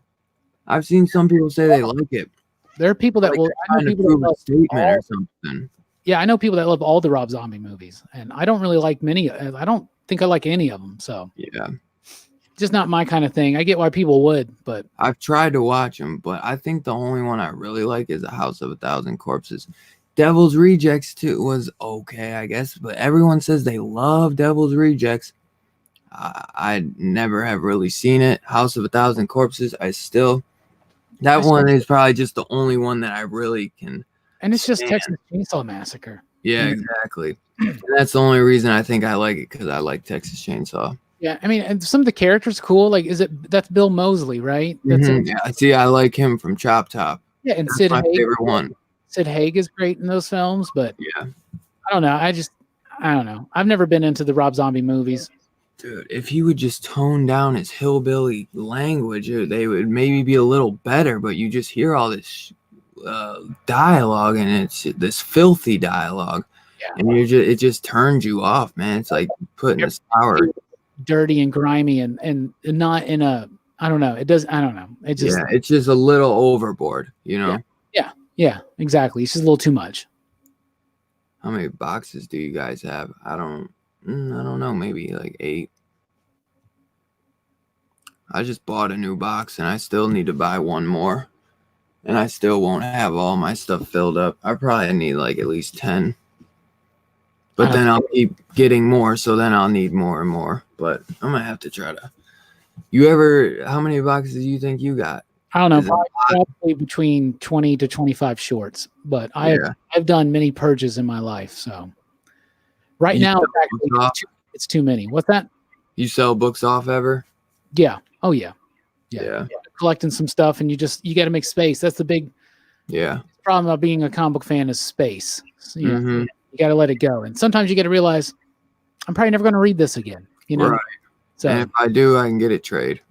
I've seen some people say they like it. There are people that will. I know people that love statement or something. Yeah, I know people that love all the Rob Zombie movies, and I don't really like many. I don't think I like any of them. So yeah, just not my kind of thing. I get why people would, but I've tried to watch them, but I think the only one I really like is The House of a Thousand Corpses. Devil's Rejects too was okay, I guess, but everyone says they love Devil's Rejects. I never have really seen it. House of a Thousand Corpses, that one is probably just the only one that I really can. And it's just Texas Chainsaw Massacre. Yeah, exactly. And that's the only reason I think I like it, because I like Texas Chainsaw. Yeah, I mean, and some of the characters cool. Like, that's Bill Moseley, right? That's yeah, see, I like him from Chop Top. Yeah, and that's Sid my Haig, favorite one. Sid Haig is great in those films, but yeah, I don't know. I don't know. I've never been into the Rob Zombie movies. Dude, if he would just tone down his hillbilly language, they would maybe be a little better. But you just hear all this dialogue, and it's this filthy dialogue, and it just turns you off, man. It's like putting a sour, dirty and grimy, and not in a I don't know. It does. I don't know. It just, Yeah, it's just a little overboard, you know? yeah, exactly. It's just a little too much. How many boxes do you guys have? I don't know. Maybe like 8. I just bought a new box and I still need to buy one more. And I still won't have all my stuff filled up. I probably need like at least 10. But then I'll keep getting more, so then I'll need more and more. But I'm going to have to try to. How many boxes do you think you got? I don't know, probably between 20 to 25 shorts, but I've done many purges in my life. So right now, it's too many. What's that? You sell books off ever? Yeah. Oh yeah. Yeah. Collecting some stuff, and you got to make space. That's the big problem about being a comic book fan is space. So, you got to let it go. And sometimes you got to realize I'm probably never going to read this again, you know? Right. So, and if I do, I can get it trade.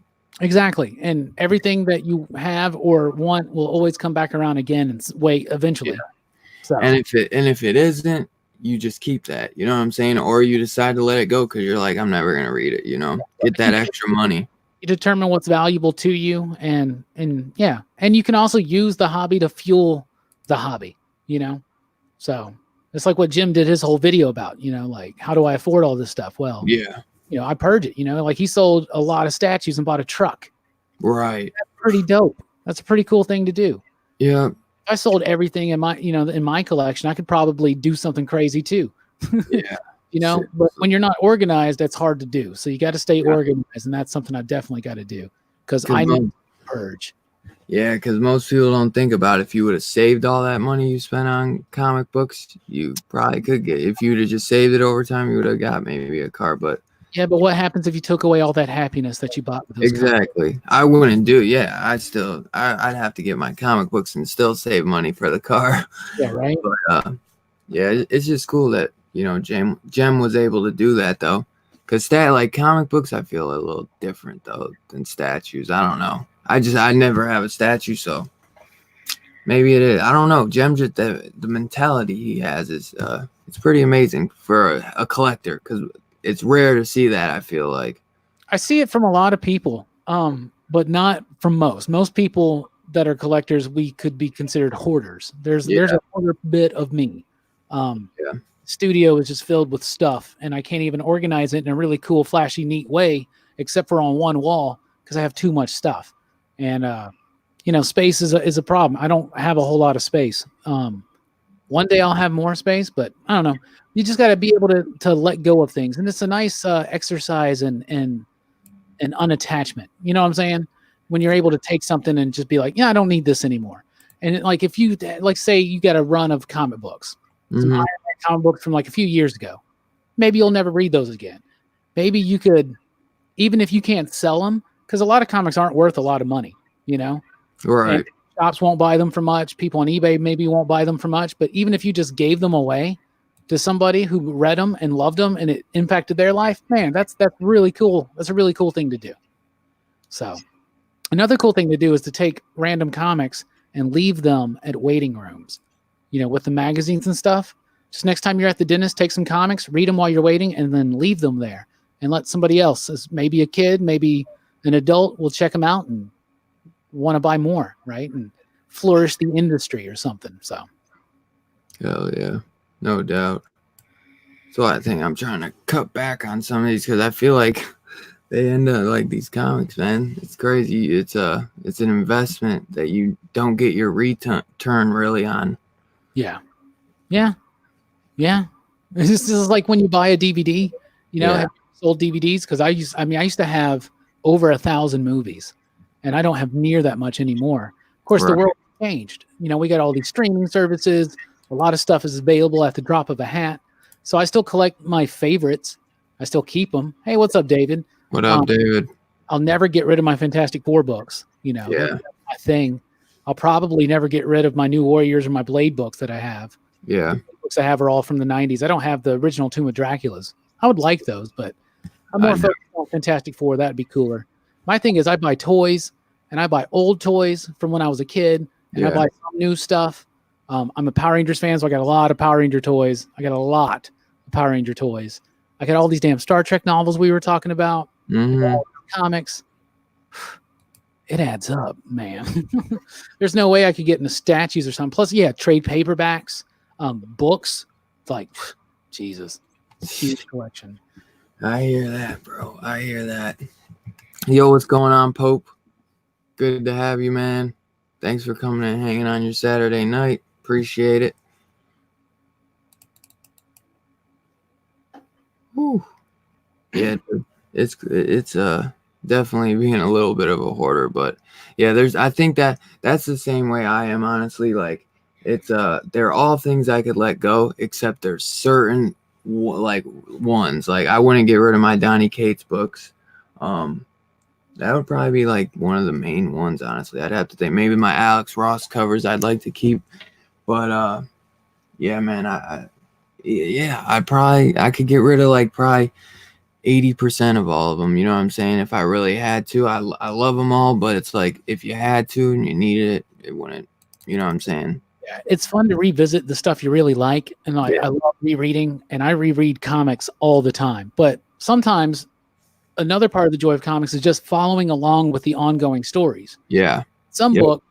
Exactly. And everything that you have or want will always come back around again and wait eventually. Yeah. So, and if it isn't, you just keep that, you know what I'm saying? Or you decide to let it go because you're like, I'm never going to read it, you know? Get that extra money. You determine what's valuable to you, and you can also use the hobby to fuel the hobby, you know? So it's like what Jim did his whole video about, you know, like, how do I afford all this stuff? Well, you know, I purge it, you know, like he sold a lot of statues and bought a truck. Right. That's pretty dope. That's a pretty cool thing to do. Yeah. If I sold everything in my collection, I could probably do something crazy too. Yeah. You know, but when you're not organized, that's hard to do. So you got to stay organized, and that's something I definitely got to do because I need to purge. Yeah, because most people don't think about if you would have saved all that money you spent on comic books, you probably could get. If you would have just saved it over time, you would have got maybe a car. But yeah, but what happens if you took away all that happiness that you bought with those exactly? comics? I wouldn't do. Yeah, I'd have to get my comic books and still save money for the car. Yeah, right. But yeah, it's just cool that. You know, Jem was able to do that though, because like comic books, I feel a little different though than statues. I don't know. I never have a statue, so maybe it is. I don't know. Jem just the mentality he has is it's pretty amazing for a collector because it's rare to see that. I feel like I see it from a lot of people, but not from most. Most people that are collectors, we could be considered hoarders. There's a hoarder bit of me. Studio is just filled with stuff, and I can't even organize it in a really cool, flashy, neat way, except for on one wall because I have too much stuff. And you know, space is a problem. I don't have a whole lot of space. One day I'll have more space, but I don't know. You just got to be able to let go of things, and it's a nice exercise and unattachment. You know what I'm saying? When you're able to take something and just be like, yeah, I don't need this anymore. And like if you say you got a run of comic books. Some Iron Man comic books from like a few years ago. Maybe you'll never read those again. Maybe you could, even if you can't sell them, because a lot of comics aren't worth a lot of money, you know? Right. And shops won't buy them for much. People on eBay maybe won't buy them for much. But even if you just gave them away to somebody who read them and loved them and it impacted their life, man, that's really cool. That's a really cool thing to do. So another cool thing to do is to take random comics and leave them at waiting rooms. You know, with the magazines and stuff, just next time you're at the dentist, take some comics, read them while you're waiting, and then leave them there and let somebody else, maybe a kid, maybe an adult, will check them out and want to buy more, right? And flourish the industry or something. So, hell yeah, no doubt. So I think I'm trying to cut back on some of these because I feel like they end up like these comics, man. It's crazy. It's an investment that you don't get your return really on. Yeah. This is like when you buy a DVD, you know, have sold DVDs because I used to have over 1,000 movies, and I don't have near that much anymore. Of course, the world changed. You know, we got all these streaming services. A lot of stuff is available at the drop of a hat. So I still collect my favorites. I still keep them. Hey, what's up, David? What up, David? I'll never get rid of my Fantastic Four books. You know, that's my thing. I'll probably never get rid of my New Warriors or my Blade books that I have. Yeah. The books I have are all from the 90s. I don't have the original Tomb of Draculas. I would like those, but I'm more focused on Fantastic Four. That'd be cooler. My thing is I buy toys, and I buy old toys from when I was a kid, and I buy some new stuff. I'm a Power Rangers fan, so I got a lot of Power Ranger toys. I got all these damn Star Trek novels we were talking about. Comics. it adds up, man. There's no way I could get into statues or something. Plus, yeah, trade paperbacks, books. It's like, Jesus, huge collection. I hear that, bro. I hear that. Yo, what's going on, Pope? Good to have you, man. Thanks for coming and hanging on your Saturday night. Appreciate it. Whew. Yeah, dude. It's definitely being a little bit of a hoarder, but yeah, I think that's the same way I am, honestly. Like, it's they're all things I could let go, except there's certain like ones. Like, I wouldn't get rid of my Donny Cates books. That would probably be like one of the main ones, honestly. I'd have to think maybe my Alex Ross covers I'd like to keep, but yeah, man, I could get rid of like probably 80% of all of them. You know what I'm saying? If I really had to, I love them all, but it's like if you had to and you needed it, it wouldn't. You know what I'm saying? Yeah, it's fun to revisit the stuff you really like, and I love rereading, and I reread comics all the time. But sometimes another part of the joy of comics is just following along with the ongoing stories. Yeah. Some book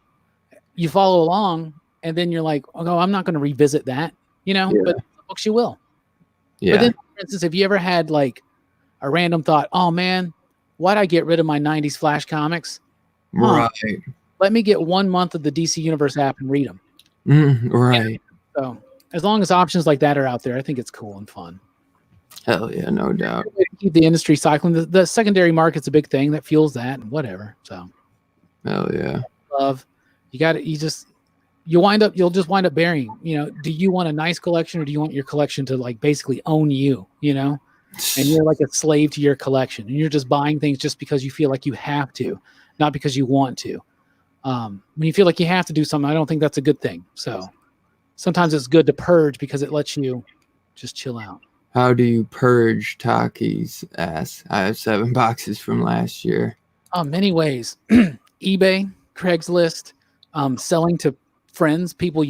you follow along, and then you're like, "Oh, I'm not going to revisit that," you know. But books you will. Yeah. But then, for instance, have you ever had like a random thought, "Oh man, why'd I get rid of my '90s Flash comics? Right. Let me get 1 month of the DC Universe app and read them." Right. So as long as options like that are out there, I think it's cool and fun. Hell yeah, no doubt. Keep the industry cycling. The secondary market's a big thing that fuels that and whatever. So hell yeah. Love. You'll just wind up burying, do you want a nice collection or do you want your collection to like basically own you, and you're like a slave to your collection and you're just buying things just because you feel like you have to, not because you want to. When you feel like you have to do something, I don't think that's a good thing. So sometimes it's good to purge because it lets you just chill out. How do you purge Taki's ass? I have 7 boxes from last year. Many ways. eBay, Craigslist, selling to friends, people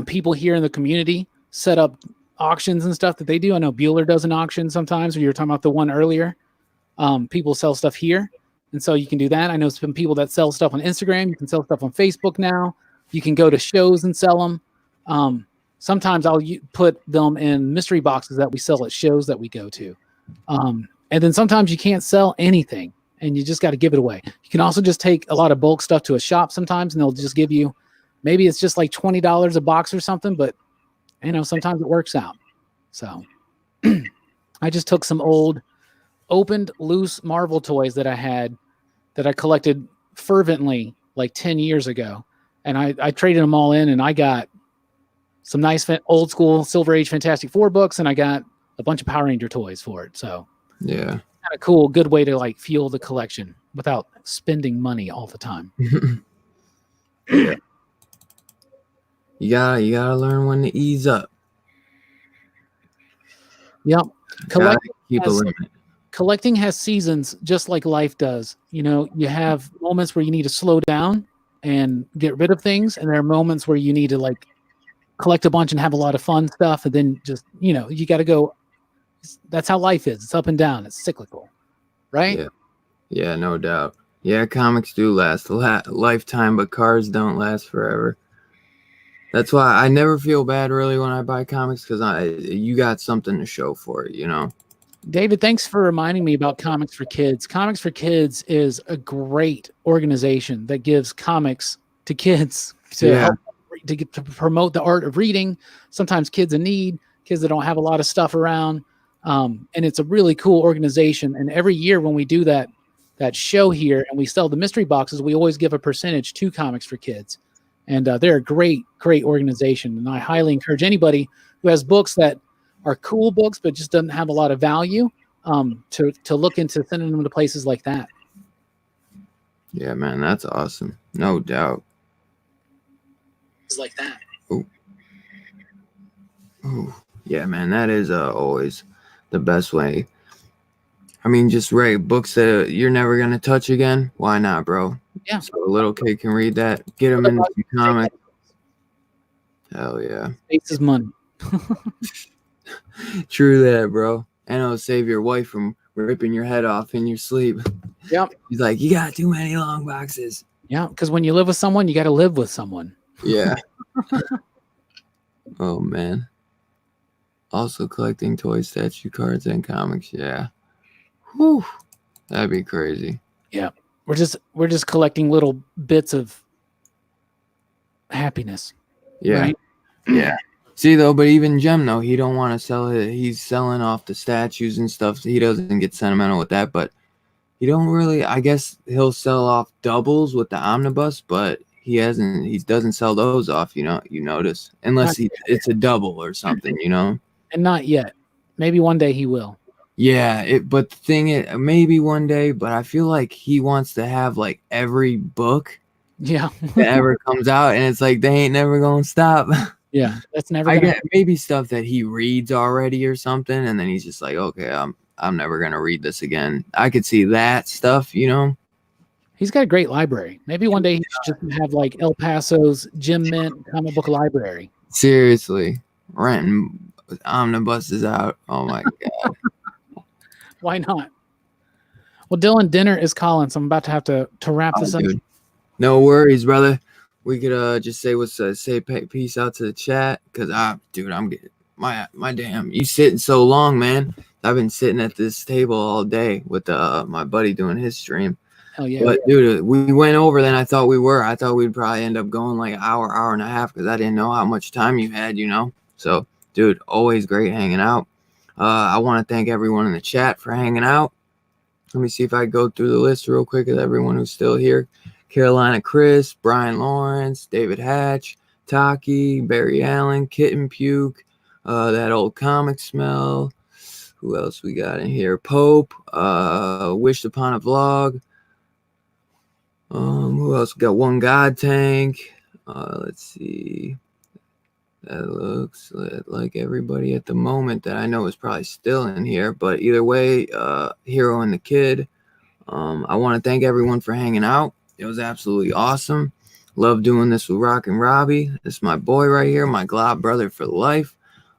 people here in the community set up auctions and stuff that they do. I know Bueller does an auction sometimes, or you were talking about the one earlier. People sell stuff here, and so you can do that. I know some people that sell stuff on Instagram. You can sell stuff on Facebook now. You can go to shows and sell them. Sometimes I'll put them in mystery boxes that we sell at shows that we go to. And then sometimes you can't sell anything and you just got to give it away. You can also just take a lot of bulk stuff to a shop sometimes and they'll just give you, maybe it's just like $20 a box or something, but sometimes it works out. So I just took some old opened loose Marvel toys that I had that I collected fervently like 10 years ago. And I traded them all in and I got some nice old school Silver Age Fantastic Four books, and I got a bunch of Power Ranger toys for it. So yeah, kind of cool, good way to like fuel the collection without spending money all the time. Yeah. You gotta learn when to ease up. Yep. Collecting has seasons just like life does. You have moments where you need to slow down and get rid of things, and there are moments where you need to like collect a bunch and have a lot of fun stuff, and then just you got to go. That's how life is. It's up and down. It's cyclical, right? Yeah, no doubt. Yeah, comics do last a lifetime, but cars don't last forever. That's why I never feel bad really when I buy comics, because you got something to show for it, David, thanks for reminding me about Comics for Kids. Kids Kids is a great organization that gives comics to kids to help to promote the art of reading. Sometimes kids in need, kids that don't have a lot of stuff around. And it's a really cool organization. And every year when we do that show here and we sell the mystery boxes, we always give a percentage to Comics for Kids. And they're a great, great organization. And I highly encourage anybody who has books that are cool books, but just doesn't have a lot of value, to look into sending them to places like that. Yeah, man, that's awesome. No doubt. It's like that. Ooh. Yeah, man, that is always the best way. I mean, just books that you're never gonna touch again. Why not, bro? Yeah. So a little kid can read that. Get them into the comic. Hell yeah. Space is money. True that, bro. And it'll save your wife from ripping your head off in your sleep. Yep. He's like, you got too many long boxes. Yeah, because when you live with someone, you got to live with someone. Yeah. Oh, man. Also collecting toy statue cards and comics. Yeah. Whew. That'd be crazy. Yeah. We're just collecting little bits of happiness. Yeah. Right? Yeah. See, though, but even Jem, though, he don't want to sell it. He's selling off the statues and stuff. So he doesn't get sentimental with that, but he don't really. I guess he'll sell off doubles with the omnibus, but he doesn't sell those off. You notice, unless it's a double or something. And not yet. Maybe one day he will. Yeah, but the thing is, maybe one day. But I feel like he wants to have like every book Yeah. that ever comes out, and it's like they ain't never gonna stop. Yeah, that's never. I get maybe stuff that he reads already or something, and then he's just like, okay, I'm never gonna read this again. I could see that stuff, He's got a great library. Maybe one day he should just have like El Paso's Jim Mint comic book library. Seriously, renting omnibuses out. Oh my god. Why not? Well, Dylan, dinner is calling, so I'm about to have to wrap this up. Dude. No worries, brother. We could just say peace out to the chat, because I'm getting my damn. You sitting so long, man. I've been sitting at this table all day with my buddy doing his stream. Hell yeah. But dude, we went over than I thought we were. I thought we'd probably end up going like an hour and a half, because I didn't know how much time you had, So, dude, always great hanging out. I want to thank everyone in the chat for hanging out. Let me see if I can go through the list real quick of everyone who's still here. Carolina Chris, Brian Lawrence, David Hatch, Taki, Barry Allen, Kitten Puke, that old comic smell. Who else we got in here? Pope, Wished Upon a Vlog. Who else? We got One God Tank. Let's see. That looks like everybody at the moment that I know is probably still in here. But either way, Hero and the Kid. I want to thank everyone for hanging out. It was absolutely awesome. Love doing this with Rock and Robbie. This is my boy right here, my glob brother for life.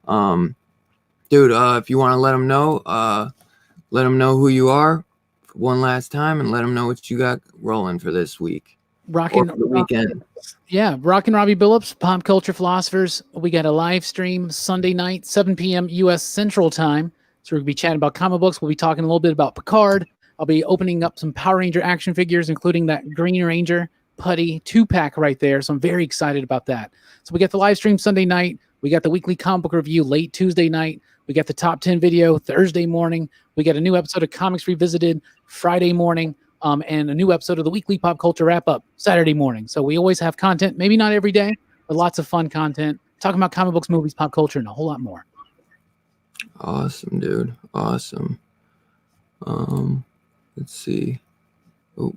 Dude, if you want to let them know who you are for one last time, and let them know what you got rolling for this week. Rockin' the weekend. Yeah, Rock and Robbie Billups, Pop Culture Philosophers. We got a live stream Sunday night, 7 p.m. U.S. Central Time. So we're going to be chatting about comic books. We'll be talking a little bit about Picard. I'll be opening up some Power Ranger action figures, including that Green Ranger putty 2-pack right there. So I'm very excited about that. So we got the live stream Sunday night. We got the weekly comic book review late Tuesday night. We got the top 10 video Thursday morning. We got a new episode of Comics Revisited Friday morning. And a new episode of the weekly pop culture wrap up Saturday morning. So we always have content, maybe not every day, but lots of fun content, talking about comic books, movies, pop culture, and a whole lot more. Awesome, dude. Awesome. Let's see. Oh,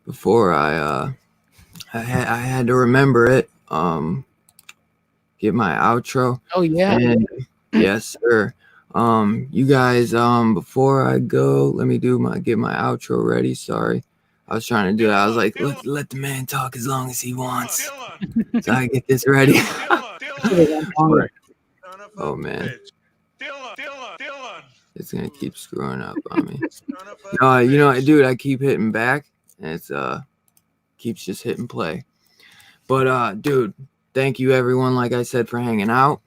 before I had to remember it. Get my outro. Oh yeah. And yes, sir. You guys, before I go, let me get my outro ready. Sorry. I was trying to do it. I was like, let the man talk as long as he wants. So I get this ready. Oh man. It's gonna keep screwing up on me. Dude, I keep hitting back, and it's keeps just hitting play. But dude, thank you everyone, like I said, for hanging out.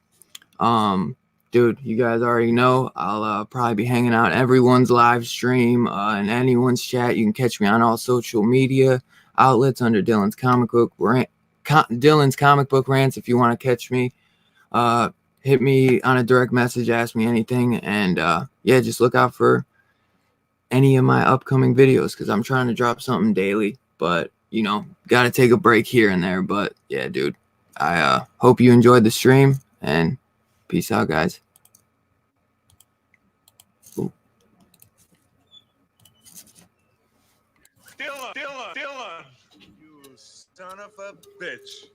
Dude, you guys already know I'll probably be hanging out everyone's live stream and anyone's chat. You can catch me on all social media outlets under Dylan's Comic Book Rants. If you want to catch me, hit me on a direct message, ask me anything, and yeah, just look out for any of my upcoming videos, because I'm trying to drop something daily, but got to take a break here and there. But yeah, dude, I hope you enjoyed the stream, and peace out, guys. Dylan, you son of a bitch.